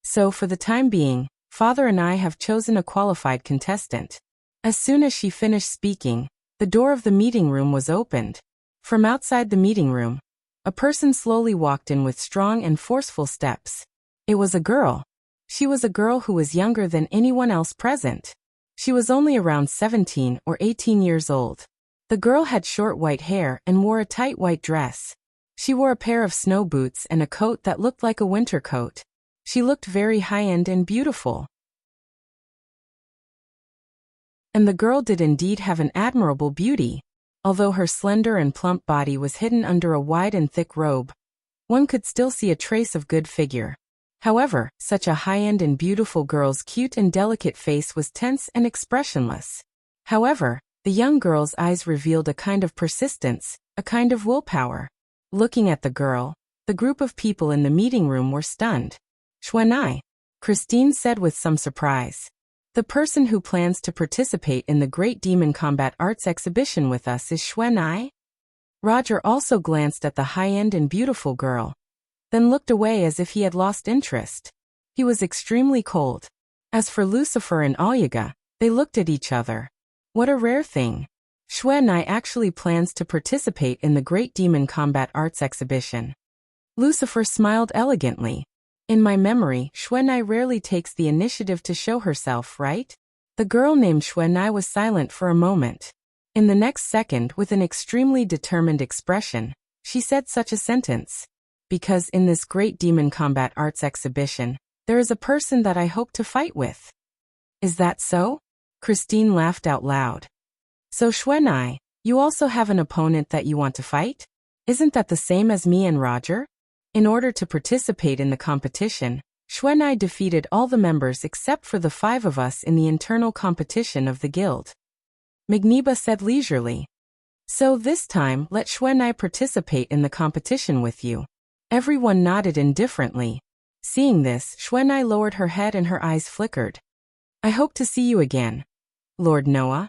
"So for the time being, Father and I have chosen a qualified contestant." As soon as she finished speaking, the door of the meeting room was opened. From outside the meeting room, a person slowly walked in with strong and forceful steps. It was a girl. She was a girl who was younger than anyone else present. She was only around 17 or 18 years old. The girl had short white hair and wore a tight white dress. She wore a pair of snow boots and a coat that looked like a winter coat. She looked very high-end and beautiful. And the girl did indeed have an admirable beauty. Although her slender and plump body was hidden under a wide and thick robe, one could still see a trace of good figure. However, such a high-end and beautiful girl's cute and delicate face was tense and expressionless. However, the young girl's eyes revealed a kind of persistence, a kind of willpower. Looking at the girl, the group of people in the meeting room were stunned. "Xuanai," Christine said with some surprise. "The person who plans to participate in the Great Demon Combat Arts Exhibition with us is Xuanai?" Roger also glanced at the high-end and beautiful girl, then looked away as if he had lost interest. He was extremely cold. As for Lucifer and Olga, they looked at each other. What a rare thing. Xuanai actually plans to participate in the Great Demon Combat Arts Exhibition. Lucifer smiled elegantly. "In my memory, Xuanai rarely takes the initiative to show herself, right?" The girl named Xuanai was silent for a moment. In the next second, with an extremely determined expression, she said such a sentence. "Because in this Great Demon Combat Arts Exhibition, there is a person that I hope to fight with." "Is that so?" Christine laughed out loud. "So Xuanai, you also have an opponent that you want to fight? Isn't that the same as me and Roger?" In order to participate in the competition, Xuanai defeated all the members except for the five of us in the internal competition of the guild. Magniba said leisurely. "So this time, let Xuanai participate in the competition with you." Everyone nodded indifferently. Seeing this, Xuanai lowered her head and her eyes flickered. "I hope to see you again, Lord Noah."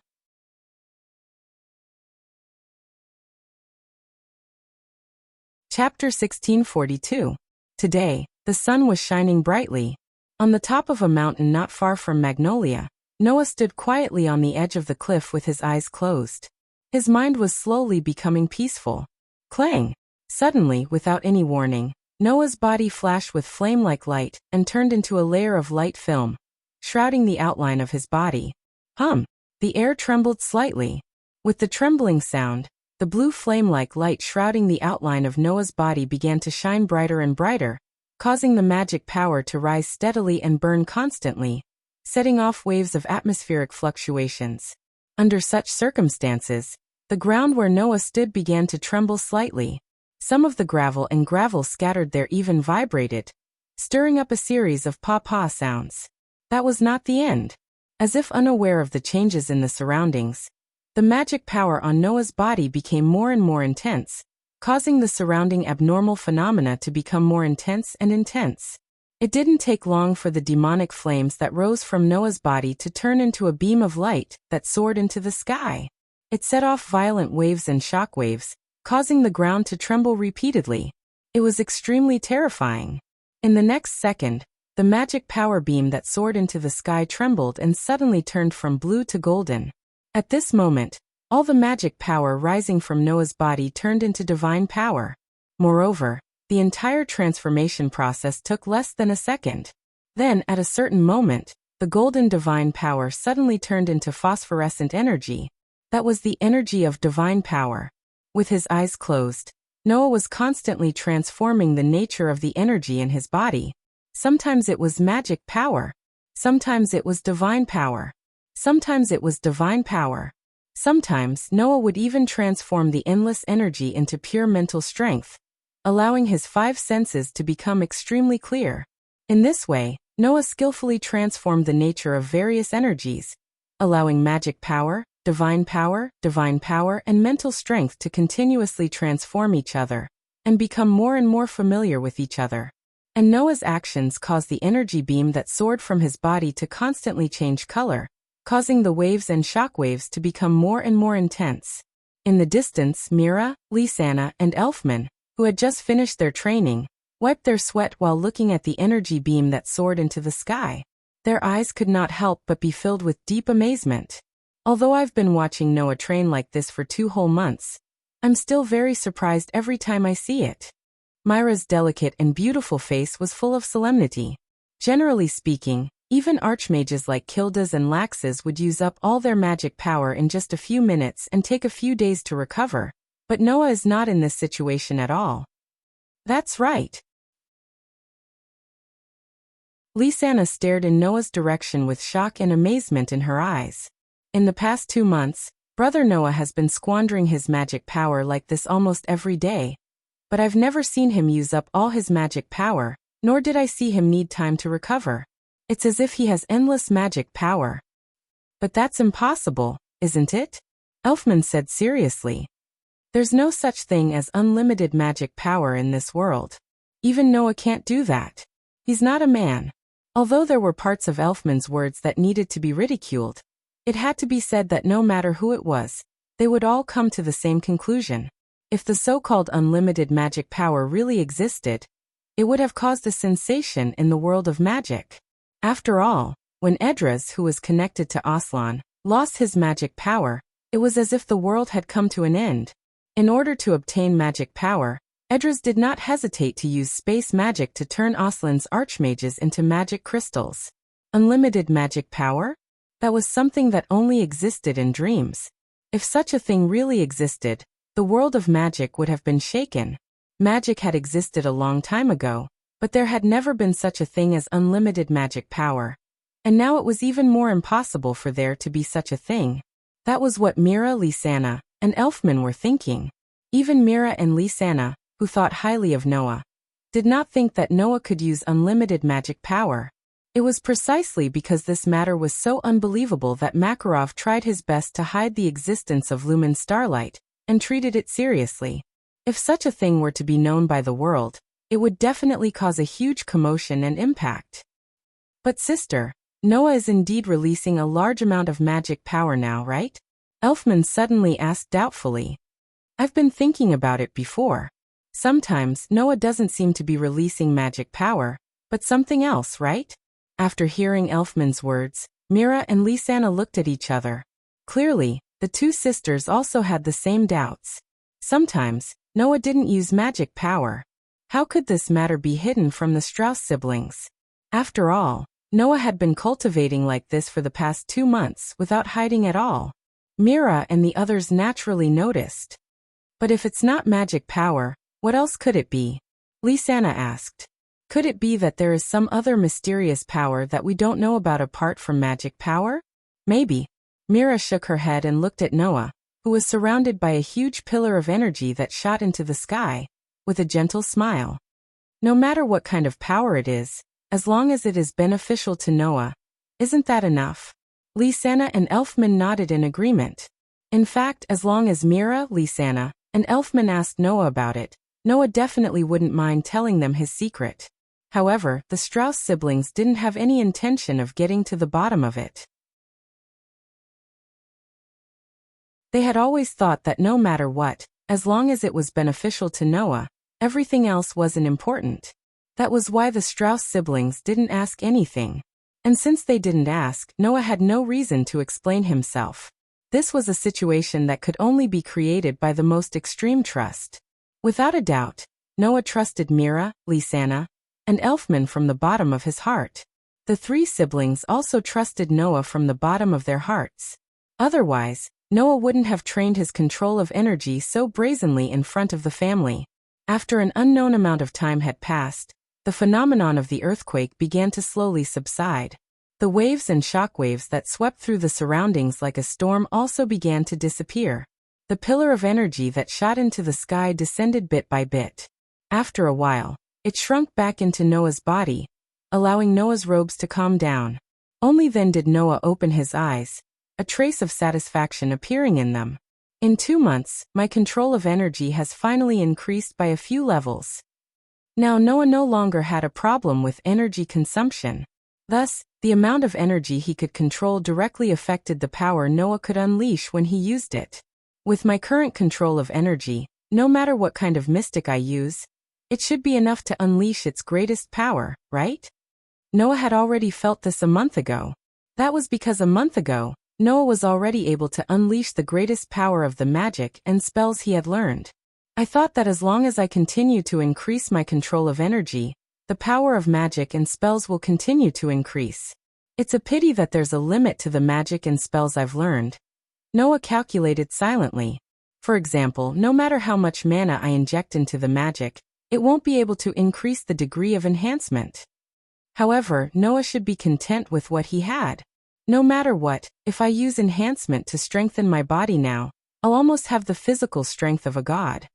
Chapter 1642. Today, the sun was shining brightly. On the top of a mountain not far from Magnolia, Noah stood quietly on the edge of the cliff with his eyes closed. His mind was slowly becoming peaceful. Clang! Suddenly, without any warning, Noah's body flashed with flame-like light and turned into a layer of light film, shrouding the outline of his body. Hum! The air trembled slightly. With the trembling sound, the blue flame-like light shrouding the outline of Noah's body began to shine brighter and brighter, causing the magic power to rise steadily and burn constantly, setting off waves of atmospheric fluctuations. Under such circumstances, the ground where Noah stood began to tremble slightly. Some of the gravel scattered there even vibrated, stirring up a series of pa-pa sounds. That was not the end. As if unaware of the changes in the surroundings, the magic power on Noah's body became more and more intense, causing the surrounding abnormal phenomena to become more intense and intense. It didn't take long for the demonic flames that rose from Noah's body to turn into a beam of light that soared into the sky. It set off violent waves and shock waves, causing the ground to tremble repeatedly. It was extremely terrifying. In the next second, the magic power beam that soared into the sky trembled and suddenly turned from blue to golden. At this moment, all the magic power rising from Noah's body turned into divine power. Moreover, the entire transformation process took less than a second. Then, at a certain moment, the golden divine power suddenly turned into phosphorescent energy. That was the energy of divine power. With his eyes closed, Noah was constantly transforming the nature of the energy in his body. Sometimes it was magic power. Sometimes it was divine power. Sometimes it was divine power. Sometimes Noah would even transform the endless energy into pure mental strength, allowing his 5 senses to become extremely clear. In this way, Noah skillfully transformed the nature of various energies, allowing magic power, divine power, and mental strength to continuously transform each other and become more and more familiar with each other. And Noah's actions caused the energy beam that soared from his body to constantly change color, causing the waves and shock waves to become more and more intense. In the distance, Mira, Lisanna, and Elfman, who had just finished their training, wiped their sweat while looking at the energy beam that soared into the sky. Their eyes could not help but be filled with deep amazement. Although I've been watching Noah train like this for 2 whole months, I'm still very surprised every time I see it. Myra's delicate and beautiful face was full of solemnity. Generally speaking, even archmages like Kildas and Laxes would use up all their magic power in just a few minutes and take a few days to recover, but Noah is not in this situation at all. That's right. Lisanna stared in Noah's direction with shock and amazement in her eyes. In the past 2 months, Brother Noah has been squandering his magic power like this almost every day, but I've never seen him use up all his magic power, nor did I see him need time to recover. It's as if he has endless magic power. But that's impossible, isn't it? Elfman said seriously. There's no such thing as unlimited magic power in this world. Even Noah can't do that. He's not a man. Although there were parts of Elfman's words that needed to be ridiculed, it had to be said that no matter who it was, they would all come to the same conclusion. If the so-called unlimited magic power really existed, it would have caused a sensation in the world of magic. After all, when Edras, who was connected to Aslan, lost his magic power, it was as if the world had come to an end. In order to obtain magic power, Edras did not hesitate to use space magic to turn Aslan's archmages into magic crystals. Unlimited magic power? That was something that only existed in dreams. If such a thing really existed, the world of magic would have been shaken. Magic had existed a long time ago, but there had never been such a thing as unlimited magic power. And now it was even more impossible for there to be such a thing. That was what Mira, Lisanna, and Elfman were thinking. Even Mira and Lisanna, who thought highly of Noah, did not think that Noah could use unlimited magic power. It was precisely because this matter was so unbelievable that Makarov tried his best to hide the existence of lumen starlight, and treated it seriously. If such a thing were to be known by the world, it would definitely cause a huge commotion and impact. But sister, Noah is indeed releasing a large amount of magic power now, right? Elfman suddenly asked doubtfully. I've been thinking about it before. Sometimes Noah doesn't seem to be releasing magic power, but something else, right? After hearing Elfman's words, Mira and Lisanna looked at each other. Clearly, the 2 sisters also had the same doubts. Sometimes, Noah didn't use magic power. How could this matter be hidden from the Strauss siblings? After all, Noah had been cultivating like this for the past 2 months without hiding at all. Mira and the others naturally noticed. But if it's not magic power, what else could it be? Lisanna asked. Could it be that there is some other mysterious power that we don't know about apart from magic power? Maybe. Mira shook her head and looked at Noah, who was surrounded by a huge pillar of energy that shot into the sky, with a gentle smile. No matter what kind of power it is, as long as it is beneficial to Noah, isn't that enough? Lisanna and Elfman nodded in agreement. In fact, as long as Mira, Lisanna, and Elfman asked Noah about it, Noah definitely wouldn't mind telling them his secret. However, the Strauss siblings didn't have any intention of getting to the bottom of it. They had always thought that no matter what, as long as it was beneficial to Noah, everything else wasn't important. That was why the Strauss siblings didn't ask anything. And since they didn't ask, Noah had no reason to explain himself. This was a situation that could only be created by the most extreme trust. Without a doubt, Noah trusted Mira, Lisanna, and Elfman from the bottom of his heart. The three siblings also trusted Noah from the bottom of their hearts. Otherwise, Noah wouldn't have trained his control of energy so brazenly in front of the family. After an unknown amount of time had passed, the phenomenon of the earthquake began to slowly subside. The waves and shockwaves that swept through the surroundings like a storm also began to disappear. The pillar of energy that shot into the sky descended bit by bit. After a while, it shrunk back into Noah's body, allowing Noah's robes to calm down. Only then did Noah open his eyes, a trace of satisfaction appearing in them. In 2 months, my control of energy has finally increased by a few levels. Now Noah no longer had a problem with energy consumption. Thus, the amount of energy he could control directly affected the power Noah could unleash when he used it. With my current control of energy, no matter what kind of mystic I use, it should be enough to unleash its greatest power, right? Noah had already felt this a month ago. That was because a month ago, Noah was already able to unleash the greatest power of the magic and spells he had learned. I thought that as long as I continue to increase my control of energy, the power of magic and spells will continue to increase. It's a pity that there's a limit to the magic and spells I've learned. Noah calculated silently. For example, no matter how much mana I inject into the magic, it won't be able to increase the degree of enhancement. However, Noah should be content with what he had. No matter what, if I use enhancement to strengthen my body now, I'll almost have the physical strength of a god.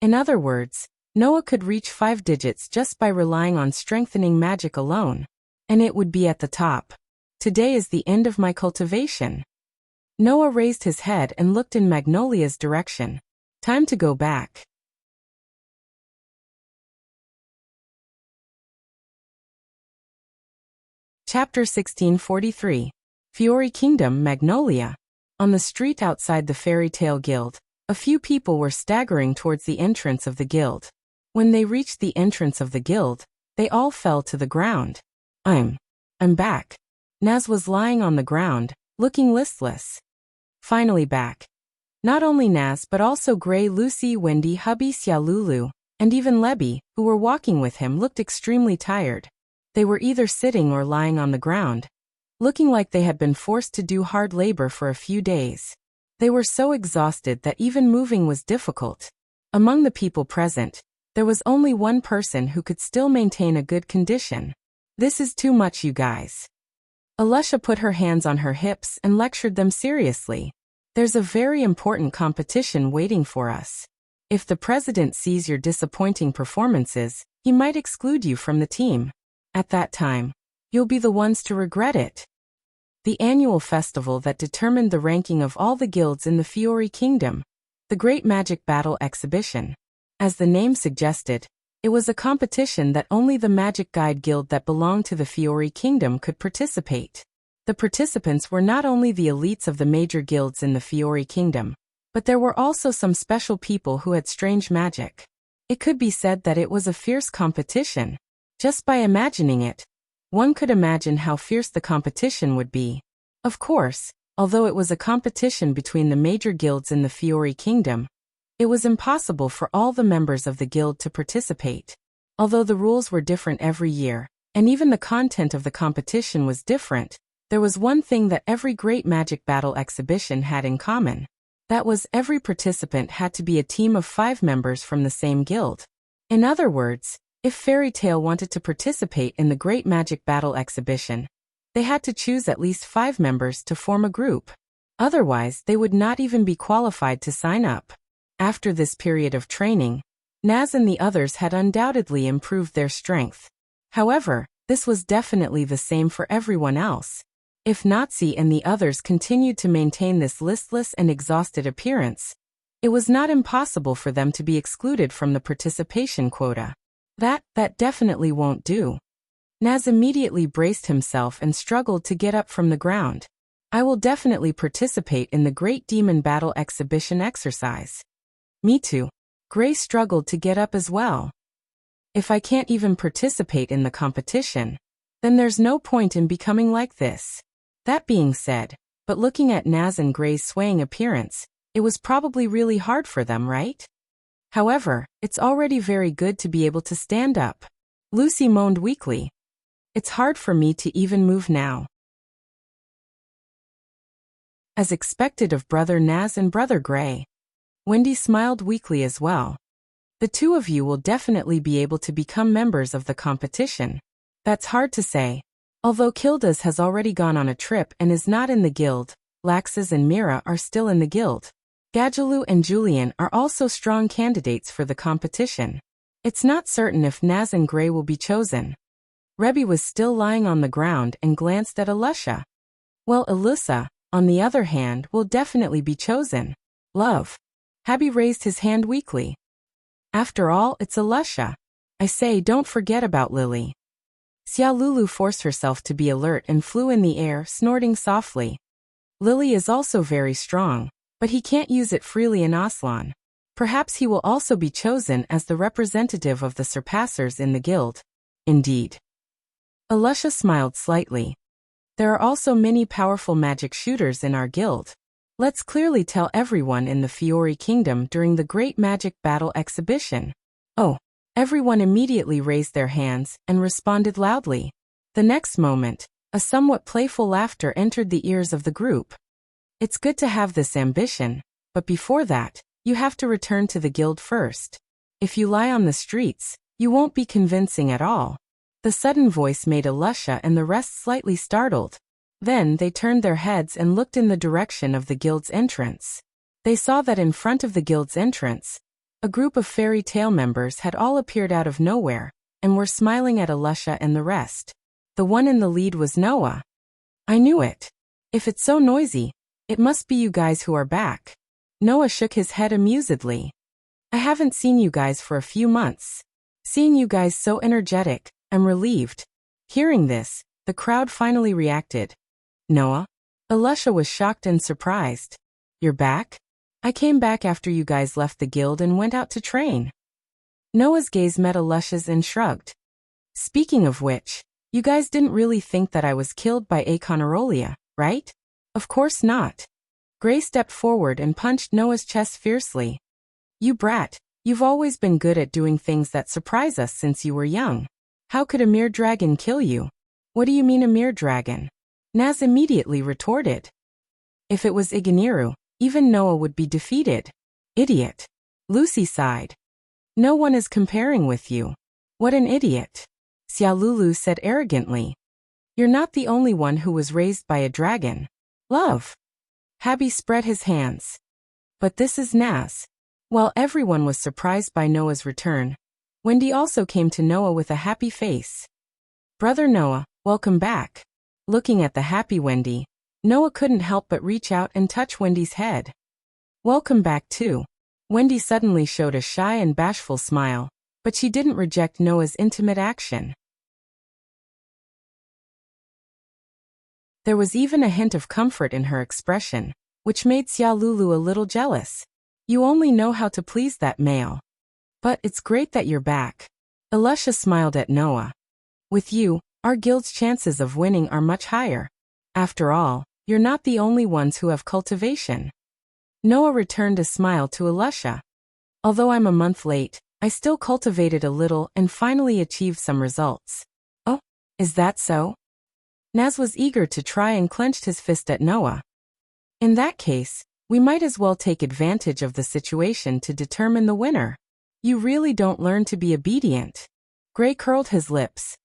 In other words, Noah could reach 5 digits just by relying on strengthening magic alone. And it would be at the top. Today is the end of my cultivation. Noah raised his head and looked in Magnolia's direction. Time to go back. Chapter 1643. Fiori Kingdom, Magnolia. On the street outside the Fairy Tale Guild, a few people were staggering towards the entrance of the guild. When they reached the entrance of the guild, they all fell to the ground. I'm back. Naz was lying on the ground, looking listless. Finally back. Not only Naz but also Gray, Lucy, Wendy, hubby Xia Lulu, and even Lebby, who were walking with him, looked extremely tired. They were either sitting or lying on the ground, looking like they had been forced to do hard labor for a few days. They were so exhausted that even moving was difficult. Among the people present, there was only one person who could still maintain a good condition. This is too much, you guys. Alusha put her hands on her hips and lectured them seriously. There's a very important competition waiting for us. If the president sees your disappointing performances, he might exclude you from the team. At that time, you'll be the ones to regret it. The annual festival that determined the ranking of all the guilds in the Fiori Kingdom, the Great Magic Battle Exhibition. As the name suggested, it was a competition that only the Magic Guide Guild that belonged to the Fiori Kingdom could participate. The participants were not only the elites of the major guilds in the Fiori Kingdom, but there were also some special people who had strange magic. It could be said that it was a fierce competition. Just by imagining it, one could imagine how fierce the competition would be. Of course, although it was a competition between the major guilds in the Fiori Kingdom, it was impossible for all the members of the guild to participate. Although the rules were different every year, and even the content of the competition was different, there was one thing that every Great Magic Battle exhibition had in common. That was, every participant had to be a team of 5 members from the same guild. In other words, If Fairy Tale wanted to participate in the Great Magic Battle exhibition, they had to choose at least 5 members to form a group. Otherwise, they would not even be qualified to sign up. After this period of training, Naz and the others had undoubtedly improved their strength. However, this was definitely the same for everyone else. If Nazi and the others continued to maintain this listless and exhausted appearance, it was not impossible for them to be excluded from the participation quota. That definitely won't do. Naz immediately braced himself and struggled to get up from the ground. I will definitely participate in the Great Demon Battle exhibition exercise. Me too. Gray struggled to get up as well. If I can't even participate in the competition, then there's no point in becoming like this. That being said, but looking at Naz and Gray's swaying appearance, it was probably really hard for them, right? However, it's already very good to be able to stand up. Lucy moaned weakly. It's hard for me to even move now. As expected of Brother Naz and Brother Gray, Wendy smiled weakly as well. The two of you will definitely be able to become members of the competition. That's hard to say. Although Kildas has already gone on a trip and is not in the guild, Laxus and Mira are still in the guild. Gadjaloo and Julian are also strong candidates for the competition. It's not certain if Naz and Gray will be chosen. Rebby was still lying on the ground and glanced at Alusha. Well, Alyssa, on the other hand, will definitely be chosen. Love. Habby raised his hand weakly. After all, it's Alusha. I say, don't forget about Lily. Xia Lulu forced herself to be alert and flew in the air, snorting softly. Lily is also very strong, but he can't use it freely in Aslan. Perhaps he will also be chosen as the representative of the Surpassers in the guild. Indeed. Alusha smiled slightly. There are also many powerful magic shooters in our guild. Let's clearly tell everyone in the Fiori Kingdom during the Great Magic Battle exhibition. Oh. Everyone immediately raised their hands and responded loudly. The next moment, a somewhat playful laughter entered the ears of the group. It's good to have this ambition, but before that, you have to return to the guild first. If you lie on the streets, you won't be convincing at all. The sudden voice made Alusha and the rest slightly startled. Then they turned their heads and looked in the direction of the guild's entrance. They saw that in front of the guild's entrance, a group of Fairy Tale members had all appeared out of nowhere, and were smiling at Alusha and the rest. The one in the lead was Noah. I knew it. If it's so noisy, it must be you guys who are back. Noah shook his head amusedly. I haven't seen you guys for a few months. Seeing you guys so energetic, I'm relieved. Hearing this, the crowd finally reacted. Noah? Alusha was shocked and surprised. You're back? I came back after you guys left the guild and went out to train. Noah's gaze met Alusha's and shrugged. Speaking of which, you guys didn't really think that I was killed by Aconarolia, right? Of course not. Gray stepped forward and punched Noah's chest fiercely. You brat, you've always been good at doing things that surprise us since you were young. How could a mere dragon kill you? What do you mean a mere dragon? Naz immediately retorted. If it was Iginiru, even Noah would be defeated. Idiot. Lucy sighed. No one is comparing with you. What an idiot. Xia Lulu said arrogantly. You're not the only one who was raised by a dragon. Love. Habby spread his hands. But this is Naz. While everyone was surprised by Noah's return, Wendy also came to Noah with a happy face. Brother Noah, welcome back. Looking at the happy Wendy, Noah couldn't help but reach out and touch Wendy's head. Welcome back too. Wendy suddenly showed a shy and bashful smile, but she didn't reject Noah's intimate action. There was even a hint of comfort in her expression, which made Xia Lulu a little jealous. You only know how to please that male. But it's great that you're back. Alusha smiled at Noah. With you, our guild's chances of winning are much higher. After all, you're not the only ones who have cultivation. Noah returned a smile to Alusha. Although I'm a month late, I still cultivated a little and finally achieved some results. Oh, is that so? Naz was eager to try and clenched his fist at Noah. In that case, we might as well take advantage of the situation to determine the winner. You really don't learn to be obedient. Gray curled his lips.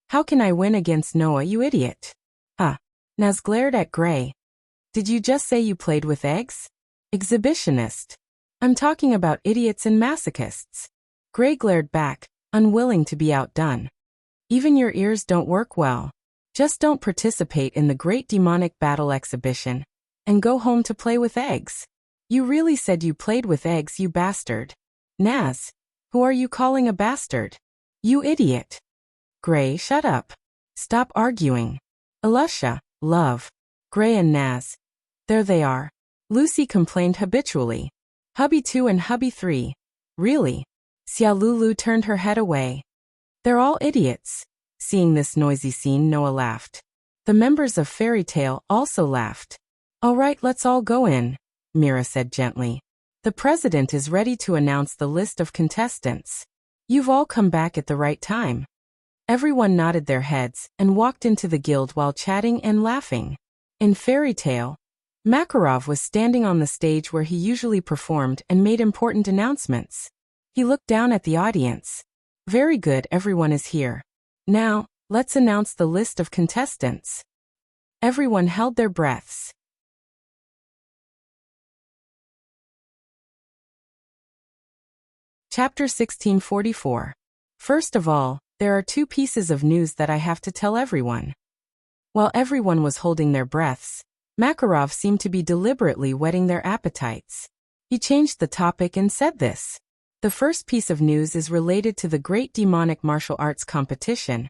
How can I win against Noah, you idiot? Huh. Naz glared at Gray. Did you just say you played with eggs? Exhibitionist. I'm talking about idiots and masochists. Gray glared back, unwilling to be outdone. Even your ears don't work well. Just don't participate in the Great Demonic Battle exhibition and go home to play with eggs. You really said you played with eggs, you bastard. Naz, who are you calling a bastard? You idiot. Gray, shut up. Stop arguing. Alusha, love. Gray and Naz. There they are. Lucy complained habitually. Hubby 2 and Hubby 3. Really? Xia Lulu turned her head away. They're all idiots. Seeing this noisy scene, Noah laughed. The members of Fairy Tale also laughed. All right, let's all go in, Mira said gently. The president is ready to announce the list of contestants. You've all come back at the right time. Everyone nodded their heads and walked into the guild while chatting and laughing. In Fairy Tale, Makarov was standing on the stage where he usually performed and made important announcements. He looked down at the audience. Very good, everyone is here. Now, let's announce the list of contestants. Everyone held their breaths. Chapter 1644. First of all, there are 2 pieces of news that I have to tell everyone. While everyone was holding their breaths, Makarov seemed to be deliberately whetting their appetites. He changed the topic and said this. The first piece of news is related to the Great Demonic Martial Arts competition,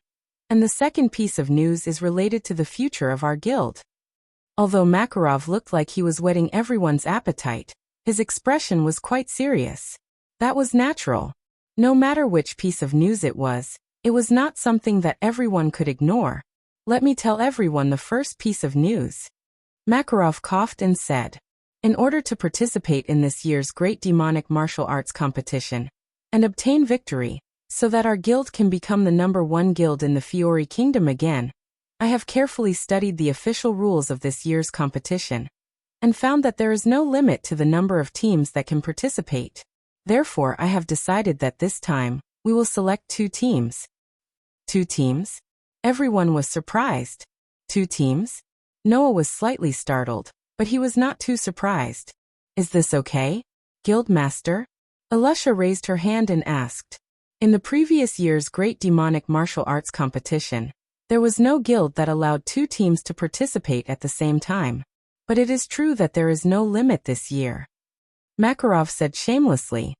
and the second piece of news is related to the future of our guild. Although Makarov looked like he was whetting everyone's appetite, his expression was quite serious. That was natural. No matter which piece of news it was not something that everyone could ignore. Let me tell everyone the first piece of news. Makarov coughed and said, in order to participate in this year's Great Demonic Martial Arts competition and obtain victory, so that our guild can become the #1 guild in the Fiori Kingdom again, I have carefully studied the official rules of this year's competition and found that there is no limit to the number of teams that can participate. Therefore, I have decided that this time, we will select 2 teams. 2 teams? Everyone was surprised. 2 teams? Noah was slightly startled, but he was not too surprised. Is this okay, Guildmaster? Alusha raised her hand and asked. In the previous year's Great Demonic Martial Arts competition, there was no guild that allowed 2 teams to participate at the same time. But it is true that there is no limit this year. Makarov said shamelessly.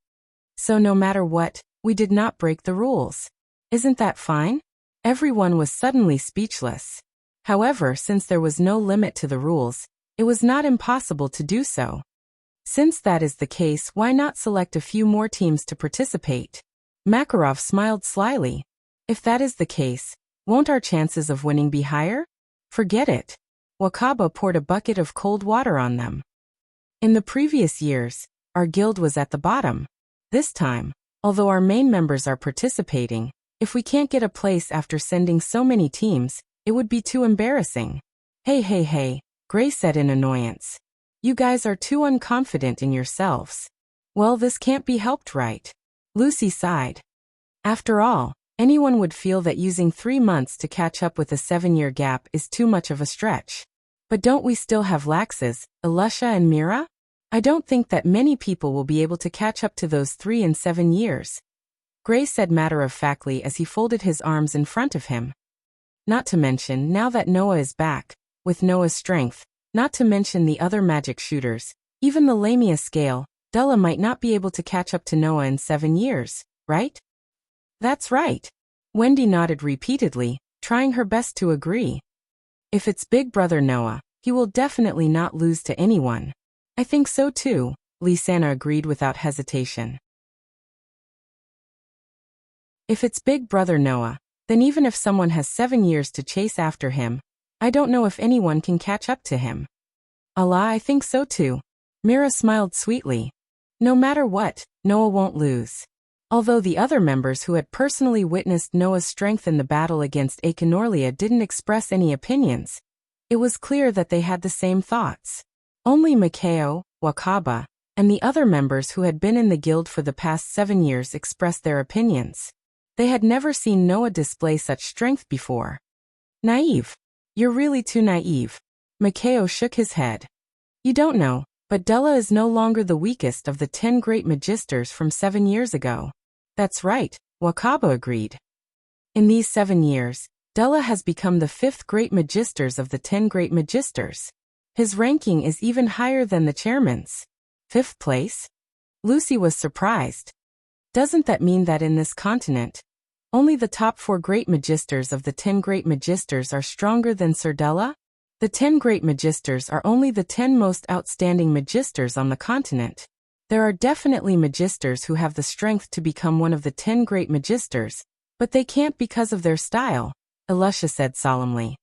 So no matter what, we did not break the rules. Isn't that fine? Everyone was suddenly speechless. However, since there was no limit to the rules, it was not impossible to do so. Since that is the case, why not select a few more teams to participate? Makarov smiled slyly. If that is the case, won't our chances of winning be higher? Forget it. Wakaba poured a bucket of cold water on them. In the previous years, our guild was at the bottom. This time, although our main members are participating, if we can't get a place after sending so many teams, it would be too embarrassing. Hey, Gray said in annoyance. You guys are too unconfident in yourselves. Well, this can't be helped, right? Lucy sighed. After all, anyone would feel that using 3 months to catch up with a 7-year gap is too much of a stretch. But don't we still have Laxas, Alusha and Mira? I don't think that many people will be able to catch up to those 3 and 7 years. Gray said matter-of-factly as he folded his arms in front of him. Not to mention, now that Noah is back, with Noah's strength, not to mention the other magic shooters, even the Lamia scale, Della might not be able to catch up to Noah in 7 years, right? That's right. Wendy nodded repeatedly, trying her best to agree. If it's Big Brother Noah, he will definitely not lose to anyone. I think so too, Lisana agreed without hesitation. If it's Big Brother Noah, then even if someone has 7 years to chase after him, I don't know if anyone can catch up to him. Allah, I think so too. Mira smiled sweetly. No matter what, Noah won't lose. Although the other members who had personally witnessed Noah's strength in the battle against Achenorlia didn't express any opinions, it was clear that they had the same thoughts. Only Makao, Wakaba, and the other members who had been in the guild for the past 7 years expressed their opinions. They had never seen Noah display such strength before. Naive. You're really too naive. Makao shook his head. You don't know, but Della is no longer the weakest of the 10 great magisters from 7 years ago. That's right, Wakaba agreed. In these 7 years, Della has become the 5th great magisters of the 10 great magisters. His ranking is even higher than the chairman's. 5th place? Lucy was surprised. Doesn't that mean that in this continent, only the top 4 great magisters of the 10 great magisters are stronger than Sir Della? The 10 great magisters are only the 10 most outstanding magisters on the continent. There are definitely magisters who have the strength to become one of the 10 great magisters, but they can't because of their style, Elisha said solemnly.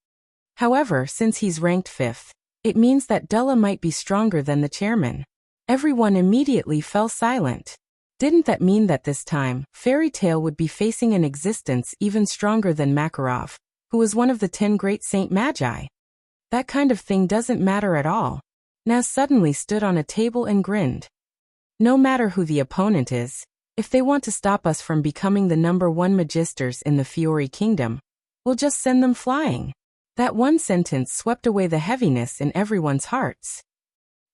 However, since he's ranked 5th, it means that Della might be stronger than the chairman. Everyone immediately fell silent. Didn't that mean that this time, Fairy Tale would be facing an existence even stronger than Makarov, who was one of the 10 great Saint Magi? That kind of thing doesn't matter at all. Naz suddenly stood on a table and grinned. No matter who the opponent is, if they want to stop us from becoming the number 1 magisters in the Fiori Kingdom, we'll just send them flying. That one sentence swept away the heaviness in everyone's hearts.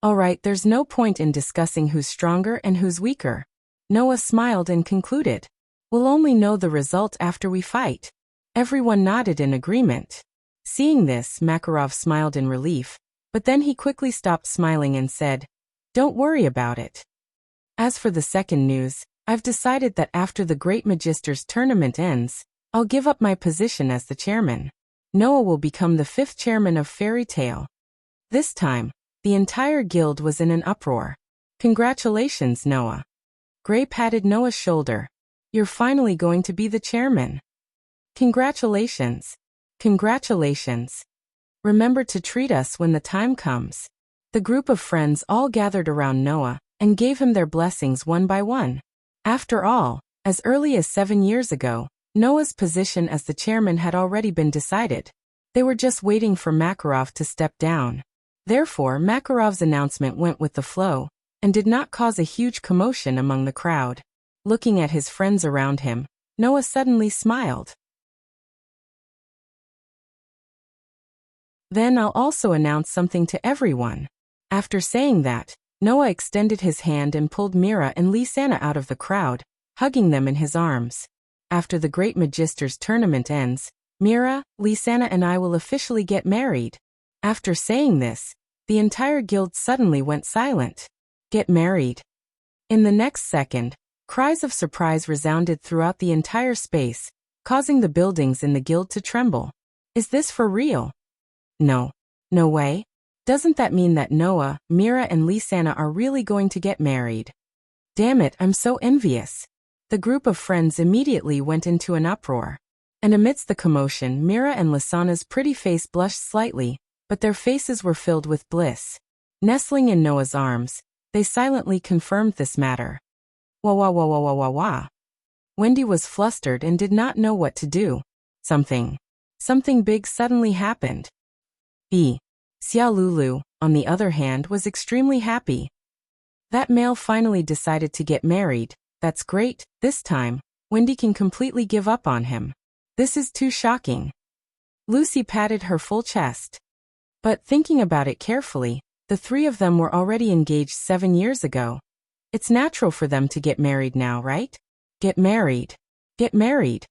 All right, there's no point in discussing who's stronger and who's weaker. Noah smiled and concluded. We'll only know the result after we fight. Everyone nodded in agreement. Seeing this, Makarov smiled in relief, but then he quickly stopped smiling and said, Don't worry about it. As for the second news, I've decided that after the Great Magisters tournament ends, I'll give up my position as the chairman. Noah will become the 5th chairman of Fairy Tale. This time, the entire guild was in an uproar. Congratulations, Noah. Gray patted Noah's shoulder. You're finally going to be the chairman. Congratulations. Congratulations. Remember to treat us when the time comes. The group of friends all gathered around Noah and gave him their blessings one by one. After all, as early as 7 years ago, Noah's position as the chairman had already been decided. They were just waiting for Makarov to step down. Therefore, Makarov's announcement went with the flow and did not cause a huge commotion among the crowd. Looking at his friends around him, Noah suddenly smiled. Then I'll also announce something to everyone. After saying that, Noah extended his hand and pulled Mira and Lysana out of the crowd, hugging them in his arms. After the Great Magisters tournament ends, Mira, Lysana and I will officially get married. After saying this, the entire guild suddenly went silent. Get married. In the next second, cries of surprise resounded throughout the entire space, causing the buildings in the guild to tremble. Is this for real? No. No way. Doesn't that mean that Noah, Mira and Lysana are really going to get married? Damn it, I'm so envious. The group of friends immediately went into an uproar. And amidst the commotion, Mira and Lysana's pretty face blushed slightly, but their faces were filled with bliss. Nestling in Noah's arms, they silently confirmed this matter. Wah wah wah wah wah wah wah. Wendy was flustered and did not know what to do. Something big suddenly happened. Xia Lulu, on the other hand, was extremely happy. That male finally decided to get married. That's great. This time, Wendy can completely give up on him. This is too shocking. Lucy patted her full chest. But thinking about it carefully, the 3 of them were already engaged 7 years ago. It's natural for them to get married now, right? Get married. Get married.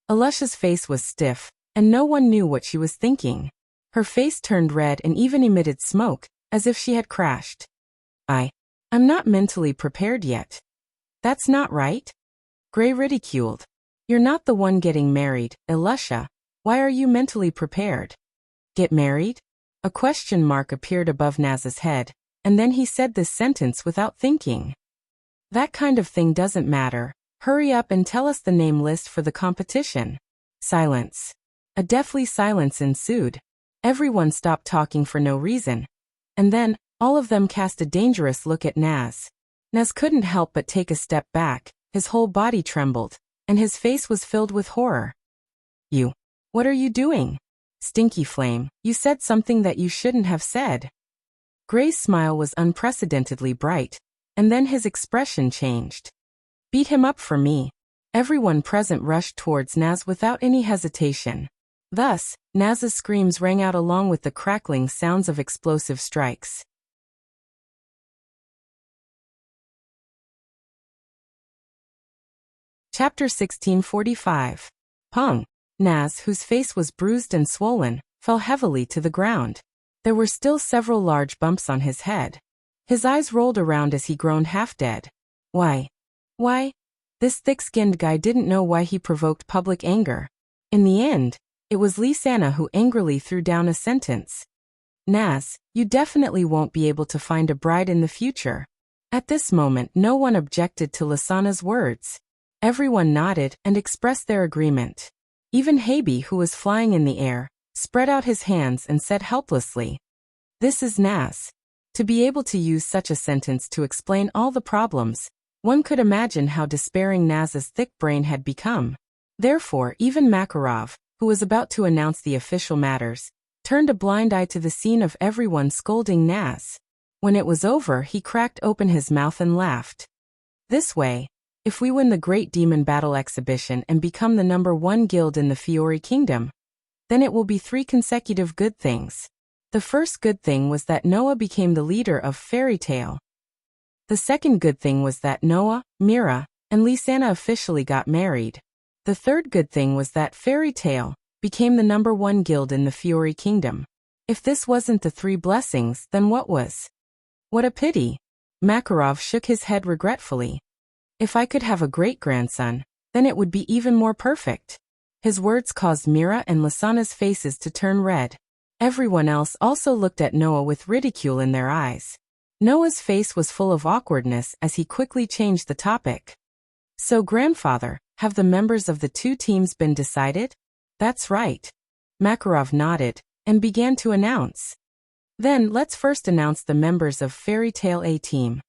Alusha's face was stiff, and no one knew what she was thinking. Her face turned red and even emitted smoke, as if she had crashed. I'm not mentally prepared yet. That's not right. Gray ridiculed. You're not the one getting married, Alusha. Why are you mentally prepared? Get married? A question mark appeared above Naz's head, and then he said this sentence without thinking. That kind of thing doesn't matter. Hurry up and tell us the name list for the competition. Silence. A deathly silence ensued. Everyone stopped talking for no reason. And then, all of them cast a dangerous look at Naz. Naz couldn't help but take a step back, his whole body trembled, and his face was filled with horror. What are you doing? Stinky Flame, you said something that you shouldn't have said. Gray's smile was unprecedentedly bright, and then his expression changed. Beat him up for me. Everyone present rushed towards Naz without any hesitation. Thus, Naz's screams rang out along with the crackling sounds of explosive strikes. Chapter 1645. Pong. Naz, whose face was bruised and swollen, fell heavily to the ground. There were still several large bumps on his head. His eyes rolled around as he groaned half-dead. Why? This thick-skinned guy didn't know why he provoked public anger. In the end, it was Lisanna who angrily threw down a sentence. Naz, you definitely won't be able to find a bride in the future. At this moment, no one objected to Lisanna's words. Everyone nodded and expressed their agreement. Even Habe, who was flying in the air, spread out his hands and said helplessly, "This is Naz." To be able to use such a sentence to explain all the problems, one could imagine how despairing Naz's thick brain had become. Therefore, even Makarov, who was about to announce the official matters, turned a blind eye to the scene of everyone scolding Naz. When it was over, he cracked open his mouth and laughed. This way, if we win the Great Demon Battle Exhibition and become the #1 guild in the Fiori Kingdom, then it will be 3 consecutive good things. The first good thing was that Noah became the leader of Fairy Tale. The second good thing was that Noah, Mira, and Lisanna officially got married. The third good thing was that Fairy Tale became the #1 guild in the Fiori Kingdom. If this wasn't the 3 blessings, then what was? What a pity. Makarov shook his head regretfully. If I could have a great-grandson, then it would be even more perfect. His words caused Mira and Lisanna's faces to turn red. Everyone else also looked at Noah with ridicule in their eyes. Noah's face was full of awkwardness as he quickly changed the topic. So, grandfather, have the members of the 2 teams been decided? That's right. Makarov nodded and began to announce. Then let's first announce the members of Fairy Tale A team.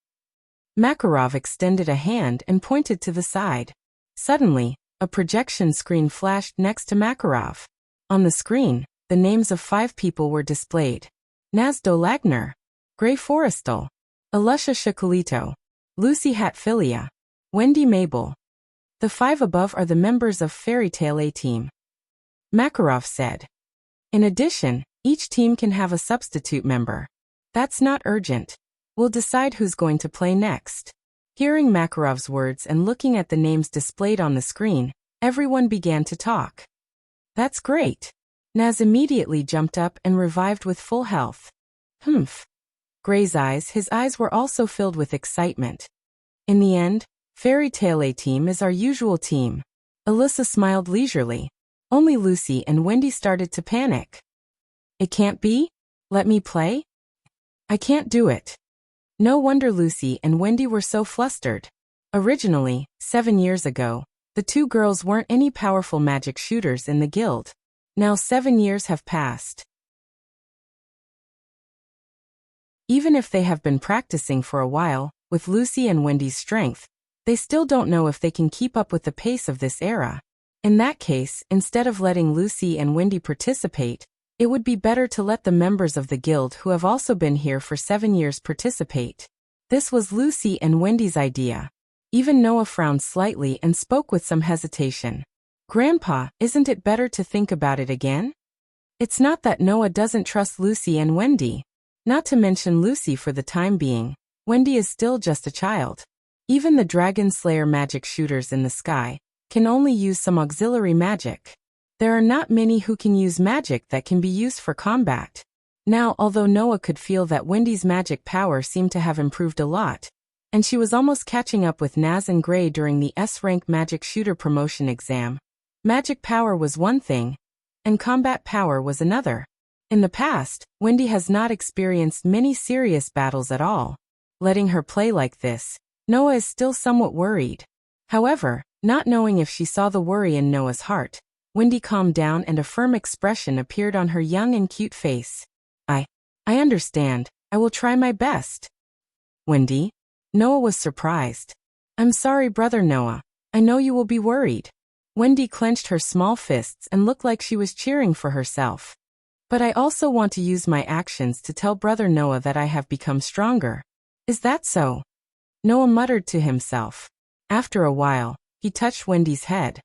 Makarov extended a hand and pointed to the side. Suddenly, a projection screen flashed next to Makarov. On the screen, the names of 5 people were displayed. Naz Dolagner, Gray Forrestal, Alusha Shakulito, Lucy Hatfilia, Wendy Mabel. The 5 above are the members of Fairy Tale A team. Makarov said. In addition, each team can have a substitute member. That's not urgent. We'll decide who's going to play next. Hearing Makarov's words and looking at the names displayed on the screen, everyone began to talk. That's great. Naz immediately jumped up and revived with full health. Humph. Gray's eyes, his eyes were also filled with excitement. In the end, Fairy Tale A team is our usual team. Alyssa smiled leisurely. Only Lucy and Wendy started to panic. It can't be? Let me play? I can't do it. No wonder Lucy and Wendy were so flustered. Originally, 7 years ago, the 2 girls weren't any powerful magic shooters in the guild. Now 7 years have passed. Even if they have been practicing for a while, with Lucy and Wendy's strength, they still don't know if they can keep up with the pace of this era. In that case, instead of letting Lucy and Wendy participate, it would be better to let the members of the guild who have also been here for 7 years participate. This was Lucy and Wendy's idea. Even Noah frowned slightly and spoke with some hesitation. Grandpa, isn't it better to think about it again? It's not that Noah doesn't trust Lucy and Wendy. Not to mention Lucy for the time being. Wendy is still just a child. Even the Dragon Slayer magic shooters in the sky can only use some auxiliary magic. There are not many who can use magic that can be used for combat. Now, although Noah could feel that Wendy's magic power seemed to have improved a lot, and she was almost catching up with Naz and Gray during the S-rank magic shooter promotion exam, magic power was one thing, and combat power was another. In the past, Wendy has not experienced many serious battles at all. Letting her play like this, Noah is still somewhat worried. However, not knowing if she saw the worry in Noah's heart, Wendy calmed down and a firm expression appeared on her young and cute face. I understand. I will try my best. Wendy? Noah was surprised. I'm sorry, brother Noah. I know you will be worried. Wendy clenched her small fists and looked like she was cheering for herself. But I also want to use my actions to tell brother Noah that I have become stronger. Is that so? Noah muttered to himself. After a while, He touched Wendy's head.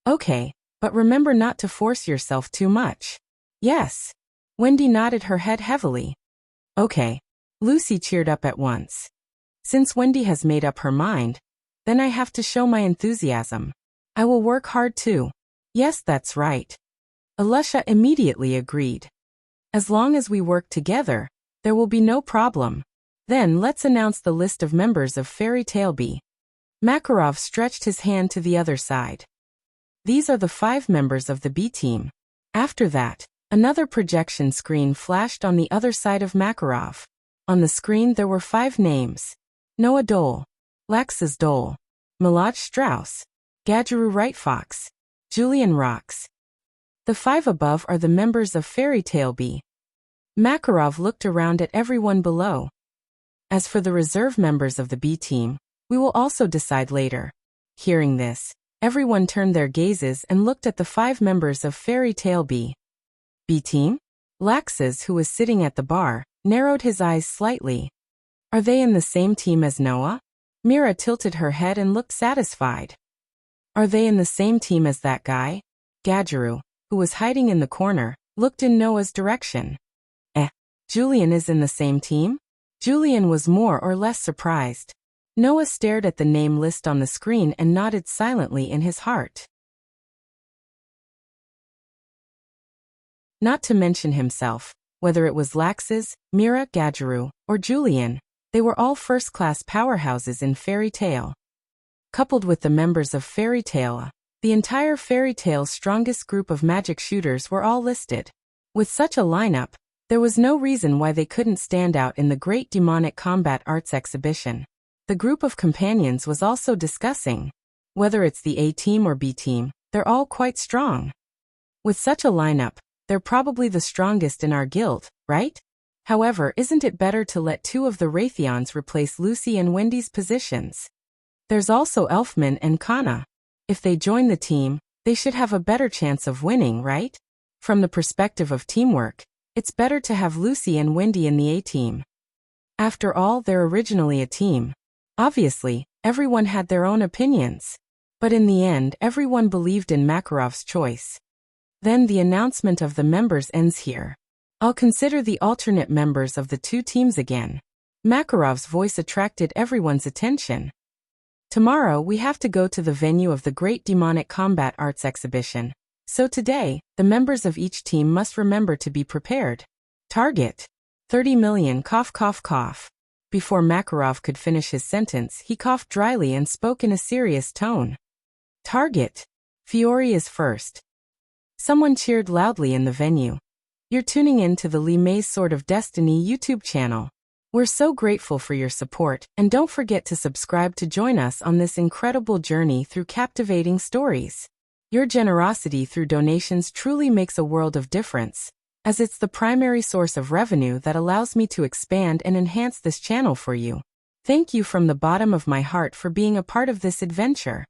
Okay, but remember not to force yourself too much. Yes. Wendy nodded her head heavily. Okay. Lucy cheered up at once. Since Wendy has made up her mind, then I have to show my enthusiasm. I will work hard too. Yes, that's right. Alusha immediately agreed. As long as we work together, there will be no problem. Then let's announce the list of members of Fairy Tale B. Makarov stretched his hand to the other side. These are the 5 members of the B team. After that, another projection screen flashed on the other side of Makarov. On the screen there were 5 names. Noah Dole, Laxus Dole, Milaj Strauss, Gadgeru Wright Fox, Julian Rocks. The 5 above are the members of Fairy Tale B. Makarov looked around at everyone below. As for the reserve members of the B team, we will also decide later. Hearing this, everyone turned their gazes and looked at the 5 members of Fairy Tale B. B team? Laxus, who was sitting at the bar, narrowed his eyes slightly. Are they in the same team as Noah? Mira tilted her head and looked satisfied. Are they in the same team as that guy? Gadgeru, who was hiding in the corner, looked in Noah's direction. Julian is in the same team? Julian was more or less surprised. Noah stared at the name list on the screen and nodded silently in his heart. Not to mention himself, whether it was Laxus, Mira, Gadgeru, or Julian, they were all first-class powerhouses in Fairy Tale. Coupled with the members of Fairy Tale, the entire Fairy Tale's strongest group of magic shooters were all listed. With such a lineup, there was no reason why they couldn't stand out in the Great Demonic Combat Arts Exhibition. The group of companions was also discussing. Whether it's the A team or B team, they're all quite strong. With such a lineup, they're probably the strongest in our guild, right? However, isn't it better to let 2 of the Raytheons replace Lucy and Wendy's positions? There's also Elfman and Kana. If they join the team, they should have a better chance of winning, right? From the perspective of teamwork, it's better to have Lucy and Wendy in the A team. After all, they're originally a team. Obviously, everyone had their own opinions. But in the end, everyone believed in Makarov's choice. Then the announcement of the members ends here. I'll consider the alternate members of the 2 teams again. Makarov's voice attracted everyone's attention. Tomorrow we have to go to the venue of the Great Demonic Combat Arts Exhibition. So today, the members of each team must remember to be prepared. Target. 30 million cough cough cough. Before Makarov could finish his sentence, he coughed dryly and spoke in a serious tone. Target. Fiore is first. Someone cheered loudly in the venue. You're tuning in to the Li Mei's Sword of Destiny YouTube channel. We're so grateful for your support, and don't forget to subscribe to join us on this incredible journey through captivating stories. Your generosity through donations truly makes a world of difference, as it's the primary source of revenue that allows me to expand and enhance this channel for you. Thank you from the bottom of my heart for being a part of this adventure.